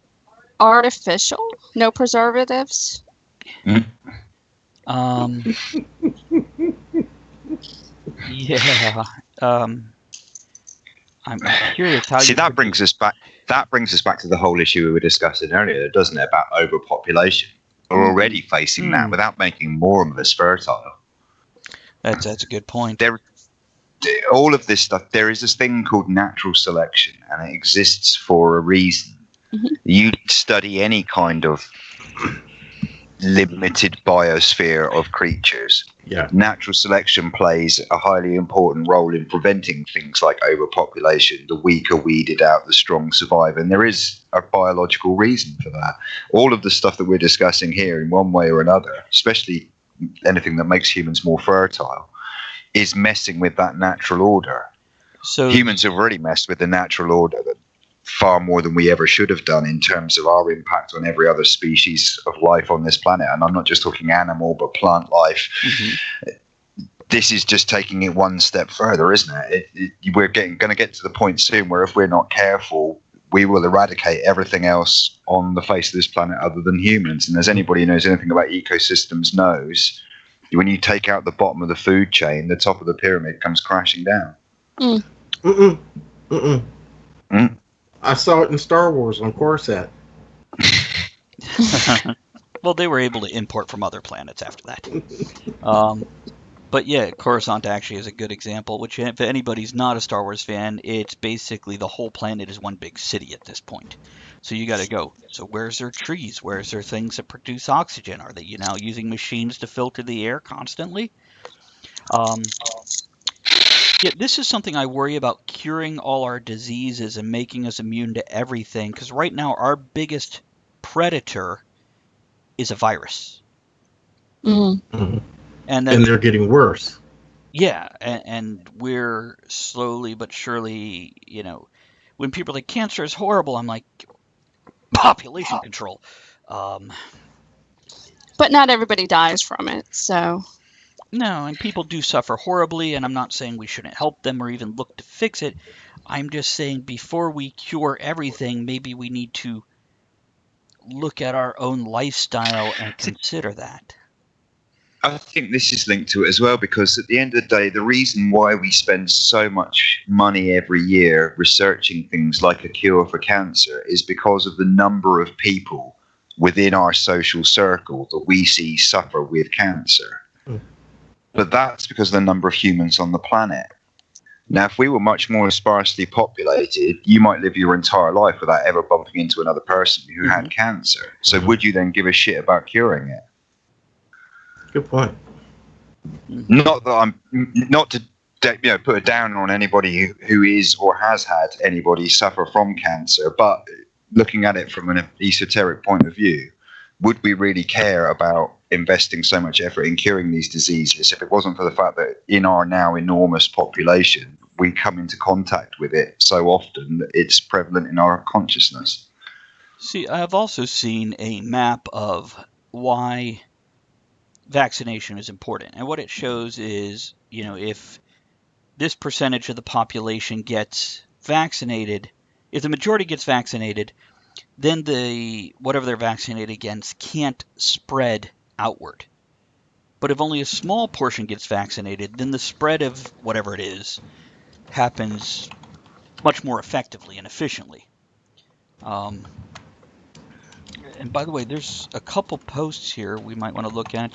artificial? No preservatives? Yeah. I'm curious how See, you that brings us back. That brings us back to the whole issue we were discussing earlier, doesn't it? About overpopulation. We're already facing that without making more of us fertile. That's a good point. All of this stuff. There is this thing called natural selection, and it exists for a reason. Mm-hmm. You study any kind of limited biosphere of creatures. Yeah. Natural selection plays a highly important role in preventing things like overpopulation. The weak are weeded out, the strong survive, and there is a biological reason for that. All of the stuff that we're discussing here, in one way or another, especially anything that makes humans more fertile, is messing with that natural order. So Humans have already messed with the natural order far more than we ever should have done in terms of our impact on every other species of life on this planet. And I'm not just talking animal, but plant life. Mm-hmm. This is just taking it one step further, isn't it? We're going to get to the point soon where if we're not careful, we will eradicate everything else on the face of this planet other than humans. And as anybody who knows anything about ecosystems knows, when you take out the bottom of the food chain, the top of the pyramid comes crashing down. I saw it in Star Wars on Coruscant. Well, they were able to import from other planets after that. But yeah, Coruscant actually is a good example, which if anybody's not a Star Wars fan, it's basically the whole planet is one big city at this point. So you got to go. So where's their trees? Where's their things that produce oxygen? Are they now using machines to filter the air constantly? Yeah, this is something I worry about, curing all our diseases and making us immune to everything. Because right now, our biggest predator is a virus. Mm-hmm. And they're getting worse. Yeah, and we're slowly but surely, when people are like, cancer is horrible, I'm like, population control. But not everybody dies from it, so... No, and people do suffer horribly, and I'm not saying we shouldn't help them or even look to fix it. I'm just saying before we cure everything, maybe we need to look at our own lifestyle and consider that. I think this is linked to it as well, because at the end of the day, the reason why we spend so much money every year researching things like a cure for cancer is because of the number of people within our social circle that we see suffer with cancer. But that's because of the number of humans on the planet. Now, if we were much more sparsely populated, you might live your entire life without ever bumping into another person who had cancer. So would you then give a shit about curing it? Good point. Not that I'm not to put it down on anybody who is or has had anybody suffer from cancer, but looking at it from an esoteric point of view, would we really care about investing so much effort in curing these diseases if it wasn't for the fact that in our now enormous population, we come into contact with it so often that it's prevalent in our consciousness? See, I've also seen a map of why vaccination is important. And what it shows is, if this percentage of the population gets vaccinated, if the majority gets vaccinated, then whatever they're vaccinated against can't spread outward. But if only a small portion gets vaccinated, then the spread of whatever it is happens much more effectively and efficiently. And by the way, there's a couple posts here we might want to look at.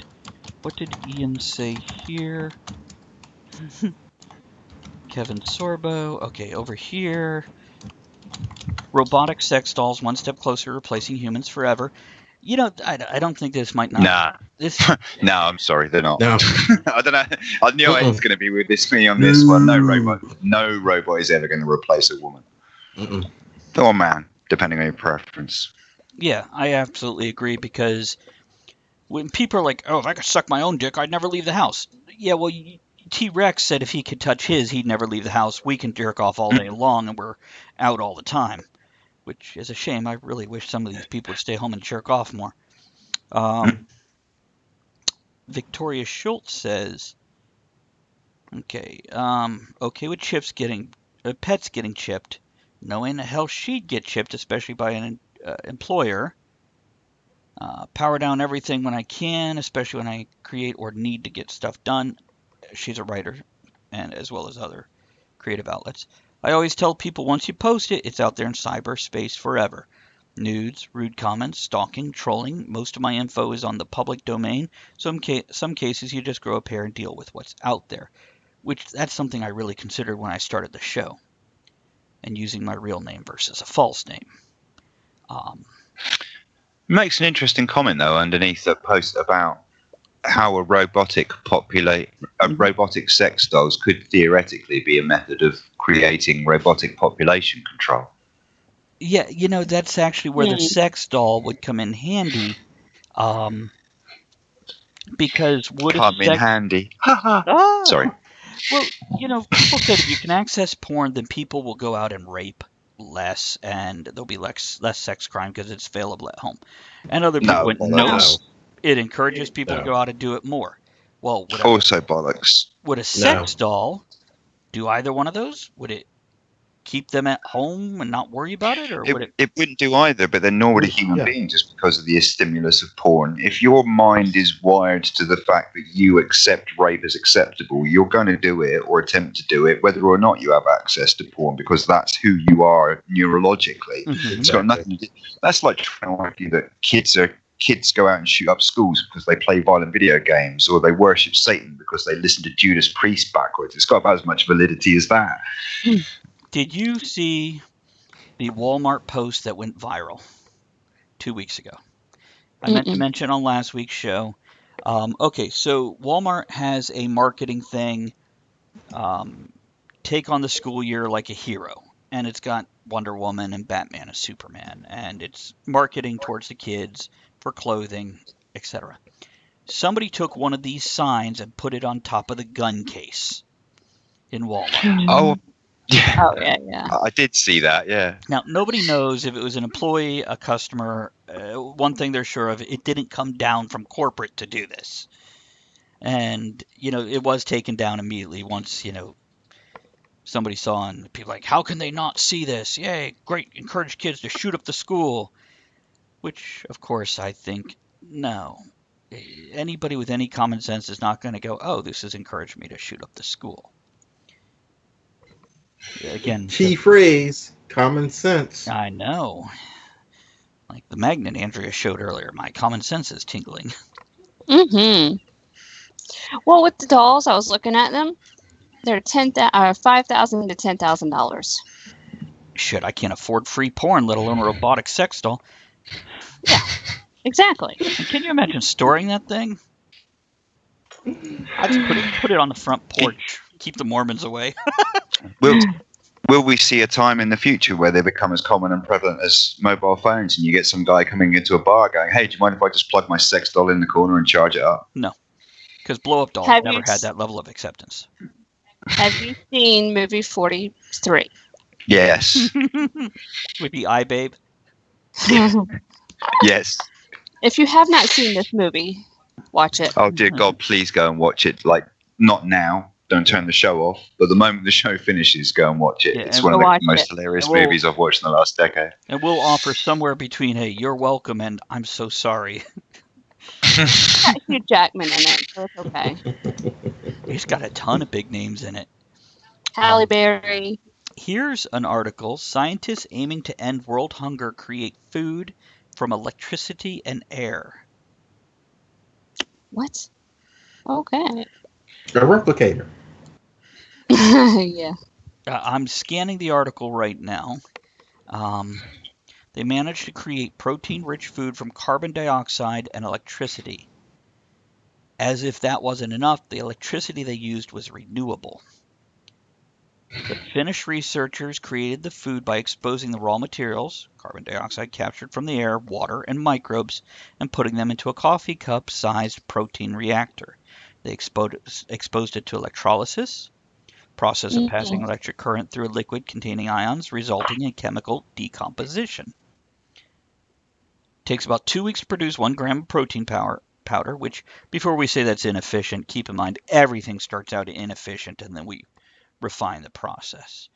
What did Ian say here? Kevin Sorbo. Okay, over here. Robotic sex dolls, one step closer to replacing humans forever. I don't think this might not. Nah. No, I'm sorry, they're not. No. I don't know. I knew I was going to be with me on this one. No robot is ever going to replace a woman. Or a man, depending on your preference. Yeah, I absolutely agree, because when people are like, oh, if I could suck my own dick, I'd never leave the house. Yeah, well, T-Rex said if he could touch his, he'd never leave the house. We can jerk off all day long, and we're out all the time, which is a shame. I really wish some of these people would stay home and jerk off more. Victoria Schultz says, okay with pets getting chipped, knowing the hell she'd get chipped, especially by an employer. Power down everything when I can, especially when I create or need to get stuff done. She's a writer, and as well as other creative outlets. I always tell people once you post it, it's out there in cyberspace forever. Nudes, rude comments, stalking, trolling. Most of my info is on the public domain. Some cases you just grow a pair and deal with what's out there, which that's something I really considered when I started the show, and using my real name versus a false name. Makes an interesting comment though underneath that post about how a robotic sex dolls could theoretically be a method of creating robotic population control. Yeah, that's actually where the sex doll would come in handy. Because would a Come in sex... handy. Ah! Sorry. Well, people said if you can access porn, then people will go out and rape less, and there'll be less sex crime because it's available at home. And other people went, no, it encourages people to go out and do it more. Well, also bollocks. Would a sex doll do either one of those? Would it keep them at home and not worry about it, or would it? It wouldn't do either, but they're nor would a human being just because of the stimulus of porn. If your mind is wired to the fact that you accept rape as acceptable, you're going to do it or attempt to do it, whether or not you have access to porn, because that's who you are neurologically. Mhm. It's got nothing to do. That's like trying to argue that kids go out and shoot up schools because they play violent video games, or they worship Satan because they listen to Judas Priest backwards. It's got about as much validity as that. Did you see the Walmart post that went viral 2 weeks ago? I meant to mention on last week's show. Okay, so Walmart has a marketing thing, take on the school year like a hero. And it's got Wonder Woman and Batman and Superman. And it's marketing towards the kids for clothing, etc. Somebody took one of these signs and put it on top of the gun case in Walmart. Oh, yeah. Oh, yeah. I did see that, yeah. Now, nobody knows if it was an employee, a customer. One thing they're sure of, it didn't come down from corporate to do this. And, it was taken down immediately once, somebody saw, and people like, how can they not see this? Yay, great, encourage kids to shoot up the school. Which, of course, I think, no. Anybody with any common sense is not going to go, oh, this has encouraged me to shoot up the school. Again, key phrase, common sense. I know. Like the magnet Andrea showed earlier, my common sense is tingling. Well, with the dolls, I was looking at them. They're $5,000 to $10,000. Shit, I can't afford free porn, let alone a robotic sex doll. Yeah, exactly. And can you imagine storing that thing? I'd just put it on the front porch, keep the Mormons away. Will we see a time in the future where they become as common and prevalent as mobile phones, and you get some guy coming into a bar going, hey, do you mind if I just plug my sex doll in the corner and charge it up? No, because blow-up dolls never had that level of acceptance. Have you seen movie 43? Yes. With the iBabe? Yes. If you have not seen this movie, watch it. Oh, dear God, please go and watch it. Like, not now. Don't turn the show off. But the moment the show finishes, go and watch it. Yeah, it's one of the most hilarious movies I've watched in the last decade. And we'll offer somewhere between, hey, you're welcome, and I'm so sorry. It's got Hugh Jackman in it, so it's okay. He's got a ton of big names in it. Halle Berry. Here's an article. Scientists aiming to end world hunger create food from electricity and air. What? Okay. A replicator. Yeah. I'm scanning the article right now. They managed to create protein-rich food from carbon dioxide and electricity. As if that wasn't enough, the electricity they used was renewable. The Finnish researchers created the food by exposing the raw materials, carbon dioxide captured from the air, water, and microbes, and putting them into a coffee cup-sized protein reactor. They exposed it to electrolysis, process of passing electric current through a liquid containing ions, resulting in chemical decomposition. Takes about 2 weeks to produce 1 gram of protein powder, which, before we say that's inefficient, keep in mind everything starts out inefficient and then we refine the process.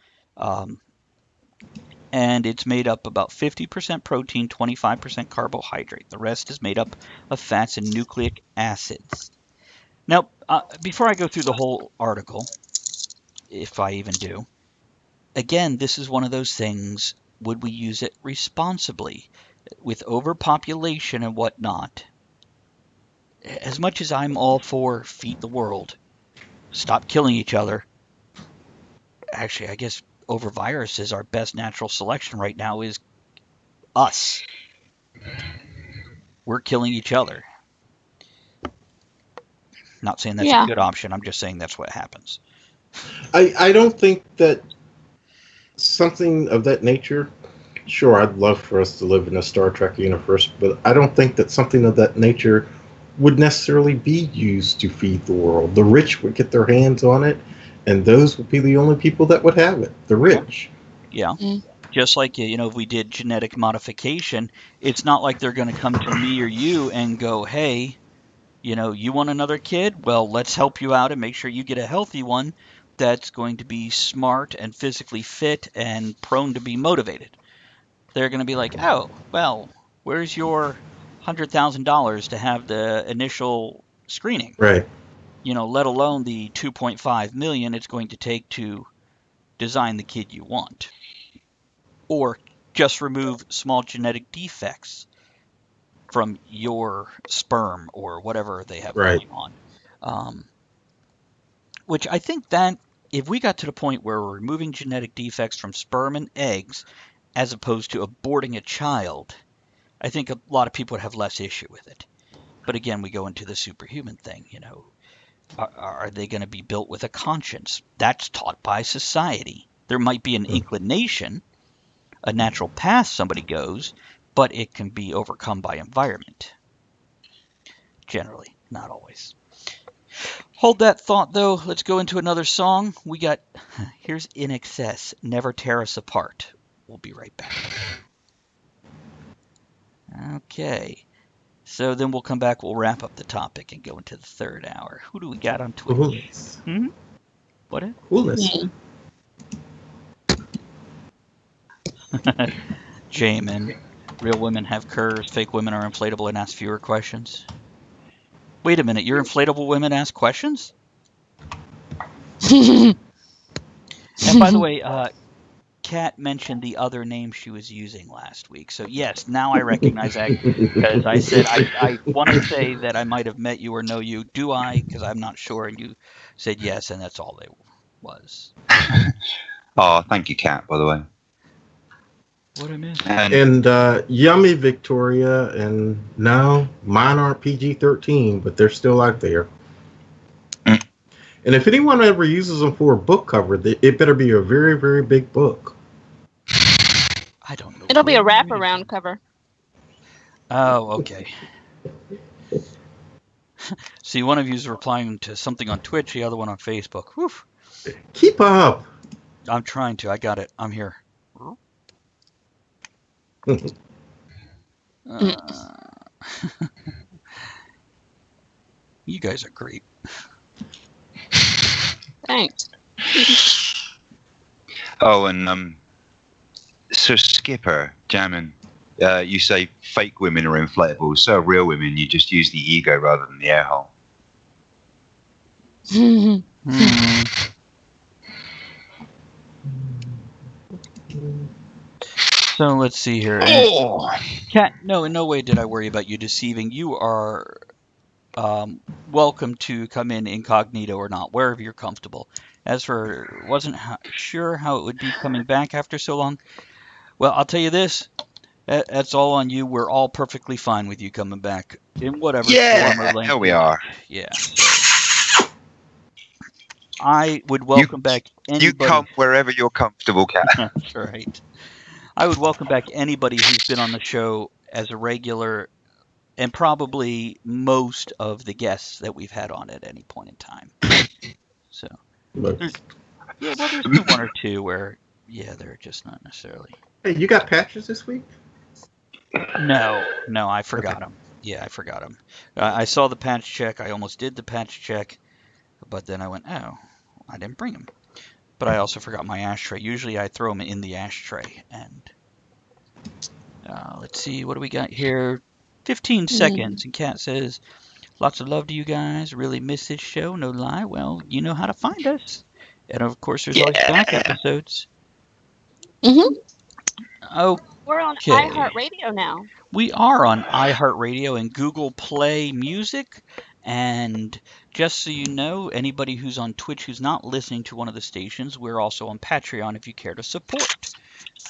And it's made up about 50% protein, 25% carbohydrate. The rest is made up of fats and nucleic acids. Now, before I go through the whole article, if I even do, again, this is one of those things. Would we use it responsibly? With overpopulation and whatnot, as much as I'm all for feed the world, stop killing each other. Actually, I guess over viruses, our best natural selection right now is us. We're killing each other. Not saying that's Yeah. a good option. I'm just saying that's what happens. I don't think that something of that nature. Sure, I'd love for us to live in a Star Trek universe, but I don't think that something of that nature would necessarily be used to feed the world. The rich would get their hands on it, and those would be the only people that would have it. The rich. Yeah. Mm. Just like, if we did genetic modification, it's not like they're going to come to me or you and go, hey, you want another kid? Well, let's help you out and make sure you get a healthy one that's going to be smart and physically fit and prone to be motivated. They're going to be like, oh, well, where's your $100,000 to have the initial screening? Right. Let alone the 2.5 million it's going to take to design the kid you want. Or just remove small genetic defects from your sperm or whatever they have Right. going on. Which I think that if we got to the point where we're removing genetic defects from sperm and eggs as opposed to aborting a child, I think a lot of people would have less issue with it. But again, we go into the superhuman thing, Are they going to be built with a conscience? That's taught by society. There might be an inclination, a natural path somebody goes, but it can be overcome by environment. Generally, not always. Hold that thought, though. Let's go into another song. Here's In Excess, Never Tear Us Apart. We'll be right back. Okay. So then we'll come back, we'll wrap up the topic and go into the third hour. Who do we got on Twitch? Coolness. What? Coolness. Mm. Jamin. Real women have curves, fake women are inflatable and ask fewer questions. Wait a minute, your inflatable women ask questions? And by the way, Kat mentioned the other name she was using last week. So yes, now I recognize that because I said I want to say that I might have met you or know you. Do I? Because I'm not sure. And you said yes, and that's all it was. Oh, thank you, Kat, by the way. What I missed? And Yummy Victoria, and no, mine aren't PG-13, but they're still out there. Mm. And if anyone ever uses them for a book cover, it better be a very, very big book. I don't know. It'll be a wraparound cover. Oh, okay. See, one of you is replying to something on Twitch, the other one on Facebook. Whew. Keep up. I'm trying to. I got it. I'm here. You guys are great. Thanks. Oh, and so Skipper, Jammin, you say fake women are inflatable. So real women, you just use the ego rather than the air hole. So let's see here. Oh! Kat, no, in no way did I worry about you deceiving. You are welcome to come in incognito or not, wherever you're comfortable. As for wasn't sure how it would be coming back after so long. Well, I'll tell you this. That's all on you. We're all perfectly fine with you coming back in whatever form or length. Here we are. Yeah. I would welcome back anybody. You come wherever you're comfortable, Kat. That's right. I would welcome back anybody who's been on the show as a regular, and probably most of the guests that we've had on at any point in time. So, there's been one or two where, they're just not necessarily. Hey, you got patches this week? No, I forgot them. Yeah, I forgot them. I saw the patch check. I almost did the patch check, but then I went, oh, I didn't bring them. But I also forgot my ashtray. Usually I throw them in the ashtray. And let's see, what do we got here? 15 seconds. And Kat says, lots of love to you guys. Really miss this show, no lie. Well, you know how to find us. And of course, there's always back episodes. Mm-hmm. We're on Okay. iHeartRadio now. We are on iHeartRadio and Google Play Music. And just so you know, anybody who's on Twitch who's not listening to one of the stations, we're also on Patreon if you care to support.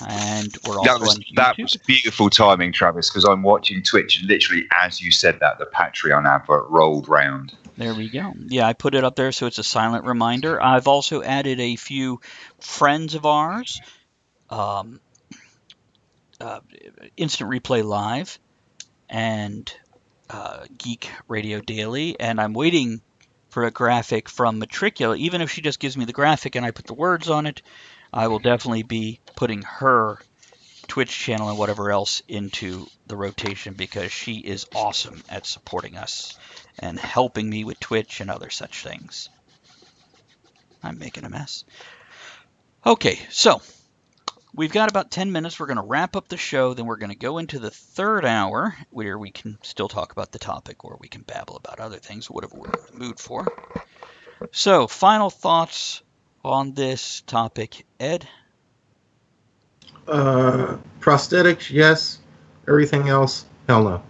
And we're also on YouTube. That was beautiful timing, Travis, because I'm watching Twitch and literally as you said that, the Patreon advert rolled round. There we go. Yeah, I put it up there so it's a silent reminder. I've also added a few friends of ours, Instant Replay Live and Geek Radio Daily, and I'm waiting for a graphic from Matricula. Even if she just gives me the graphic and I put the words on it, I will definitely be putting her Twitch channel and whatever else into the rotation because she is awesome at supporting us and helping me with Twitch and other such things. I'm making a mess. Okay, so we've got about 10 minutes. We're going to wrap up the show. Then we're going to go into the third hour where we can still talk about the topic or we can babble about other things, whatever we're in the mood for. So, final thoughts on this topic, Ed? Prosthetics, yes. Everything else, hell no.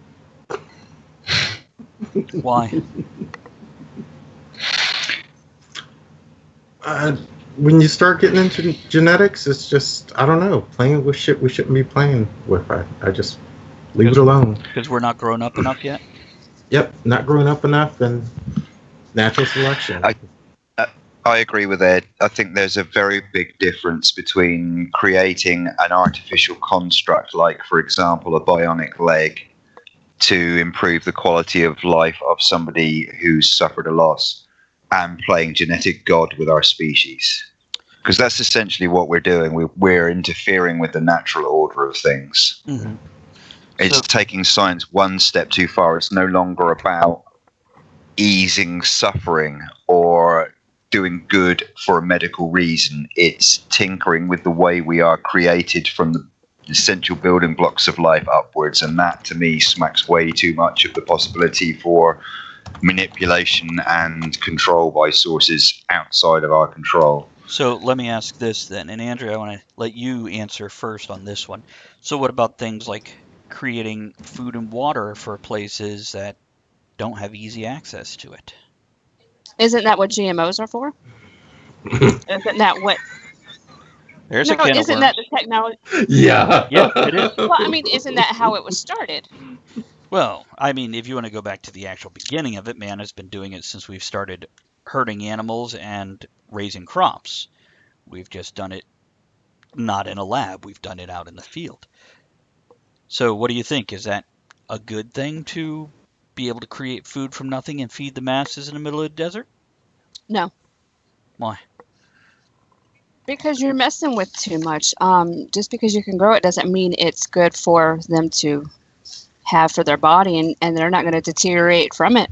Why? When you start getting into genetics, it's just, I don't know, playing with shit we shouldn't be playing with. I just leave it alone. Because we're not grown up enough yet? Yep, not grown up enough and natural selection. I agree with Ed. I think there's a very big difference between creating an artificial construct, like, for example, a bionic leg, to improve the quality of life of somebody who's suffered a loss, and playing genetic god with our species. Because that's essentially what we're doing. We're interfering with the natural order of things. Mm-hmm. It's taking science one step too far. It's no longer about easing suffering or doing good for a medical reason. It's tinkering with the way we are created from the essential building blocks of life upwards. And that, to me, smacks way too much of the possibility for manipulation and control by sources outside of our control. So let me ask this then, and Andrew, I want to let you answer first on this one. So what about things like creating food and water for places that don't have easy access to it? Isn't that what GMOs are for? Isn't that what? There's a can of isn't that the technology? Yeah. Yeah, it is. Well, I mean, isn't that how it was started? Well, I mean, if you want to go back to the actual beginning of it, man has been doing it since we've started herding animals and raising crops. We've just done it not in a lab. We've done it out in the field. So what do you think? Is that a good thing to be able to create food from nothing and feed the masses in the middle of the desert? No. Why? Because you're messing with too much. Just because you can grow it doesn't mean it's good for them to have for their body, and they're not going to deteriorate from it.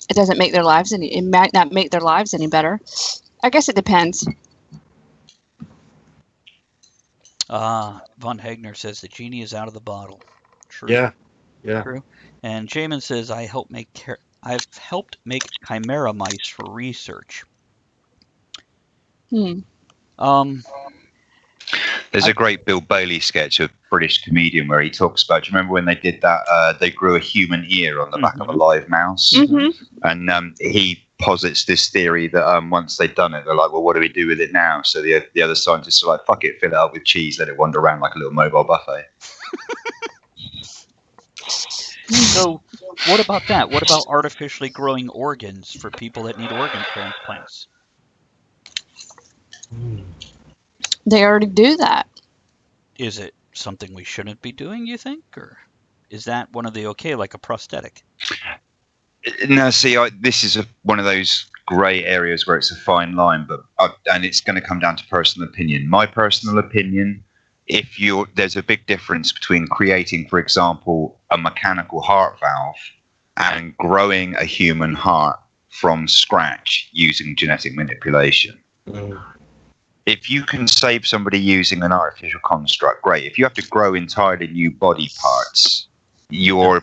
It doesn't make their lives it might not make their lives any better. I guess it depends. Von Hagner says the genie is out of the bottle. True. Yeah. True. And Jamin says I've helped make chimera mice for research. There's a great Bill Bailey sketch, a British comedian, where he talks about, do you remember when they did that, they grew a human ear on the back of a live mouse? Mm-hmm. And he posits this theory that once they've done it, they're like, well, what do we do with it now? So the other scientists are like, fuck it, fill it up with cheese, let it wander around like a little mobile buffet. So what about that? What about artificially growing organs for people that need organ transplants? They already do that. Is it something we shouldn't be doing, you think? Or is that one of the okay, like a prosthetic? No, see, this is one of those grey areas where it's a fine line, but and it's going to come down to personal opinion. My personal opinion, there's a big difference between creating, for example, a mechanical heart valve and growing a human heart from scratch using genetic manipulation. If you can save somebody using an artificial construct, great. If you have to grow entirely new body parts, you're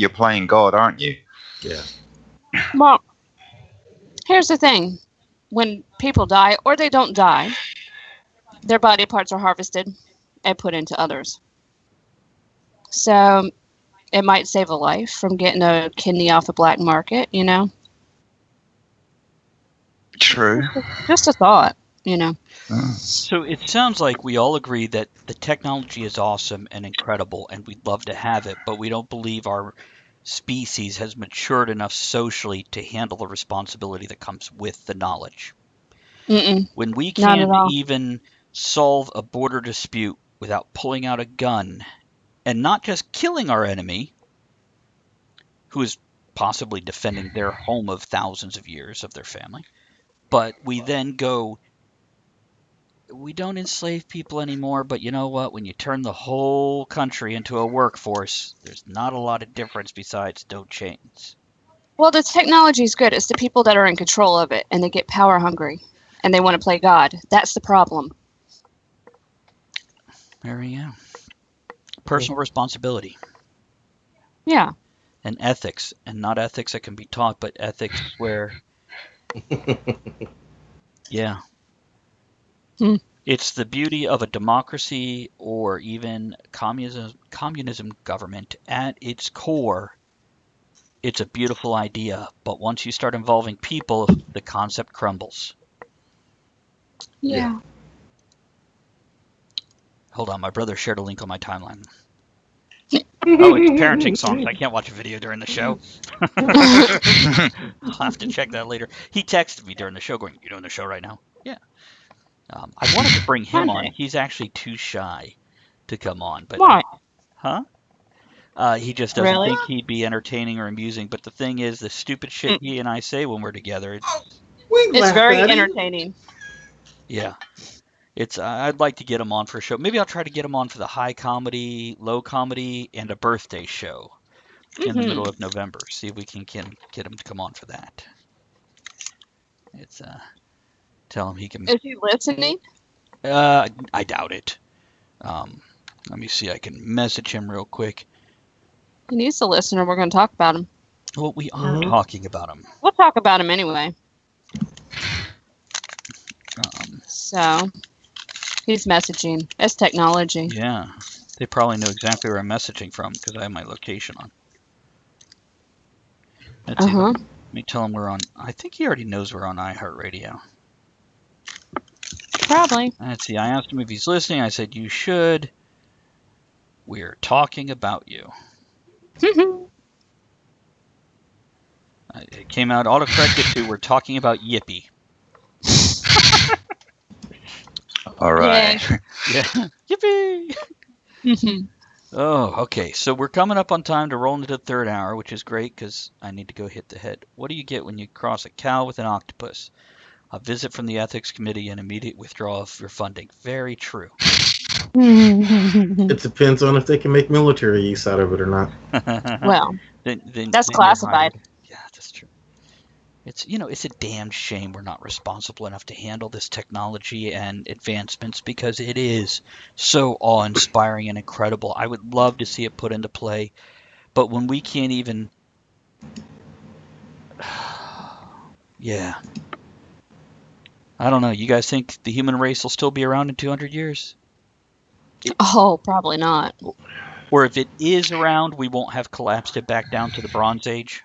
playing God, aren't you? Yeah. Well, here's the thing. When people die, or they don't die, their body parts are harvested and put into others. So it might save a life from getting a kidney off the black market, you know? True. Just a thought, you know? So it sounds like we all agree that the technology is awesome and incredible, and we'd love to have it, but we don't believe our species has matured enough socially to handle the responsibility that comes with the knowledge. Mm-mm. When we Not at can't all. even solve a border dispute without pulling out a gun and not just killing our enemy, who is possibly defending their home of thousands of years of their family, but we then go, we don't enslave people anymore, but you know what? When you turn the whole country into a workforce, there's not a lot of difference besides no chains. Well, the technology is good. It's the people that are in control of it, and they get power hungry, and they want to play God. That's the problem. There we go. Personal responsibility Yeah. and ethics, and not ethics that can be taught, but ethics where, yeah. It's the beauty of a democracy or even communism government. At its core, it's a beautiful idea, but once you start involving people, the concept crumbles. Yeah. Hold on, my brother shared a link on my timeline. Oh, it's parenting songs. I can't watch a video during the show. I'll have to check that later. He texted me during the show going, "You doing the show right now?" Yeah. I wanted to bring him on. He's actually too shy to come on. But Why? huh? He just doesn't think he'd be entertaining or amusing. But the thing is, the stupid shit he and I say when we're together, It's very entertaining. Yeah. I'd like to get him on for a show. Maybe I'll try to get him on for the high comedy, low comedy, and a birthday show in the middle of November. See if we can get him to come on for that. It's tell him he can. Is he listening? I doubt it. Let me see. I can message him real quick. He needs to listen, or we're going to talk about him. Well, we are talking about him. We'll talk about him anyway. So, he's messaging. That's technology. Yeah. They probably know exactly where I'm messaging from because I have my location on. Let's see. Let me tell him we're on. I think he already knows we're on iHeartRadio. Probably. Let's see. I asked him if he's listening. I said, "You should. We're talking about you." It came out autocorrected to, "We're talking about Yippee." All right. Yeah. Yippee! Oh, okay. So we're coming up on time to roll into the third hour, which is great because I need to go hit the head. What do you get when you cross a cow with an octopus? A visit from the ethics committee and immediate withdrawal of your funding. Very true. It depends on if they can make military use out of it or not. Well, then that's classified. Yeah, that's true. It's a damn shame we're not responsible enough to handle this technology and advancements because it is so awe-inspiring and incredible. I would love to see it put into play, but when we can't even, yeah, I don't know. You guys think the human race will still be around in 200 years? Oh, probably not. Or if it is around, we won't have collapsed it back down to the Bronze Age?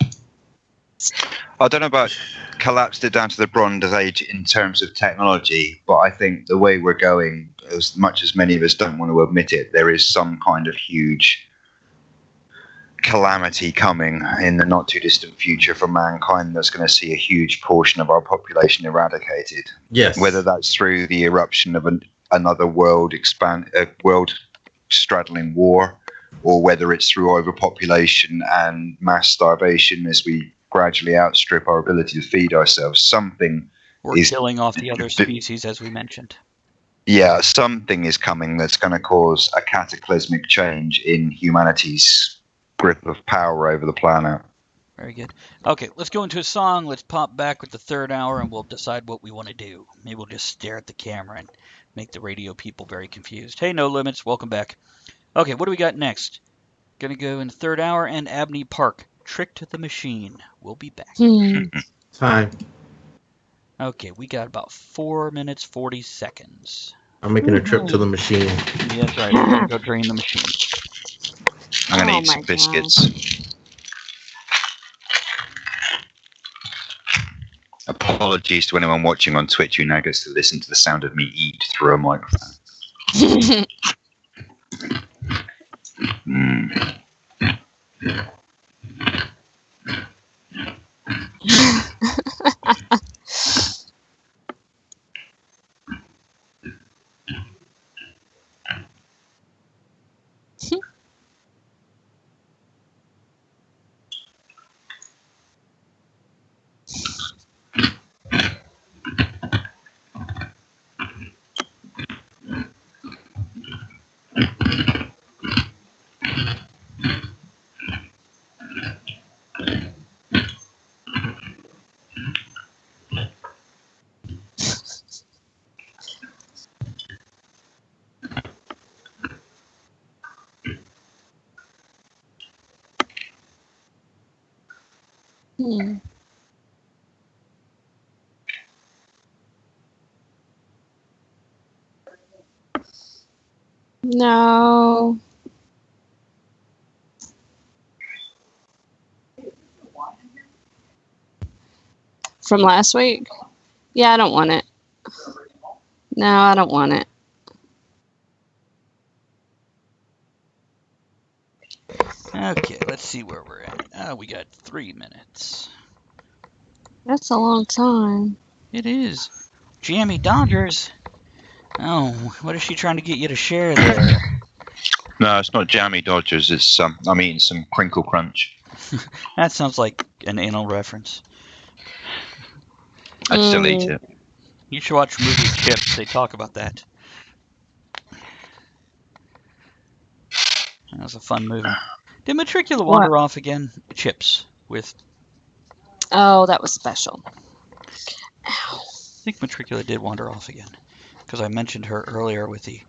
I don't know about collapsed it down to the Bronze Age in terms of technology, but I think the way we're going, as much as many of us don't want to admit it, there is some kind of huge calamity coming in the not too distant future for mankind that's going to see a huge portion of our population eradicated. Yes. Whether that's through the eruption of another world straddling war, or whether it's through overpopulation and mass starvation as we gradually outstrip our ability to feed ourselves. Something is killing off the other species, as we mentioned. Yeah, something is coming that's going to cause a cataclysmic change in humanity's grip of power over the planet. Very good. Okay, let's go into a song. Let's pop back with the third hour, and we'll decide what we want to do. Maybe we'll just stare at the camera and make the radio people very confused. Hey, No Limits, welcome back. Okay, what do we got next? Gonna go in the third hour, and Abney Park, Tricked the Machine. We'll be back. Time. Okay, we got about 4 minutes, 40 seconds. I'm making a trip to the machine. Yeah, that's right. We're gonna go drain the machine. I'm going to Oh eat my some biscuits. Apologies to anyone watching on Twitch who now gets to listen to the sound of me eat through a microphone. Mm. Hmm. No. From last week? Yeah, I don't want it. No, I don't want it. Okay, let's see where we're at. We got 3 minutes. That's a long time. It is. Jammy Dodgers. Oh, what is she trying to get you to share there? No, it's not Jammy Dodgers. It's I'm eating some Crinkle Crunch. That sounds like an anal reference. I'd still eat it. You should watch movie Chips. They talk about that. That was a fun movie. Did Matricula wander off again? Chips with. Oh, that was special. Ow. I think Matricula did wander off again because I mentioned her earlier with the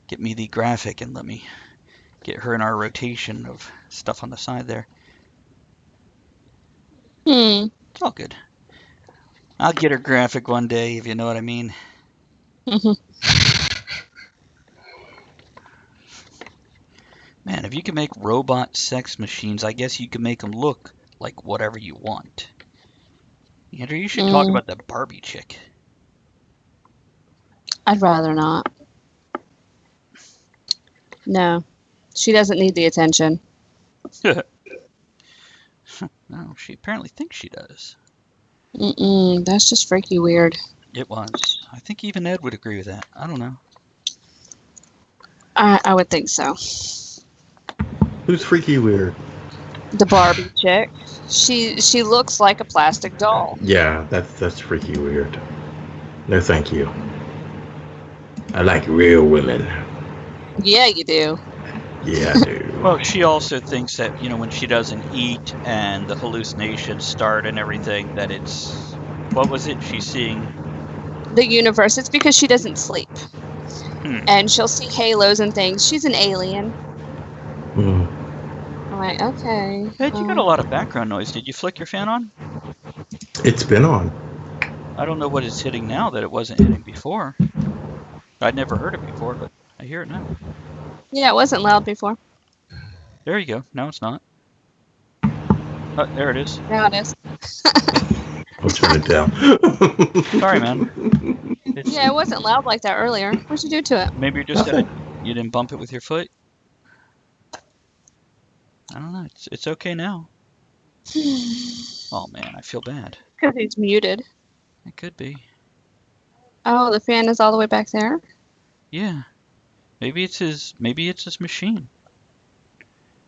get me the graphic and let me get her in our rotation of stuff on the side there. Hmm. It's all good. I'll get her graphic one day, if you know what I mean. Man, if you can make robot sex machines, I guess you can make them look like whatever you want. Andrew, you should talk about the Barbie chick. I'd rather not. No. She doesn't need the attention. No, she apparently thinks she does. That's just freaky weird. It was. I think even Ed would agree with that. I don't know. I would think so. Who's freaky weird? The Barbie chick. She looks like a plastic doll. Yeah, that's freaky weird. No, thank you. I like real women. Yeah, you do. Yeah, I do. Well, she also thinks that, when she doesn't eat and the hallucinations start and everything, that it's... What was it? She's seeing... The universe. It's because she doesn't sleep. And she'll see halos and things. She's an alien. I'm like, okay. Ed, you got a lot of background noise. Did you flick your fan on? It's been on. I don't know what it's hitting now that it wasn't hitting before. I'd never heard it before, but I hear it now. Yeah, it wasn't loud before. There you go. Now it's not. Oh, there it is. Now it is. I'll turn it down. Sorry, man. Yeah, it wasn't loud like that earlier. What'd you do to it? Maybe you're just you didn't bump it with your foot. I don't know. It's okay now. Oh man, I feel bad. Because he's muted. It could be. Oh, the fan is all the way back there? Yeah. Maybe it's his machine.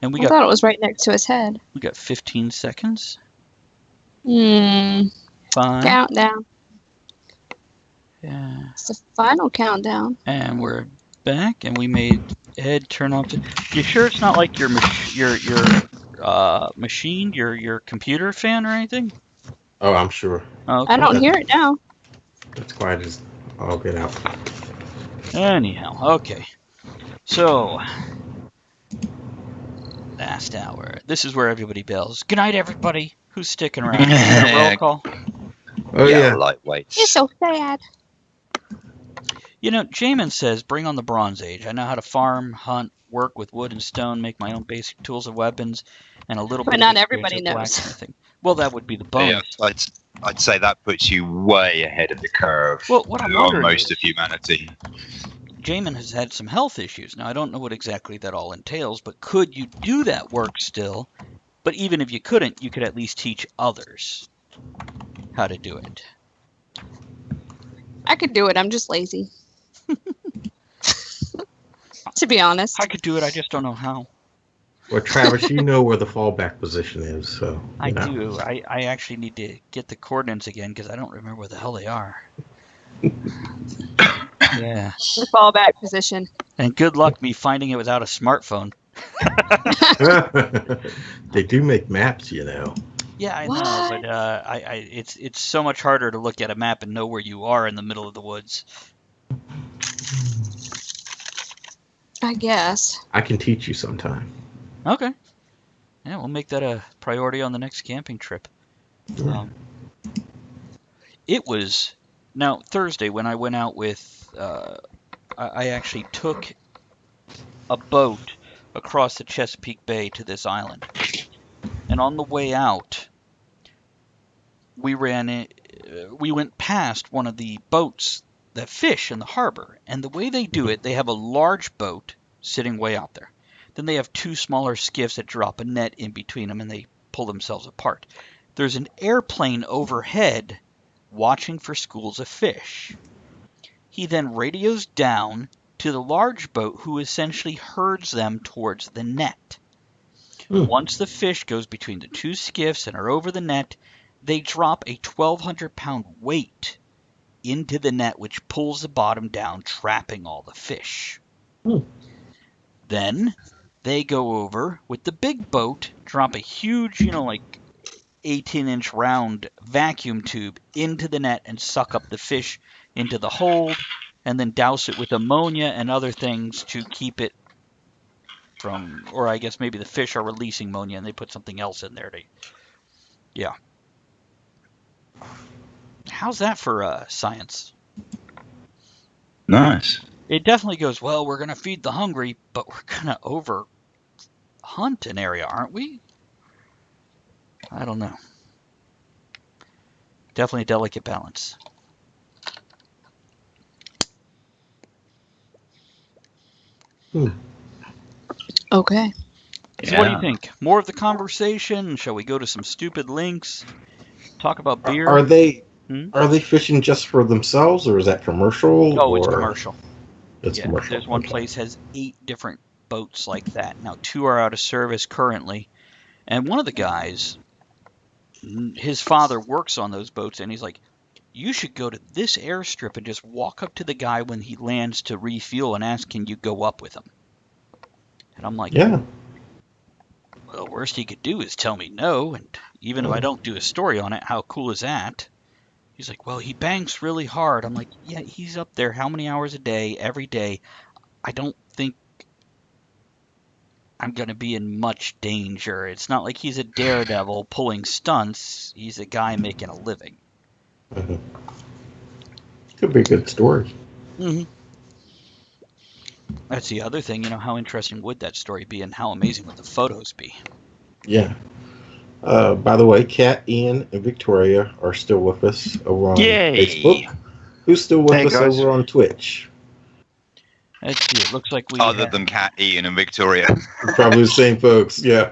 And I thought it was right next to his head. We got 15 seconds. 5. Countdown. Yeah. It's the final countdown. And we're back, and we made Ed turn off the... You sure it's not like your machine, your computer fan or anything? Oh, I'm sure. Oh, okay. I don't hear it now. That's quiet as I'll get out. Anyhow, okay. So, last hour. This is where everybody bells. Good night, everybody. Who's sticking around? Roll call. Oh yeah. Lightweights. He's so sad. Jamin says, bring on the Bronze Age. I know how to farm, hunt, work with wood and stone, make my own basic tools and weapons, and a little But bit not of experience everybody with knows. blacksmithing. Well, that would be the Yeah, bonus. I'd say that puts you way ahead of the curve Well, what I'm on wondering most is, of humanity. Jamin has had some health issues. Now, I don't know what exactly that all entails, but could you do that work still? But even if you couldn't, you could at least teach others how to do it. I could do it. I'm just lazy. To be honest. I could do it, I just don't know how. Well, Travis, you know where the fallback position is, so I do. I actually need to get the coordinates again because I don't remember where the hell they are. Yeah. The fallback position. And good luck me finding it without a smartphone. They do make maps, Yeah, I What? know, but it's so much harder to look at a map and know where you are in the middle of the woods. I guess. I can teach you sometime. Okay. Yeah, we'll make that a priority on the next camping trip. Yeah. It was now Thursday when I went out with. I actually took a boat across the Chesapeake Bay to this island, and on the way out, we went past one of the boats that fish in the harbor, and the way they do it, they have a large boat sitting way out there. Then they have two smaller skiffs that drop a net in between them, and they pull themselves apart. There's an airplane overhead watching for schools of fish. He then radios down to the large boat, who essentially herds them towards the net. Once the fish goes between the two skiffs and are over the net, they drop a 1,200-pound weight into the net, which pulls the bottom down, trapping all the fish. Then they go over with the big boat, drop a huge, 18-inch round vacuum tube into the net and suck up the fish into the hold, and then douse it with ammonia and other things to keep it from, or I guess maybe the fish are releasing ammonia and they put something else in there. Yeah. How's that for science? Nice. It definitely goes, well, we're going to feed the hungry, but we're going to over hunt an area, aren't we? I don't know. Definitely a delicate balance. Okay. So what do you think? More of the conversation? Shall we go to some stupid links? Talk about beer? Are they fishing just for themselves, or is that commercial? Oh, it's commercial. It's commercial. There's one place has 8 different boats like that. Now 2 are out of service currently, and one of the guys, his father works on those boats, and he's like, you should go to this airstrip and just walk up to the guy when he lands to refuel and ask, can you go up with him? And I'm like, yeah. Well, the worst he could do is tell me no, and even if I don't do a story on it, how cool is that? He's like, well, he banks really hard. I'm like, yeah, he's up there how many hours a day, every day? I don't think I'm going to be in much danger. It's not like he's a daredevil pulling stunts. He's a guy making a living. Could be a good story. That's the other thing, how interesting would that story be, and how amazing would the photos be? Yeah. By the way, Kat, Ian, and Victoria are still with us over on Facebook. Who's still with us over on Twitch? Let's see. It looks like we. Other than Kat, Ian, and Victoria. Probably the same folks, yeah.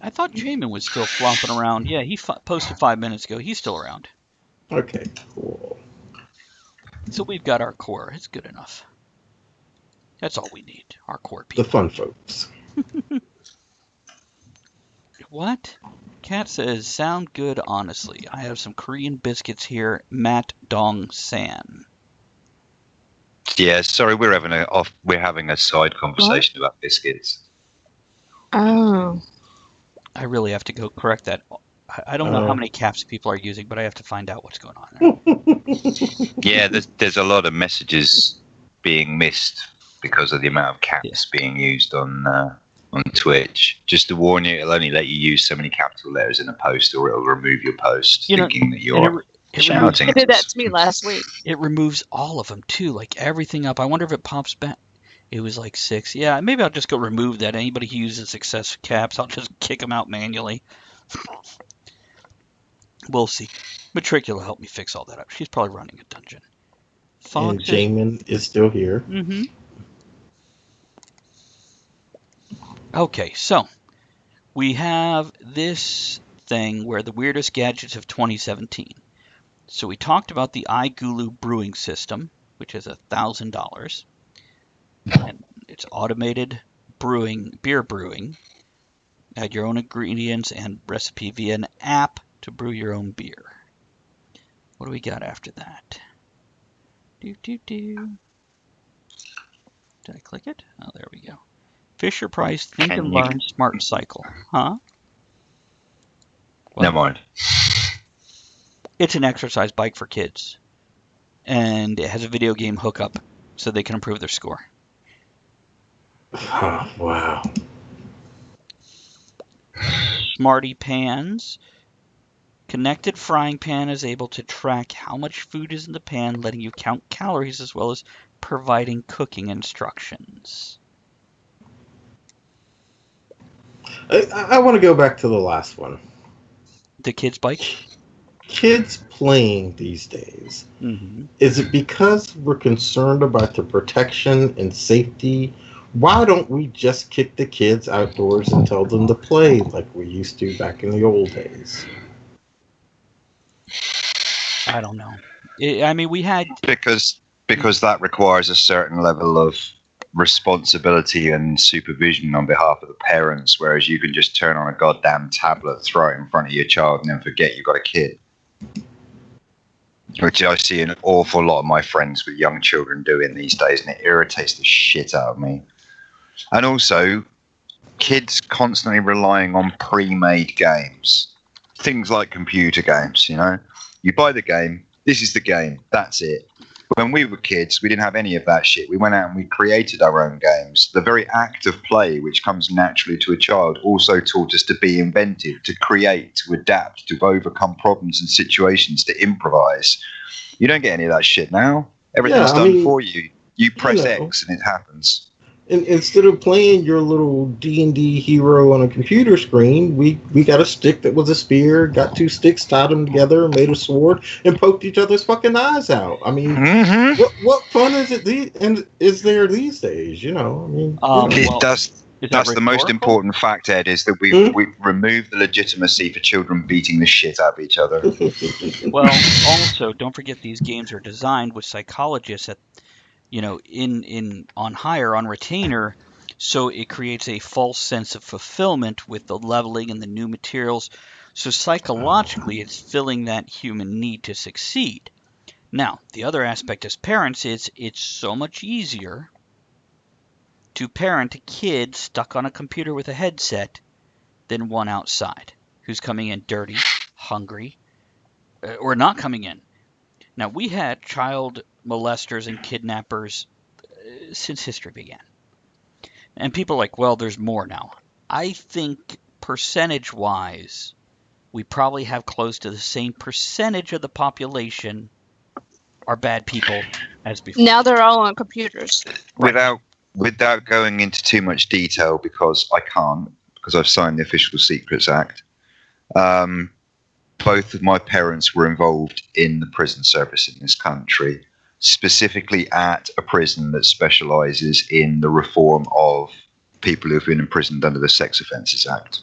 I thought Jamin was still flopping around. Yeah, he posted 5 minutes ago. He's still around. Okay, cool. So we've got our core. It's good enough. That's all we need. Our core people. The fun folks. What? Kat says, sound good, honestly. I have some Korean biscuits here. Mat Dong San. Yeah, sorry, we're having a side conversation about biscuits. Oh. I really have to go correct that. I don't know how many caps people are using, but I have to find out what's going on there. Yeah, there's a lot of messages being missed because of the amount of caps being used on Twitch. Just to warn you, it'll only let you use so many capital letters in a post, or it'll remove your post, thinking that you're shouting. It did that to me last week. It removes all of them too, like everything up. I wonder if it pops back. It was like 6. Yeah, maybe I'll just go remove that. Anybody who uses success caps, I'll just kick them out manually. We'll see. Matricula helped me fix all that up. She's probably running a dungeon. And Jamin is still here. Mm-hmm. Okay, so we have this thing where the weirdest gadgets of 2017. So we talked about the iGulu brewing system, which is $1,000. And it's automated beer brewing. Add your own ingredients and recipe via an app to brew your own beer. What do we got after that? Did I click it? Oh, there we go. Fisher Price Think and Learn Smart Cycle. Huh? Never mind. It's an exercise bike for kids. And it has a video game hookup so they can improve their score. Oh, wow. Smarty Pans. Connected frying pan is able to track how much food is in the pan, letting you count calories as well as providing cooking instructions. I want to go back to the last one. The kids' bike? Kids playing these days. Mm-hmm. Is it because we're concerned about the protection and safety? Why don't we just kick the kids outdoors and tell them to play like we used to back in the old days? I don't know. We had... Because that requires a certain level of responsibility and supervision on behalf of the parents, whereas you can just turn on a goddamn tablet, throw it in front of your child, and then forget you've got a kid. Which I see an awful lot of my friends with young children doing these days, and it irritates the shit out of me. And also, kids constantly relying on pre-made games. Things like computer games, you know? You buy the game, this is the game, that's it. When we were kids, we didn't have any of that shit. We went out and we created our own games. The very act of play, which comes naturally to a child, also taught us to be inventive, to create, to adapt, to overcome problems and situations, to improvise. You don't get any of that shit now. Everything's done for you. You press X and it happens. And instead of playing your little D&D hero on a computer screen, we got a stick that was a spear, got 2 sticks, tied them together, made a sword, and poked each other's fucking eyes out. I mean, what fun is it? Is there these days? You know, I mean, that's the most important fact, Ed, is that we've removed the legitimacy for children beating the shit out of each other. Well, also, don't forget these games are designed with psychologists at on hire, on retainer, so it creates a false sense of fulfillment with the leveling and the new materials. So psychologically, it's filling that human need to succeed. Now, the other aspect as parents is it's so much easier to parent a kid stuck on a computer with a headset than one outside who's coming in dirty, hungry, or not coming in. Now, we had child molesters and kidnappers since history began. And people are like, well, there's more now. I think percentage-wise, we probably have close to the same percentage of the population are bad people as before. Now they're all on computers. Without going into too much detail, because I can't, because I've signed the Official Secrets Act, both of my parents were involved in the prison service in this country, specifically at a prison that specialises in the reform of people who have been imprisoned under the Sex Offences Act.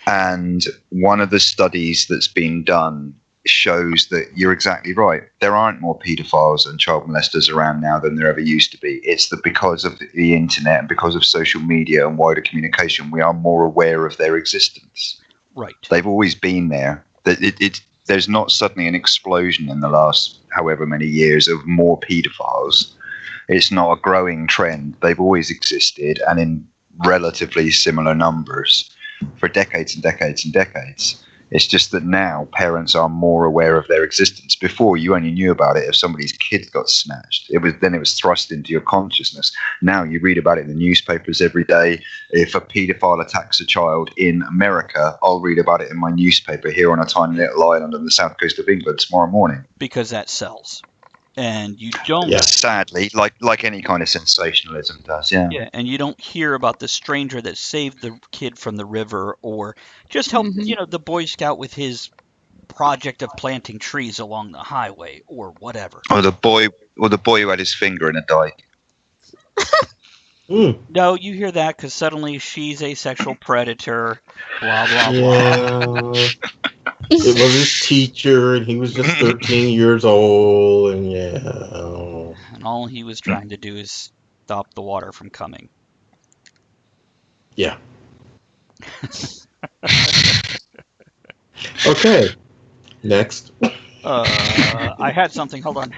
And one of the studies that's been done shows that you're exactly right. There aren't more paedophiles and child molesters around now than there ever used to be. It's that because of the internet and because of social media and wider communication, we are more aware of their existence. Right. They've always been there. There's not suddenly an explosion in the last however many years of more paedophiles. It's not a growing trend. They've always existed, and in relatively similar numbers for decades and decades and decades. It's just that now parents are more aware of their existence. Before, you only knew about it if somebody's kid got snatched. It was thrust into your consciousness. Now you read about it in the newspapers every day. If a paedophile attacks a child in America, I'll read about it in my newspaper here on a tiny little island on the south coast of England tomorrow morning. Because that sells. And you don't. Yeah. Sadly, like any kind of sensationalism does, yeah. Yeah, and you don't hear about the stranger that saved the kid from the river, or just help, the Boy Scout with his project of planting trees along the highway, or whatever. Or the boy who had his finger in a dike. No, you hear that because suddenly she's a sexual predator, blah, blah, blah. Yeah. It was his teacher, and he was just 13 years old, and yeah. And all he was trying to do is stop the water from coming. Yeah. Okay. Next. I had something. Hold on.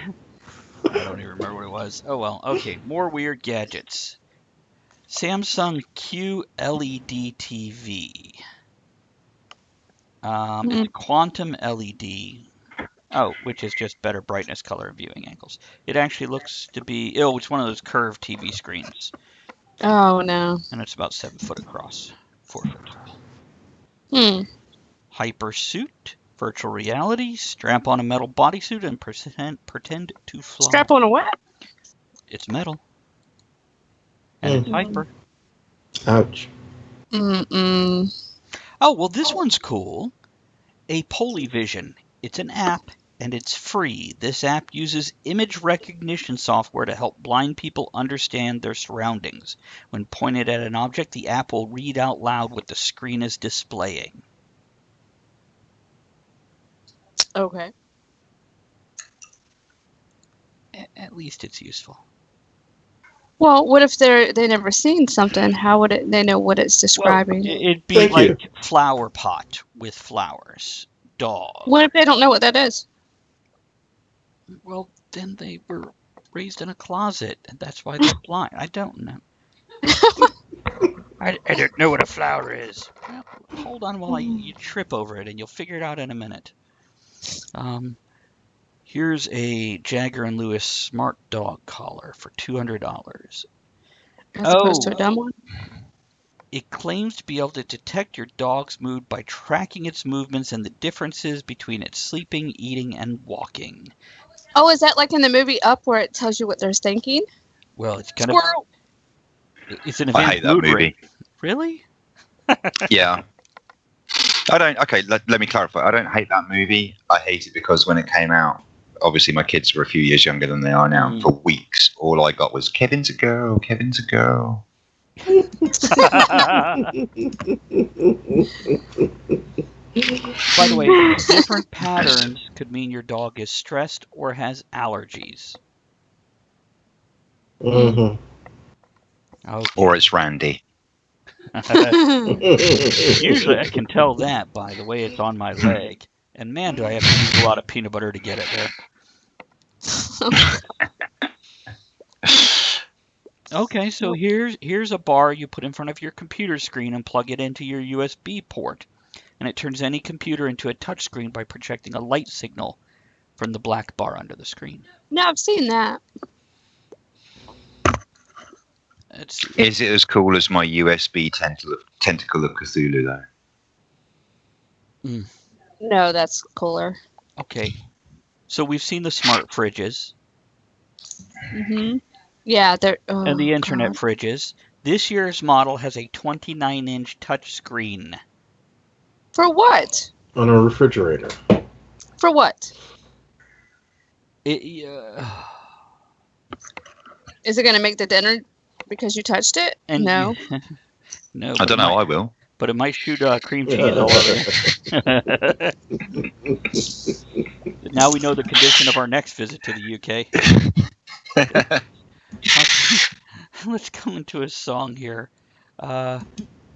I don't even remember what it was. Oh, well. Okay. More weird gadgets. Samsung QLED TV. It's quantum LED. Oh, which is just better brightness, color, and viewing angles. It actually looks to be... it's one of those curved TV screens. Oh, no. And it's about 7 foot across, 4 foot tall. Hypersuit, virtual reality, strap on a metal bodysuit and pretend to fly. Strap on a what? It's metal. And it's hyper. Ouch. Oh, well, this one's cool. A Polyvision. It's an app, and it's free. This app uses image recognition software to help blind people understand their surroundings. When pointed at an object, the app will read out loud what the screen is displaying. Okay. At least it's useful. Well, what if they never seen something? How would they know what it's describing? Well, it'd be like flower pot with flowers. Dog. What if they don't know what that is? Well, then they were raised in a closet, and that's why they're blind. I don't know. I don't know what a flower is. Well, hold on while you trip over it, and you'll figure it out in a minute. Here's a Jagger & Lewis Smart Dog Collar for $200. As opposed to a dumb one? It claims to be able to detect your dog's mood by tracking its movements and the differences between its sleeping, eating, and walking. Oh, is that like in the movie Up where it tells you what they're thinking? Well, it's kind Squirrel. of... It's an advanced I hate that mood movie. ring. Really? Yeah. I don't... Okay, let me clarify. I don't hate that movie. I hate it because when it came out, obviously my kids were a few years younger than they are now. And for weeks, all I got was, Kevin's a girl, Kevin's a girl. By the way, different patterns could mean your dog is stressed or has allergies. Mm-hmm. Okay. Or it's Randy. Usually I can tell that by the way it's on my leg. And man, do I have to use a lot of peanut butter to get it there. Okay, so here's a bar you put in front of your computer screen and plug it into your USB port. And it turns any computer into a touchscreen by projecting a light signal from the black bar under the screen. No, I've seen that. Is it as cool as my USB tentacle of Cthulhu, though? No, that's cooler. Okay. So we've seen the smart fridges. Mm-hmm. Yeah, they're... Oh, and the internet God. fridges. This year's model has a 29-inch touchscreen. For what? On a refrigerator. For what? Is Is it going to make the dinner because you touched it? No. No. I don't know. I will. But it might shoot cream cheese all over it. Now we know the condition of our next visit to the UK. Let's go into a song here. What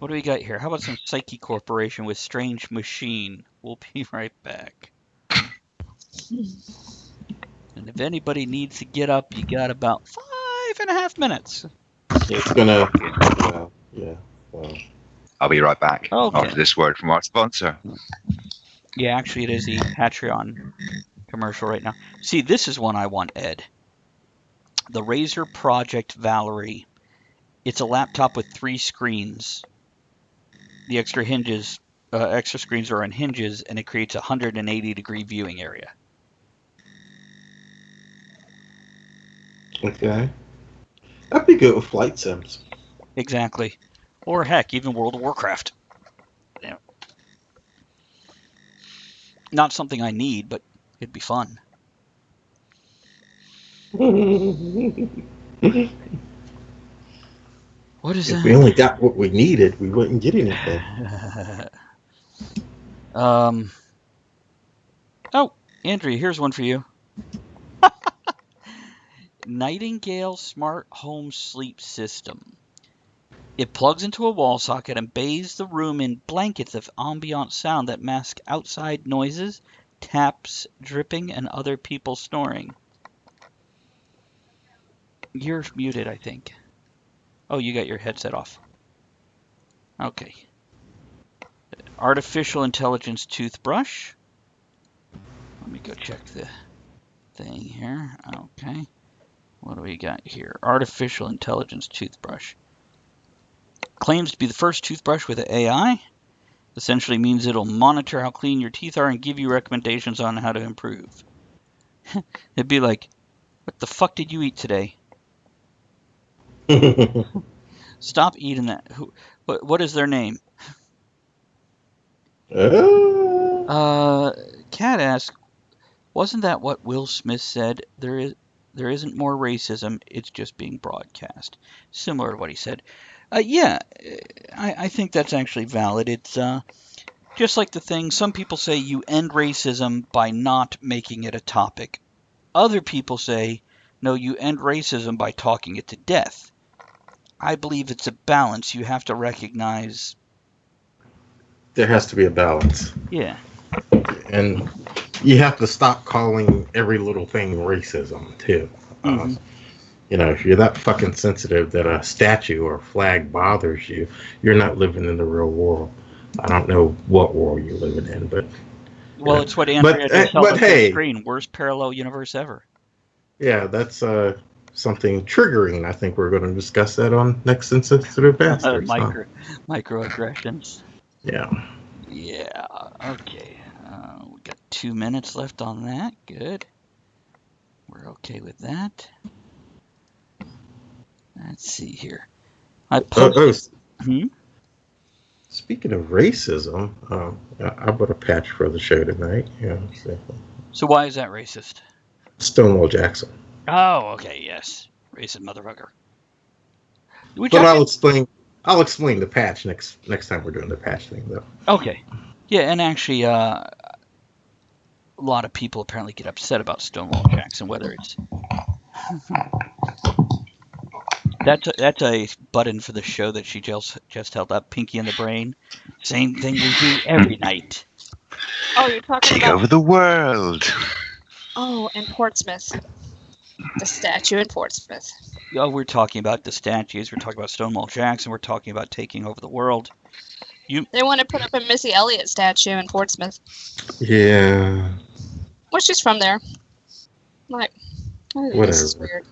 do we got here? How about some Psyche Corporation with Strange Machine? We'll be right back. And if anybody needs to get up, you got about 5.5 minutes. It's gonna... yeah. Well. I'll be right back Okay. after this word from our sponsor. Yeah, actually, it is the Patreon commercial right now. See, this is one I want, Ed. The Razer Project Valerie. It's a laptop with 3 screens. The extra screens are on hinges, and it creates a 180-degree viewing area. Okay. That'd be good with flight sims. Exactly. Or heck, even World of Warcraft. Yeah. Not something I need, but it'd be fun. What is If we only got what we needed, we wouldn't get anything. Oh, Andrea, here's one for you. Nightingale Smart Home Sleep System. It plugs into a wall socket and bathes the room in blankets of ambient sound that mask outside noises, taps, dripping, and other people snoring. You're muted, I think. Oh, you got your headset off. Okay. Artificial intelligence toothbrush. Let me go check the thing here. Okay. What do we got here? Artificial intelligence toothbrush. Claims to be the first toothbrush with AI. Essentially means it'll monitor how clean your teeth are and give you recommendations on how to improve. It'd be like, what the fuck did you eat today? Stop eating that. What is their name? Cat asks, wasn't that what Will Smith said? There isn't more racism. It's just being broadcast. Similar to what he said. Yeah, I think that's actually valid. It's just like the thing. Some people say you end racism by not making it a topic. Other people say, no, you end racism by talking it to death. I believe it's a balance. You have to recognize. There has to be a balance. Yeah. And you have to stop calling every little thing racism, too. Mm-hmm. If you're that fucking sensitive that a statue or a flag bothers you, you're not living in the real world. I don't know what world you're living in, but... Well, it's what Andrea just held up on the screen. Worst parallel universe ever. Yeah, that's something triggering. I think we're going to discuss that on Next Insensitive Bastards. Microaggressions. Yeah. Yeah. Okay. We got 2 minutes left on that. Good. We're okay with that. Let's see here. I posted. Speaking of racism, I bought a patch for the show tonight. Yeah. So why is that racist? Stonewall Jackson. Oh, okay. Yes, racist motherfucker. But I'll explain the patch next time we're doing the patch thing, though. Okay. Yeah, and actually, a lot of people apparently get upset about Stonewall Jackson, whether it's that's a button for the show that she just held up, Pinky in the Brain. Same thing we do every night. Oh, you're talking Take over the world. Oh, in Portsmouth. The statue in Portsmouth. Oh, we're talking about the statues. We're talking about Stonewall Jackson. We're talking about taking over the world. They want to put up a Missy Elliott statue in Portsmouth. Yeah. Well, she's from there. Like, this is weird.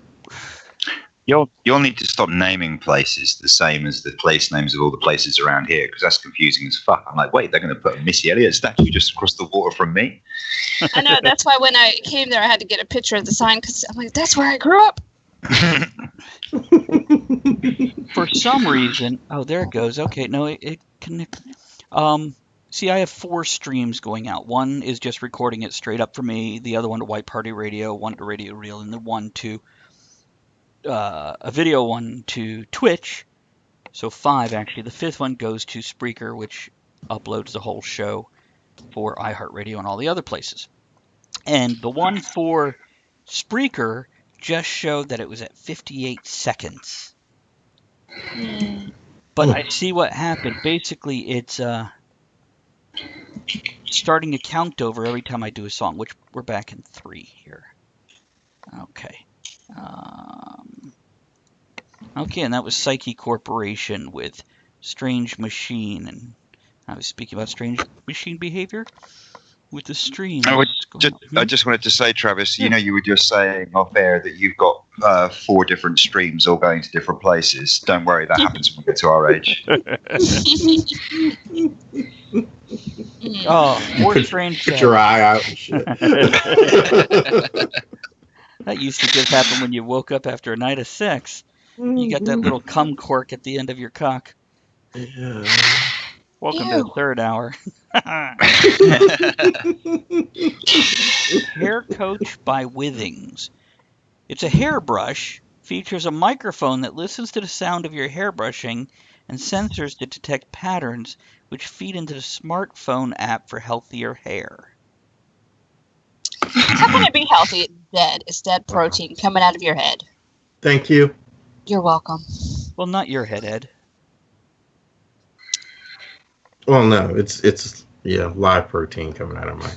You'll need to stop naming places the same as the place names of all the places around here, because that's confusing as fuck. I'm like, wait, they're going to put a Missy Elliott statue just across the water from me? I know. That's why when I came there, I had to get a picture of the sign, because I'm like, that's where I grew up. For some reason, oh, there it goes. Okay, no, it connects. See, I have 4 streams going out. One is just recording it straight up for me. The other one to White Party Radio, one to Radio Reel, and the one to a video one to Twitch. So 5 actually. The 5th one goes to Spreaker, which uploads the whole show for iHeartRadio and all the other places. And the one for Spreaker just showed that it was at 58 seconds. But I see what happened. Basically, it's starting to count over every time I do a song, which we're back in 3 here. Okay. Okay, and that was Psyche Corporation with Strange Machine, and I was speaking about strange machine behavior. with the stream. I just wanted to say, Travis, you know, you were just saying off air that you've got 4 different streams all going to different places. Don't worry, that happens when we get to our age. Oh, 4 strange Put your eye out and shit. That used to just happen when you woke up after a night of sex. You got that little cum cork at the end of your cock. Yeah. Welcome to the 3rd hour. Hair Coach by Withings. It's a hairbrush, features a microphone that listens to the sound of your hairbrushing and sensors to detect patterns which feed into the smartphone app for healthier hair. How can it be healthy? It's dead. It's dead protein coming out of your head. Thank you. You're welcome. Well, not your head, Ed. Well, no, it's live protein coming out of my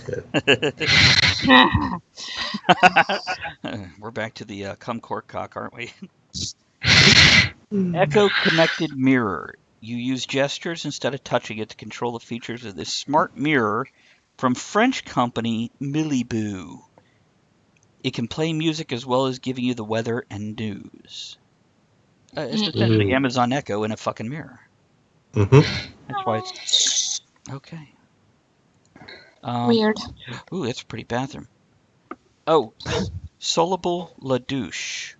head. We're back to the cum cork cock, aren't we? Echo Connected Mirror. You use gestures instead of touching it to control the features of this smart mirror from French company Milliboo. It can play music as well as giving you the weather and news. It's essentially Amazon Echo in a fucking mirror. That's why it's... Okay. Weird. Ooh, that's a pretty bathroom. Oh, Soluble La Douche.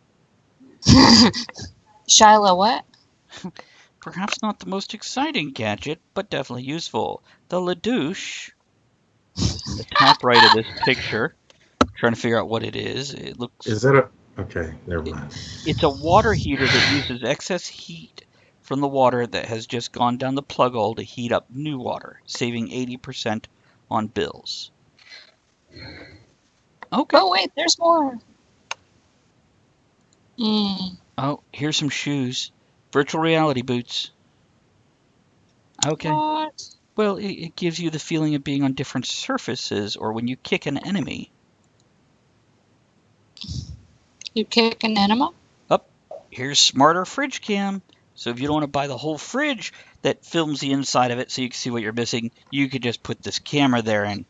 Shiloh what? Perhaps not the most exciting gadget, but definitely useful. The La Douche, in the top right of this picture, trying to figure out what it is. It looks... Is that a... Okay, never mind. It's a water heater that uses excess heat from the water that has just gone down the plug hole to heat up new water, saving 80% on bills. Okay. Oh, wait, there's more. Oh, here's some shoes. Virtual reality boots. Okay. What? Well, it gives you the feeling of being on different surfaces or when you kick an enemy. You kick an animal? Here's Smarter Fridge Cam. So if you don't want to buy the whole fridge that films the inside of it so you can see what you're missing, you could just put this camera there, and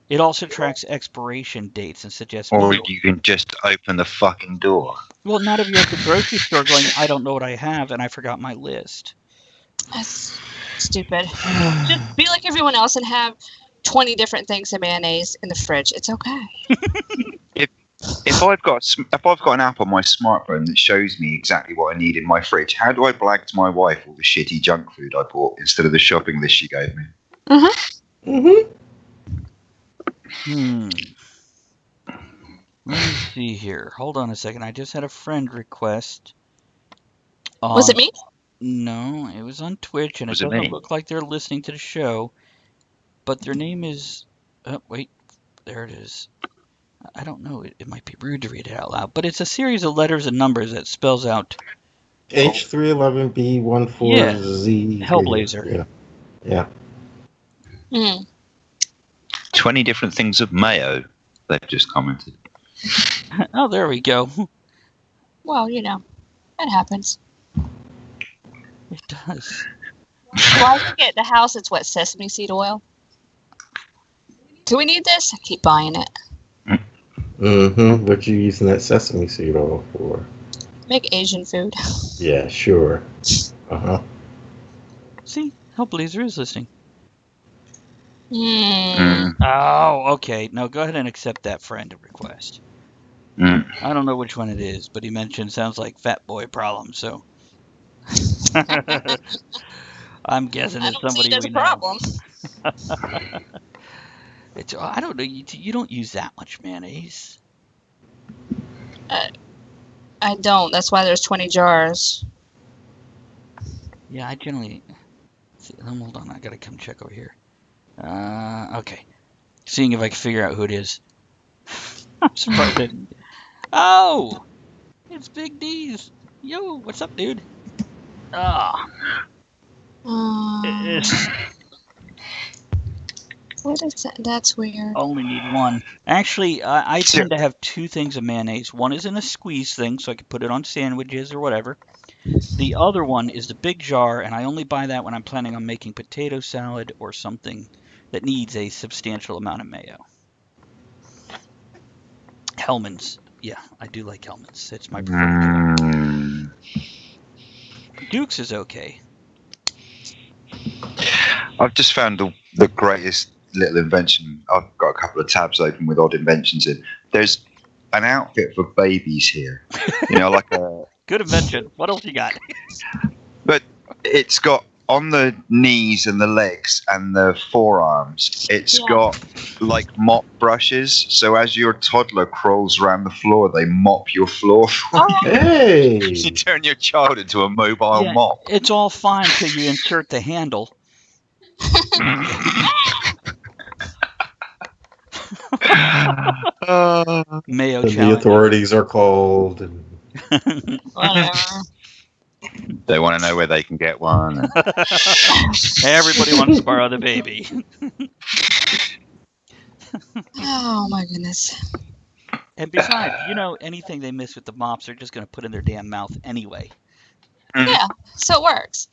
it also tracks expiration dates and suggests... Or you can just open the fucking door. Well, not if you're at the grocery store going, I don't know what I have and I forgot my list. That's stupid. Just be like everyone else and have 20 different things of mayonnaise in the fridge. It's okay. If I've got an app on my smartphone that shows me exactly what I need in my fridge, how do I blag to my wife all the shitty junk food I bought instead of the shopping list she gave me? Let me see here. Hold on a second. I just had a friend request. Was it me? No, it was on Twitch, and it Was it doesn't me? look like they're listening to the show. But their name is... Oh, wait. There it is. I don't know. It might be rude to read it out loud, but it's a series of letters and numbers that spells out... H311B14Z. Hellblazer. Yeah. 20 different things of mayo, they've just commented. Oh, there we go. Well, you know, it happens. It does. Well, I think at the house it's what, sesame seed oil? Do we need this? I keep buying it. What you using that sesame seed oil for? Make Asian food. Yeah, sure. See? Hellblazer is listening. Mm. Oh, okay. No, go ahead and accept that friend request. I don't know which one it is, but he mentioned sounds like fat boy problem, so... I'm guessing it's somebody there's we a know. problem. I don't know. You don't use that much mayonnaise. I don't. That's why there's 20 jars. Yeah, I generally... See, hold on. I gotta come check over here. Okay. Seeing if I can figure out who it is. I'm surprised I didn't... Oh! It's Big D's. Yo, what's up, dude? What is that? That's weird. Only need one. Actually, I tend to have 2 things of mayonnaise. One is in a squeeze thing, so I can put it on sandwiches or whatever. The other one is the big jar, and I only buy that when I'm planning on making potato salad or something that needs a substantial amount of mayo. Hellman's. Yeah, I do like Hellman's. It's my preferred. Duke's is okay. I've just found the greatest little invention. I've got a couple of tabs open with odd inventions in. There's an outfit for babies here. Like a Good invention. What else you got? But it's got on the knees and the legs and the forearms, it's got like mop brushes. So as your toddler crawls around the floor, they mop your floor. Hey! You turn your child into a mobile mop. It's all fine till you insert the handle. Mayo And the challenge. authorities are called. And... Whatever. They want to know where they can get one. Everybody wants to borrow the baby. Oh my goodness. And besides, anything they miss with the mops, they're just going to put in their damn mouth anyway. Yeah, so it works.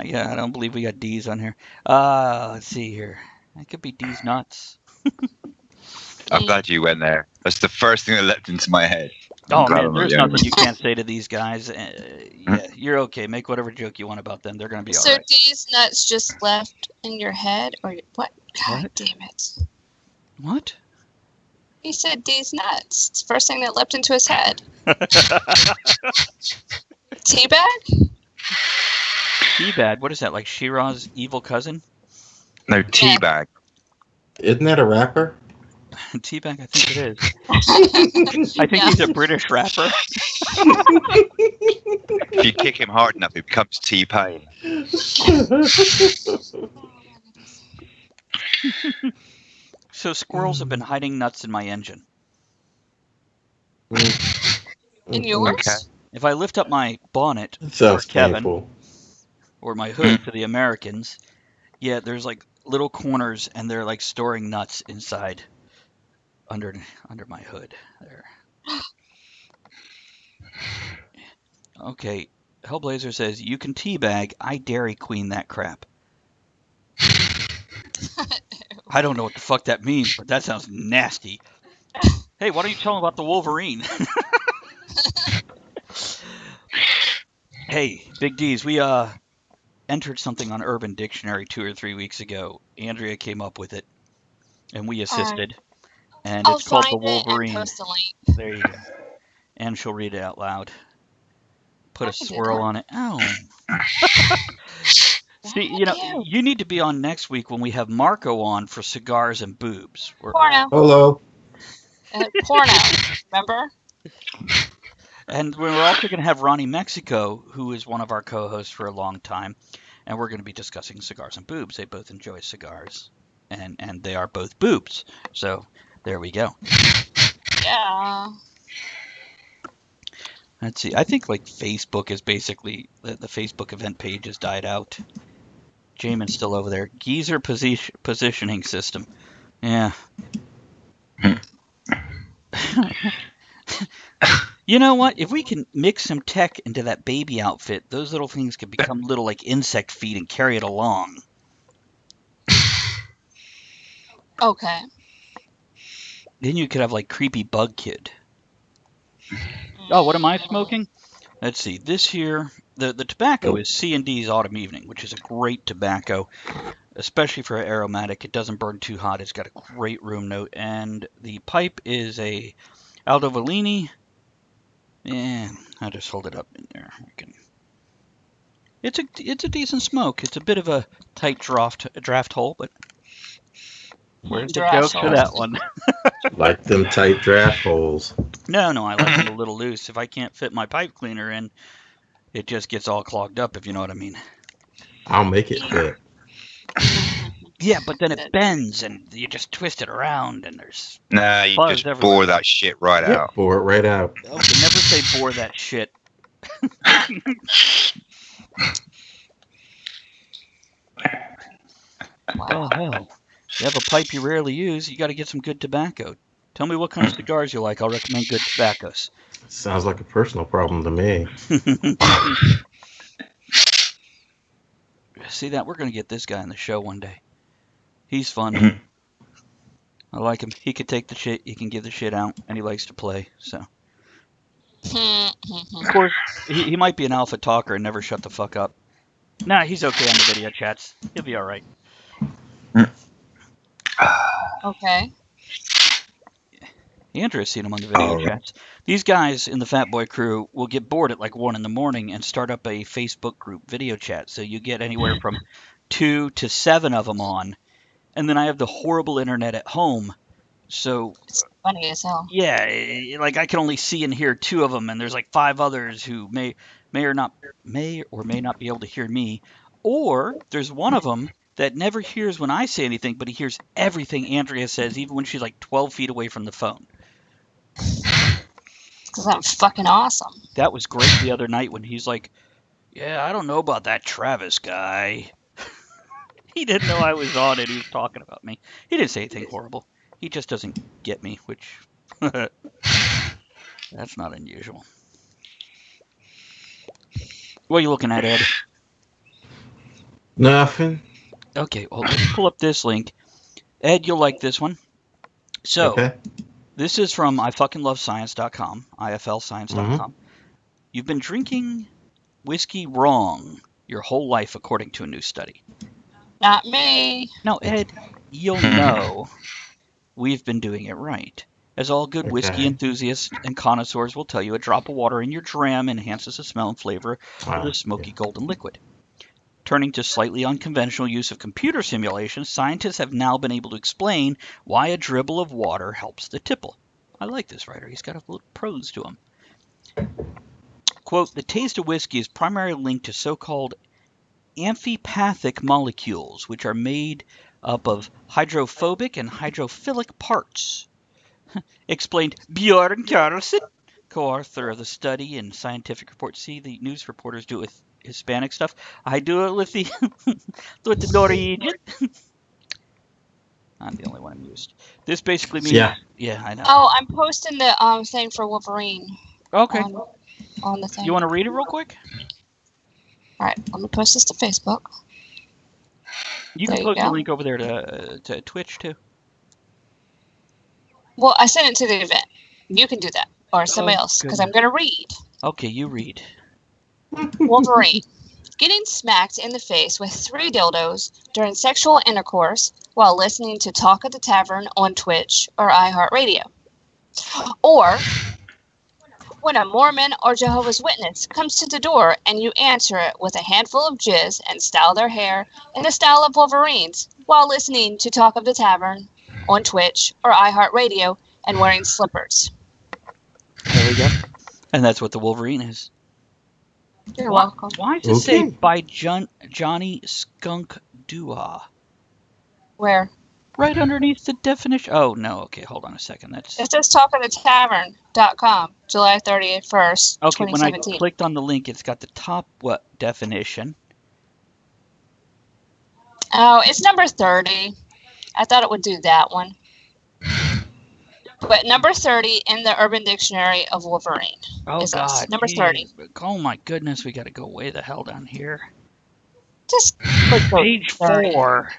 Yeah, I don't believe we got D's on here. Let's see here. That could be D's nuts. I'm glad you went there. That's the first thing that leapt into my head. Oh man, there's nothing you can't say to these guys. Yeah, you're okay. Make whatever joke you want about them. They're going to be all right. So D's nuts just left in your head, or what? God damn it! What? He said D's nuts. It's the first thing that leapt into his head. Teabag? Teabag? What is that? Like She-Ra's evil cousin? No, Teabag. Isn't that a rapper? Teabag, I think it is. I think he's a British rapper. If you kick him hard enough, it becomes T-Pain. So squirrels have been hiding nuts in my engine. In yours? Okay. If I lift up my bonnet That sounds for Kevin, painful. or my hood for the Americans, yeah, there's like little corners, and they're like storing nuts inside under my hood there. Okay, Hellblazer says, you can teabag, I Dairy Queen that crap. I don't know what the fuck that means, but that sounds nasty. Hey, why don't you tell them about the Wolverine? Hey, Big D's, we entered something on Urban Dictionary 2 or 3 weeks ago. Andrea came up with it, and we assisted. And I'll it's called the find it and Wolverine. post a link. There you go. And she'll read it out loud. Put I a can do swirl that. on it. Oh. See, you need to be on next week when we have Marco on for cigars and boobs. Porno. Hello. Porno. Remember? And we're also going to have Ronnie Mexico, who is one of our co-hosts for a long time, and we're going to be discussing cigars and boobs. They both enjoy cigars, and they are both boobs. So there we go. Yeah. Let's see. I think like Facebook is basically the Facebook event page has died out. Jamin's still over there. Geezer positioning system. Yeah. You know what? If we can mix some tech into that baby outfit, those little things could become little like insect feet and carry it along. Okay. Then you could have like creepy bug kid. Oh, what am I smoking? Let's see. This here, the tobacco is C&D's Autumn Evening, which is a great tobacco, especially for aromatic. It doesn't burn too hot. It's got a great room note, and the pipe is a Aldo Vellini. Yeah, I'll just hold it up in there. It's a decent smoke. It's a bit of a tight draft hole, but where's the joke for that one? Like them tight draft holes. No, I like them a little loose. If I can't fit my pipe cleaner in, it just gets all clogged up, if you know what I mean. I'll make it fit. Yeah, but then it bends, and you just twist it around, and there's Nah, you buzz just everywhere. bore that shit right out. Bore it right out. Okay, never say bore that shit. Oh, hell. You have a pipe you rarely use, you got to get some good tobacco. Tell me what kind of cigars you like. I'll recommend good tobaccos. Sounds like a personal problem to me. see that? We're going to get this guy on the show one day. He's fun. Mhm. I like him. He can take the shit, he can give the shit out, and he likes to play, so. Of course, he might be an alpha talker and never shut the fuck up. Nah, he's okay on the video chats. He'll be alright. Okay. Andrew's seen him on the video Oh, chats. These guys in the Fat Boy crew will get bored at like 1 in the morning and start up a Facebook group video chat. So you get anywhere from 2 to 7 of them on. And then I have the horrible internet at home. So, It's funny as hell. yeah, like I can only see and hear 2 of them, and there's like 5 others who may or may not be able to hear me. Or there's one of them that never hears when I say anything, but he hears everything Andrea says, even when she's like 12 feet away from the phone. Because I'm fucking awesome. That was great the other night when he's like, yeah, I don't know about that Travis guy. He didn't know I was on it. He was talking about me. He didn't say anything horrible. He just doesn't get me, which that's not unusual. What are you looking at, Ed? Nothing. Okay, well, let's pull up this link. Ed, you'll like this one. So, Okay. this is from ifuckinglovescience.com, iflscience.com. You've been drinking whiskey wrong your whole life, according to a new study. Not me. Now, Ed, you'll know we've been doing it right. As all good whiskey Okay. enthusiasts and connoisseurs will tell you, a drop of water in your dram enhances the smell and flavor of Ah, the smoky golden liquid. Turning to slightly unconventional use of computer simulations, scientists have now been able to explain why a dribble of water helps the tipple. I like this writer. He's got a little prose to him. Quote, the taste of whiskey is primarily linked to so-called amphipathic molecules, which are made up of hydrophobic and hydrophilic parts, explained Bjorn Carlson, co-author of the study and scientific report. See, the news reporters do it with Hispanic stuff. I do it with the with the Norwegian. I'm the only one amused. This basically means yeah, I know. Oh, I'm posting the thing for Wolverine Okay. on the thing. You want to read it real quick? All right, let me post this to Facebook. You There can you post the go. link over there to Twitch too. Well, I sent it to the event. You can do that, or somebody Oh, else, because I'm going to read. Okay, you read. Wolverine. Getting smacked in the face with 3 dildos during sexual intercourse while listening to Talk at the Tavern on Twitch or iHeartRadio. Or when a Mormon or Jehovah's Witness comes to the door and you answer it with a handful of jizz and style their hair in the style of Wolverine's while listening to Talk of the Tavern on Twitch or iHeartRadio and wearing slippers. There we go. And that's what the Wolverine is. You're welcome. Why does it say Okay. by Johnny Skunk Dua? Where? Right underneath the definition. Oh, no. Okay, hold on a second. That's It says talkoftheTavern.com, July 31st, okay. When I 2017. clicked on the link, it's got the top definition. Oh, it's number 30. I thought it would do that one. But number 30 in the Urban Dictionary of Wolverine Oh is us. God, Number gee. 30. Oh my goodness, we got to go way the hell down here. Just click Page 30. 4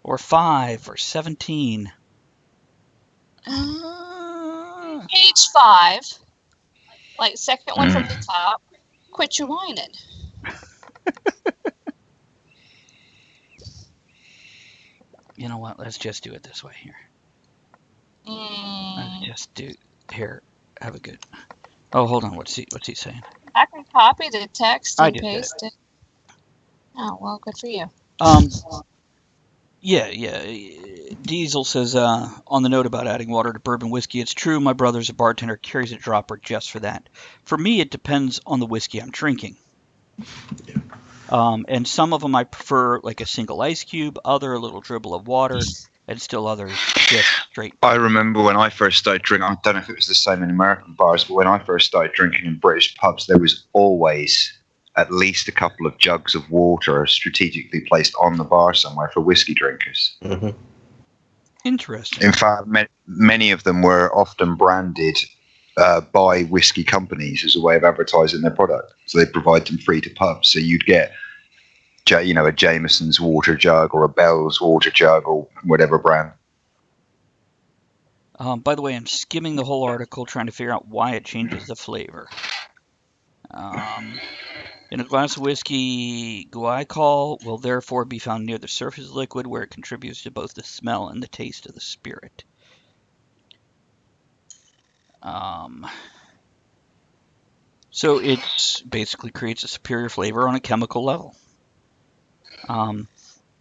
or 5 or 17. Page 5, like second one from the top. Quit your whining. You know what? Let's just do it this way here. Let's just do here. Have a good. Oh, hold on. What's he saying? I can copy the text I and did paste it. Oh, well, good for you. Yeah. Diesel says on the note about adding water to bourbon whiskey, it's true. My brother's a bartender, carries a dropper just for that. For me, it depends on the whiskey I'm drinking. And some of them I prefer like a single ice cube, other a little dribble of water, and still others just straight. I remember when I first started drinking, I don't know if it was the same in American bars, but when I first started drinking in British pubs, there was always at least a couple of jugs of water strategically placed on the bar somewhere for whiskey drinkers. Mm-hmm. Interesting. In fact, many of them were often branded by whiskey companies as a way of advertising their product. So they provide them free to pubs. So you'd get a Jameson's water jug or a Bell's water jug or whatever brand. By the way, I'm skimming the whole article trying to figure out why it changes the flavor. In a glass of whiskey, glycol will therefore be found near the surface of the liquid where it contributes to both the smell and the taste of the spirit. So it basically creates a superior flavor on a chemical level.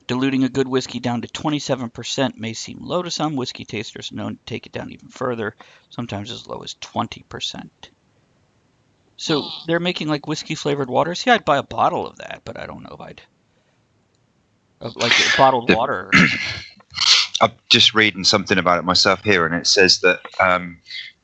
Diluting a good whiskey down to 27% may seem low to some. Whiskey tasters are known to take it down even further, sometimes as low as 20%. So they're making like whiskey flavored water. See, I'd buy a bottle of that, but I don't know if I'd like bottled water. I'm just reading something about it myself here, and it says that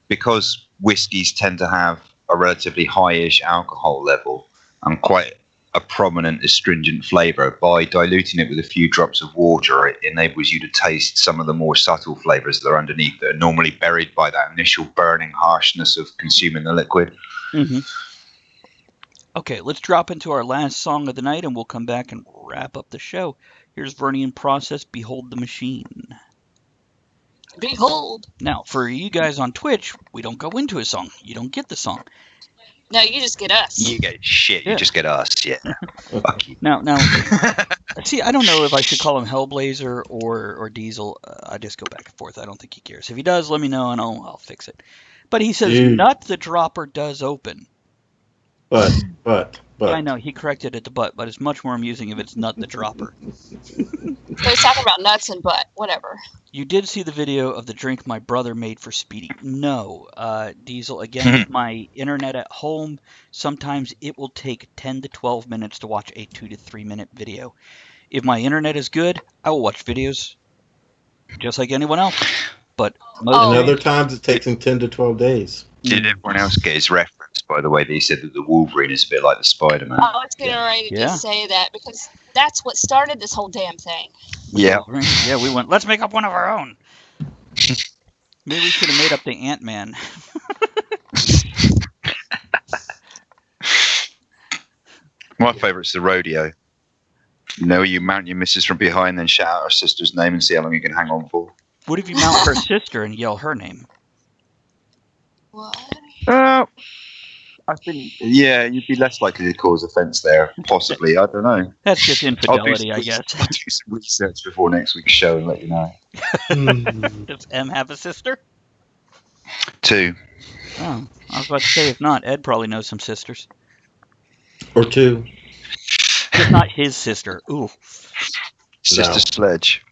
because whiskies tend to have a relatively high-ish alcohol level and quite a prominent astringent flavour, by diluting it with a few drops of water, it enables you to taste some of the more subtle flavours that are underneath that are normally buried by that initial burning harshness of consuming the liquid. Mm-hmm. Okay, let's drop into our last song of the night, and we'll come back and wrap up the show. Here's Vernian Process, Behold the Machine. Behold. Now, for you guys on Twitch, we don't go into a song. You don't get the song. No, you just get us. You get shit. You just get us. Yeah. Fuck you. Now, see, I don't know if I should call him Hellblazer or Diesel. I just go back and forth. I don't think he cares. If he does, let me know, and I'll fix it. But he says, Nut the Dropper does open. But. I know, he corrected it to but it's much more amusing if it's Nut the Dropper. So he's talking about nuts and butt, whatever. You did see the video of the drink my brother made for Speedy. No, Diesel, again, with my internet at home, sometimes it will take 10 to 12 minutes to watch a 2 to 3 minute video. If my internet is good, I will watch videos just like anyone else. But and other times it takes him 10 to 12 days. Did everyone else get his reference, by the way? They said that the Wolverine is a bit like the Spider-Man. I was getting ready to say that because that's what started this whole damn thing. Yeah. Yeah, we went, let's make up one of our own. Maybe we should have made up the Ant-Man. My favourite's the rodeo. You know, you mount your missus from behind, then shout out her sister's name and see how long you can hang on for. What if you mount her sister and yell her name? What? Yeah, you'd be less likely to cause offence there. Possibly, I don't know. That's just infidelity, I guess. I'll do some research before next week's show and let you know. Does M have a sister? 2. Oh, I was about to say, if not, Ed probably knows some sisters. Or 2. Just not his sister. Ooh. Sister Sledge.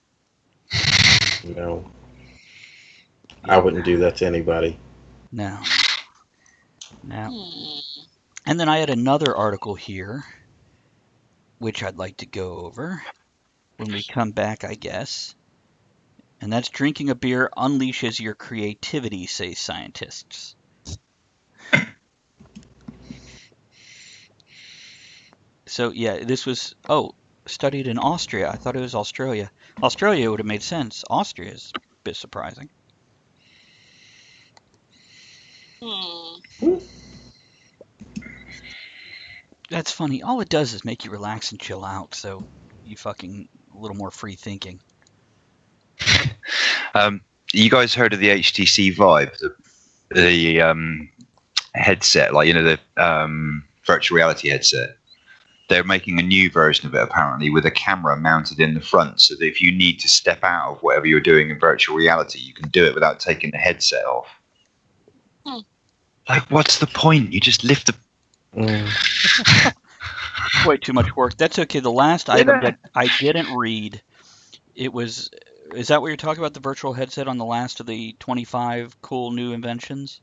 No. I wouldn't do that to anybody. No. And then I had another article here, which I'd like to go over when we come back, I guess. And that's drinking a beer unleashes your creativity, say scientists. So, yeah, this was, studied in Austria. I thought it was Australia. Australia would have made sense. Austria is a bit surprising. That's funny. All it does is make you relax and chill out, so you fucking a little more free thinking. You guys heard of the HTC Vive, the headset, like, you know, the virtual reality headset? They're making a new version of it, apparently, with a camera mounted in the front, so that if you need to step out of whatever you're doing in virtual reality, you can do it without taking the headset off. Like, what's the point? You just lift the... Way too much work. That's okay. The last item that I didn't read, it was... Is that what you're talking about, the virtual headset on the last of the 25 cool new inventions?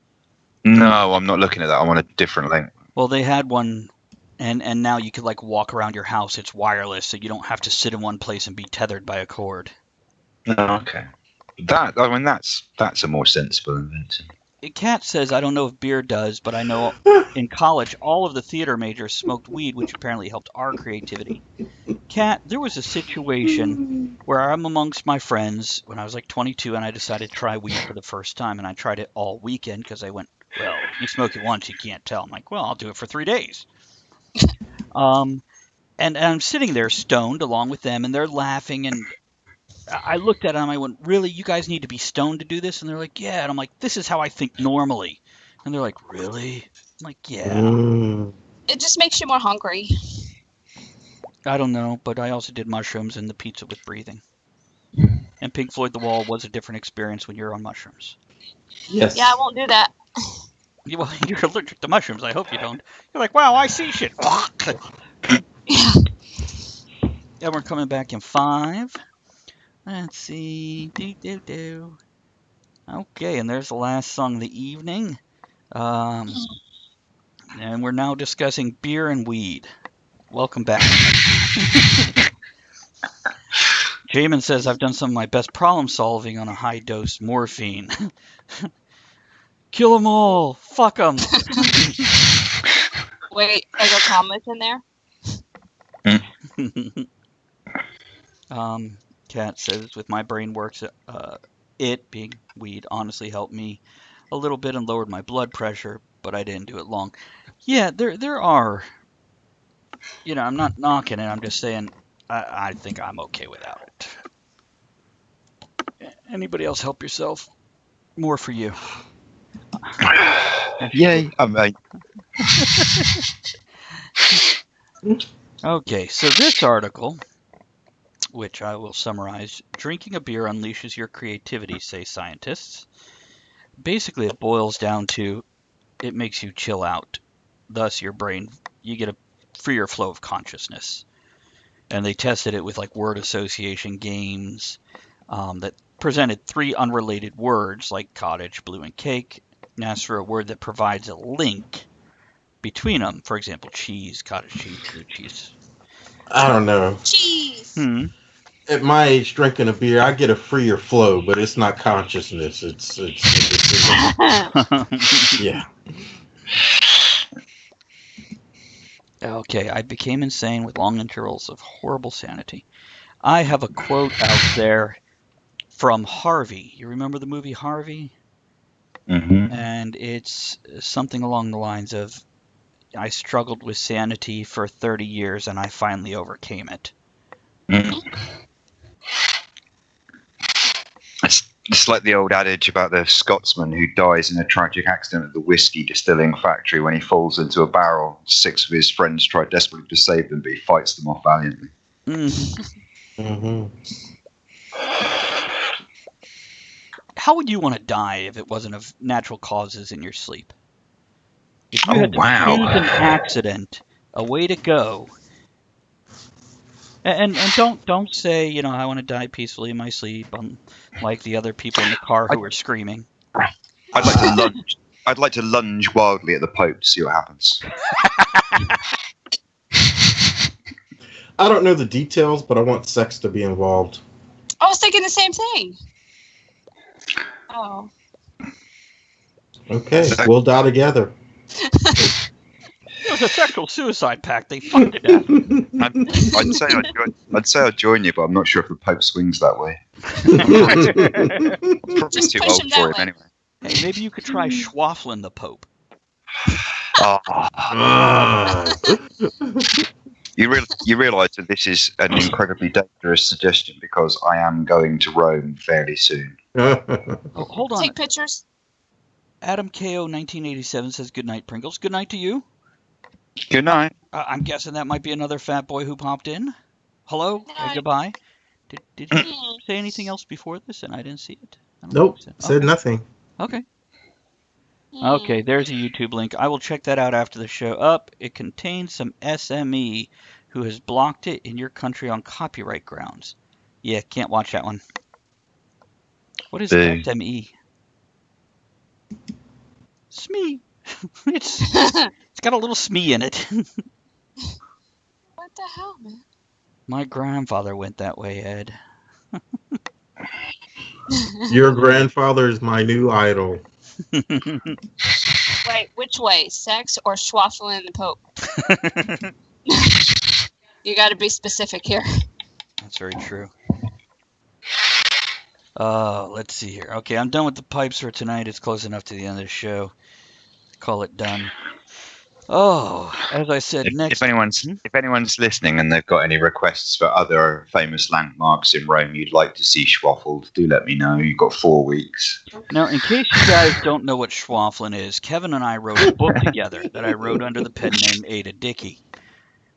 No, I'm not looking at that. I'm on a different link. Well, they had one, and now you could, like, walk around your house. It's wireless, so you don't have to sit in one place and be tethered by a cord. Oh, okay. That's a more sensible invention. Kat says, I don't know if beer does, but I know in college all of the theater majors smoked weed, which apparently helped our creativity. Kat, there was a situation where I'm amongst my friends when I was like 22 and I decided to try weed for the first time, and I tried it all weekend because I went, well, you smoke it once, you can't tell. I'm like, well, I'll do it for 3 days. And I'm sitting there stoned along with them, and they're laughing. And I looked at them. I went, "Really? You guys need to be stoned to do this?" And they're like, "Yeah." And I'm like, "This is how I think normally." And they're like, "Really?" I'm like, "Yeah." Mm. It just makes you more hungry. I don't know, but I also did mushrooms and the pizza with breathing. And Pink Floyd The Wall was a different experience when you're on mushrooms. Yes. Yeah, I won't do that. Well, you're allergic to mushrooms. I hope you don't. You're like, "Wow, I see shit." Yeah. And we're coming back in 5. Let's see. Okay, and there's the last song of the evening. And we're now discussing beer and weed. Welcome back. Jamin says, "I've done some of my best problem solving on a high dose morphine." Kill them all. Fuck them. Wait, are there comments in there? Kat says, "With my brain works, it, being weed, honestly helped me a little bit and lowered my blood pressure, but I didn't do it long." Yeah, there are, I'm not knocking it. I'm just saying I think I'm okay without it. Anybody else help yourself? More for you. Yay! I mean, Okay, so this article, which I will summarize: drinking a beer unleashes your creativity, say scientists. Basically, it boils down to it makes you chill out. Thus, you get a freer flow of consciousness. And they tested it with like word association games that presented 3 unrelated words like cottage, blue, and cake, and asked for a word that provides a link between them. For example, cheese, cottage cheese, blue cheese. I don't know. Cheese. At my age, drinking a beer, I get a freer flow, but it's not consciousness. Yeah. Okay, I became insane with long intervals of horrible sanity. I have a quote out there from Harvey. You remember the movie Harvey? mhm. And it's something along the lines of, "I struggled with sanity for 30 years and I finally overcame it." Mm. It's like the old adage about the Scotsman who dies in a tragic accident at the whiskey distilling factory when he falls into a barrel. 6 of his friends try desperately to save them, but he fights them off valiantly. Mm-hmm. How would you want to die if it wasn't of natural causes in your sleep? If you Oh, had to wow. choose an accident, a way to go, and don't say, "I want to die peacefully in my sleep," like the other people in the car who were screaming. I'd like to lunge wildly at the Pope to see what happens. I don't know the details, but I want sex to be involved. I was thinking the same thing. Oh. Okay, we'll die together. It was a sexual suicide pact. They fucked to death. I'd say I'd join you, but I'm not sure if the Pope swings that way. Probably Just too push old him for that him way. anyway. Hey, maybe you could try schwaffling the Pope. You realise that this is an incredibly dangerous suggestion because I am going to Rome fairly soon. Oh, hold on. Take pictures. Adam KO 1987 says, "Good night, Pringles." Good night to you. Good night. I'm guessing that might be another fat boy who popped in. Hello? Night. Goodbye. Did you say anything else before this and I didn't see it? I don't Nope, think so. said Okay. nothing. Okay. Okay, there's a YouTube link. I will check that out after the show. Up, it contains some SME who has blocked it in your country on copyright grounds. Yeah, can't watch that one. What is Boo. SME? SME. It's got a little SME in it. What the hell, man? My grandfather went that way, Ed. Your grandfather is my new idol. Wait, which way? Sex or schwaffling the Pope? You got to be specific here. That's very true. Let's see here. Okay, I'm done with the pipes for tonight. It's close enough to the end of the show. Call it done. Oh, as I said, If, next. if anyone's listening and they've got any requests for other famous landmarks in Rome you'd like to see schwaffled, do let me know. You've got 4 weeks. Now, in case you guys don't know what Schwafflin is, Kevin and I wrote a book together that I wrote under the pen name Ada Dickey,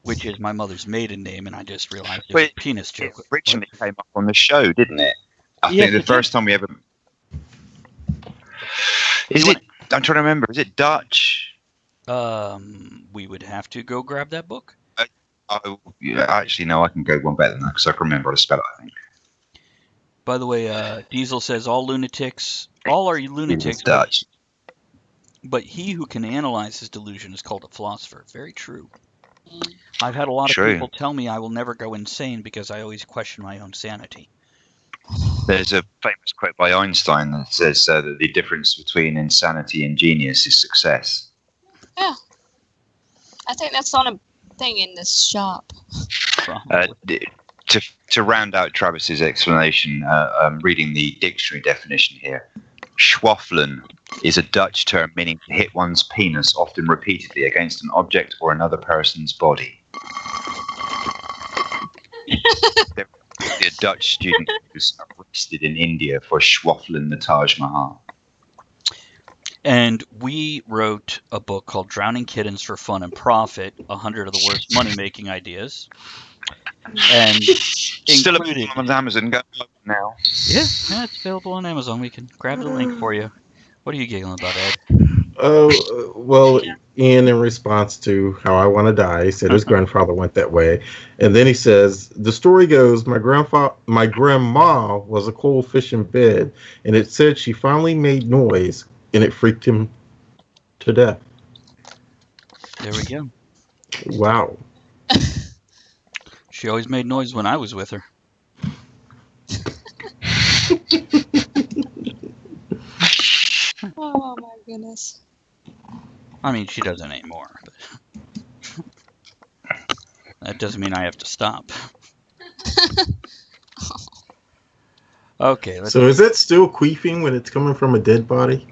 which is my mother's maiden name, and I just realized it was a penis It joke. originally came up on the show, didn't it? I Yes, think the it first time we ever. Is You it? I'm trying to remember. Is it Dutch? We would have to go grab that book. Yeah, actually, no, I can go one better than that because I can remember how to spell it, I think. By the way, Diesel says all are lunatics, It's Dutch. but he who can analyze his delusion is called a philosopher. Very true. I've had a lot True. of people tell me I will never go insane because I always question my own sanity. There's a famous quote by Einstein that says that the difference between insanity and genius is success. Yeah. I think that's on a thing in this shop. To round out Travis's explanation, I'm reading the dictionary definition here. Schwaffelen is a Dutch term meaning to hit one's penis, often repeatedly, against an object or another person's body. There was a Dutch student who was arrested in India for schwaffling the Taj Mahal. And we wrote a book called Drowning Kittens for Fun and Profit, 100 of the Worst Money-Making Ideas. And Still included... available on Amazon. Go now. Yeah, it's available on Amazon. We can grab the link for you. What are you giggling about, Ed? Oh, well, Ian, in response to how I want to die, he said his grandfather went that way. And then he says, the story goes, my grandma was a cold fish in bed, and it said she finally made noise, and it freaked him to death. There we go. Wow. She always made noise when I was with her. Oh my goodness. I mean, she doesn't anymore. But that doesn't mean I have to stop. Okay. So is it still queefing when it's coming from a dead body?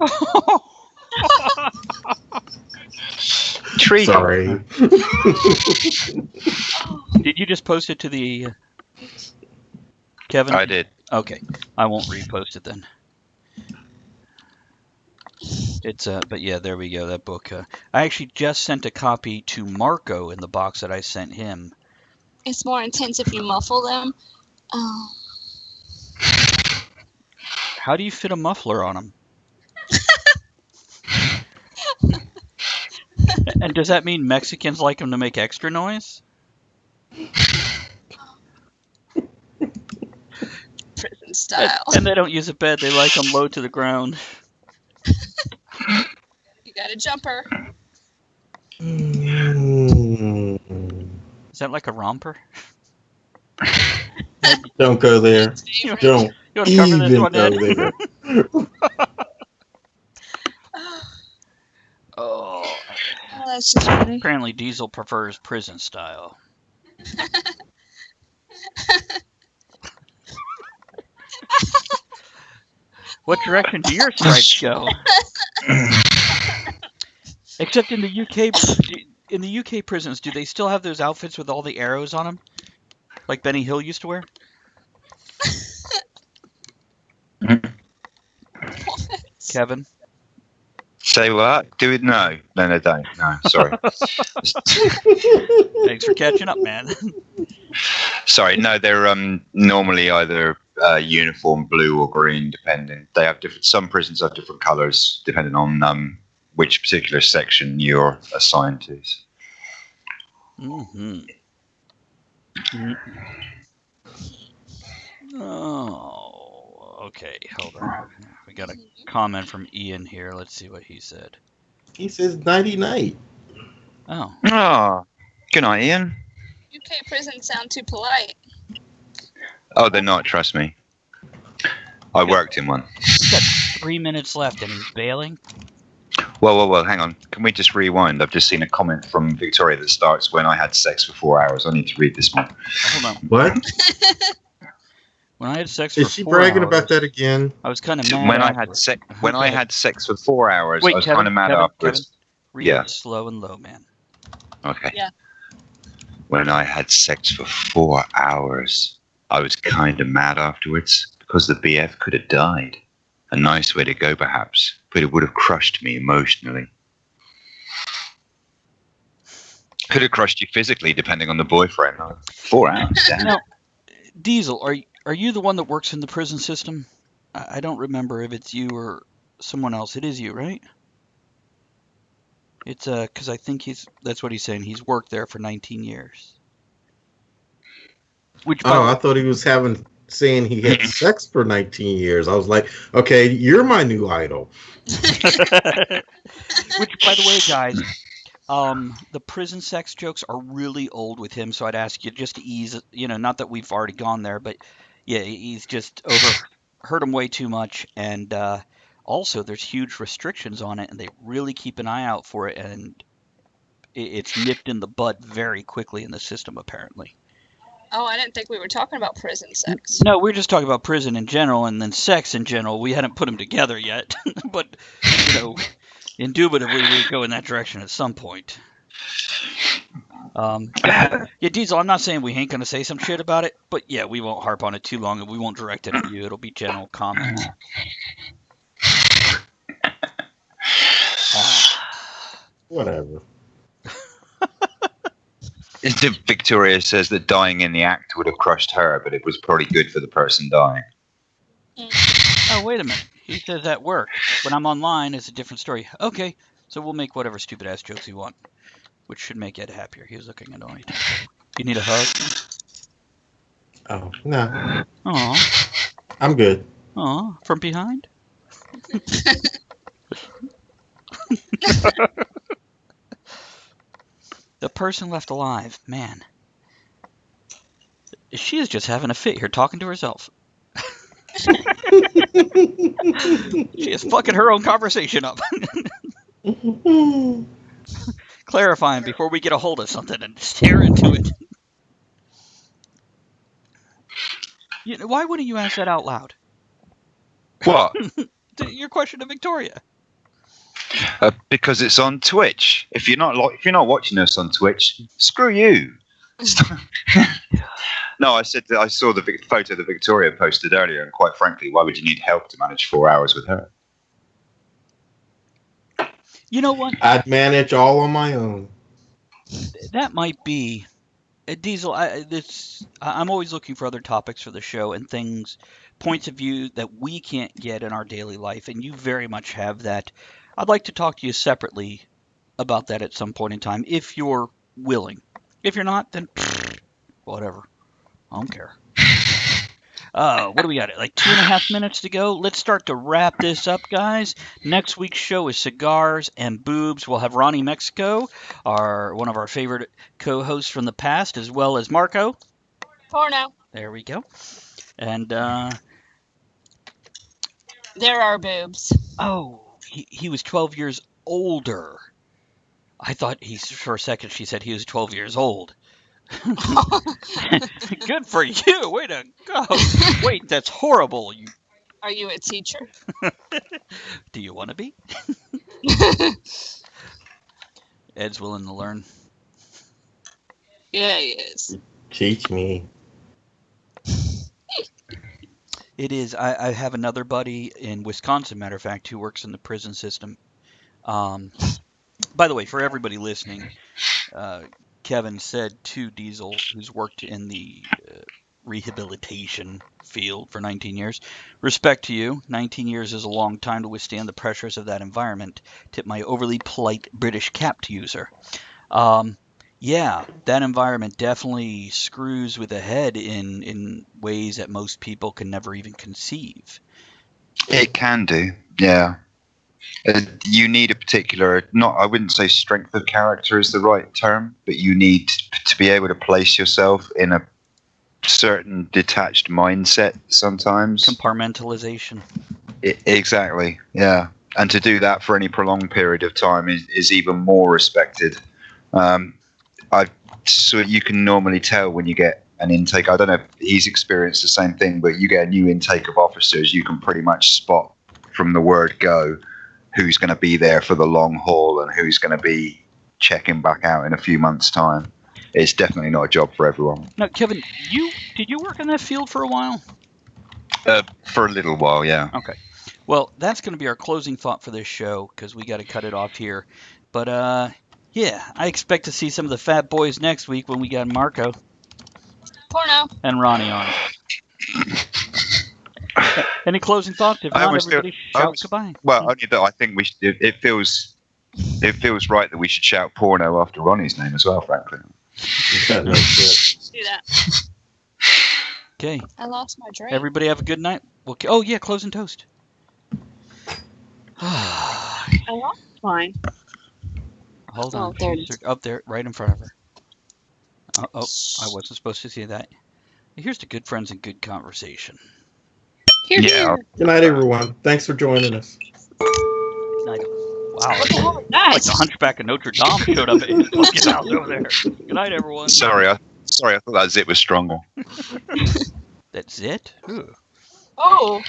Tree. Sorry. Did you just post it to the Kevin? I did. Okay, I won't repost it then. It's but yeah, there we go. That book. I actually just sent a copy to Marco in the box that I sent him. It's more intense if you muffle them. Oh. How do you fit a muffler on them? And does that mean Mexicans like them to make extra noise? Prison style. And they don't use a bed. They like them low to the ground. You got a jumper. Is that like a romper? Don't go there. Don't You want to cover this even one, go Ed? there. Oh. Oh, that's just funny. Apparently Diesel prefers prison style. What direction do your stripes go? Except in the UK prisons, do they still have those outfits with all the arrows on them? Like Benny Hill used to wear? Kevin? Say what? Do it? No, they don't. No, sorry. Thanks for catching up, man. Sorry, no, they're normally either uniform blue or green, depending. They have different. Some prisons have different colours depending on which particular section you're assigned to. Mm-hmm. Oh, okay. Hold on. We got a comment from Ian here. Let's see what he said. He says nighty night. Oh. Oh, good night, Ian. UK prisons sound too polite. Oh, they're not. Trust me. I worked in one. He's got 3 minutes left and he's bailing. Well, hang on. Can we just rewind? I've just seen a comment from Victoria that starts, when I had sex for 4 hours. I need to read this one. Hold on. What? When I had sex for Is she 4 bragging hours, about that again? I was kind of mad. When I afterwards. had sex for 4 hours, Wait, I was Kevin, kind of mad Kevin, afterwards. Real Yeah. slow and low, man. Okay. Yeah. When I had sex for 4 hours, I was kind of mad afterwards because the BF could have died. A nice way to go, perhaps, but it would have crushed me emotionally. Could have crushed you physically, depending on the boyfriend. 4 hours. Damn. Now, Diesel, are you the one that works in the prison system? I don't remember if it's you or someone else. It is you, right? It's because I think that's what he's saying. He's worked there for 19 years. Which, by Oh, the I thought he was saying he had sex for 19 years. I was like, okay, you're my new idol. which, by the way, guys, the prison sex jokes are really old with him. So I'd ask you just to ease, not that we've already gone there, but yeah, he's just heard him way too much, and also there's huge restrictions on it, and they really keep an eye out for it, and it's nipped in the bud very quickly in the system, apparently. Oh, I didn't think we were talking about prison sex. No, we're just talking about prison in general, and then sex in general. We hadn't put them together yet, but indubitably we go in that direction at some point. Yeah, Diesel, I'm not saying we ain't gonna say some shit about it, but yeah, we won't harp on it too long, and we won't direct it at you. It'll be general comments. Whatever. Victoria says that dying in the act would have crushed her, but it was probably good for the person dying. Oh, wait a minute. He says at work. When I'm online, it's a different story. Okay, so we'll make whatever stupid ass jokes you want, which should make Ed happier. He was looking annoyed. You need a hug? Oh, no. Aw. I'm good. Aw. From behind? The person left alive. Man. She is just having a fit here, talking to herself. She is fucking her own conversation up. Clarifying before we get a hold of something and stare into it. Why wouldn't you ask that out loud? What? Your question to Victoria. Because it's on Twitch. If you're not watching us on Twitch, screw you. No, I said that I saw the photo that Victoria posted earlier, and quite frankly, why would you need help to manage 4 hours with her? You know what? I'd manage all on my own. That might be Diesel. I'm always looking for other topics for the show and things, points of view that we can't get in our daily life, and you very much have that. I'd like to talk to you separately about that at some point in time, if you're willing. If you're not, then whatever. I don't care. What do we got? Like 2.5 minutes to go. Let's start to wrap this up, guys. Next week's show is Cigars and Boobs. We'll have Ronnie Mexico, one of our favorite co-hosts from the past, as well as Marco. Porno. There we go. And there are boobs. Oh, he was 12 years older. I thought for a second she said he was 12 years old. Good for you. Way to go. Wait, that's horrible. Are you a teacher? Do you want to be? Ed's willing to learn. Yeah, he is. Teach me. It is. I have another buddy in Wisconsin, matter of fact, who works in the prison system. By the way, for everybody listening, Kevin said to Diesel, who's worked in the rehabilitation field for 19 years, respect to you. 19 years is a long time to withstand the pressures of that environment. Tip my overly polite British capped user. Yeah, that environment definitely screws with the head in ways that most people can never even conceive. It can do, yeah. You need a particular, I wouldn't say strength of character is the right term, but you need to be able to place yourself in a certain detached mindset sometimes. Compartmentalization. Exactly, yeah. And to do that for any prolonged period of time is even more respected. So you can normally tell when you get an intake. I don't know if he's experienced the same thing, but you get a new intake of officers, you can pretty much spot from the word go who's going to be there for the long haul and who's going to be checking back out in a few months' time. It's definitely not a job for everyone. Now, Kevin, did you work in that field for a while? For a little while, yeah. Okay. Well, that's going to be our closing thought for this show because we got to cut it off here. But yeah, I expect to see some of the fat boys next week when we got Marco Porno. and Ronnie on. Any closing thoughts? If not, everybody shout goodbye. Well, only that I think it feels right that we should shout porno after Ronnie's name as well, frankly. Let's do that. Okay. I lost my drink. Everybody have a good night. Oh, yeah, closing toast. I lost mine. Hold on. There it is. Up there, right in front of her. Oh, I wasn't supposed to see that. Here's to good friends and good conversation. Here, Yeah. here. Good night, everyone. Thanks for joining us. Night. Wow. What the hell was that? Like the Hunchback of Notre Dame showed up at his fucking house over there. Good night, everyone. Sorry, I thought that zit was stronger. That's it? Ooh. Oh.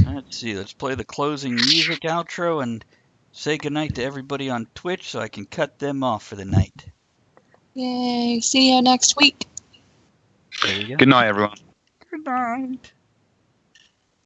Let's see. Let's play the closing music outro and say goodnight to everybody on Twitch so I can cut them off for the night. Yay. See you next week. There you go. Good night, everyone. Good night.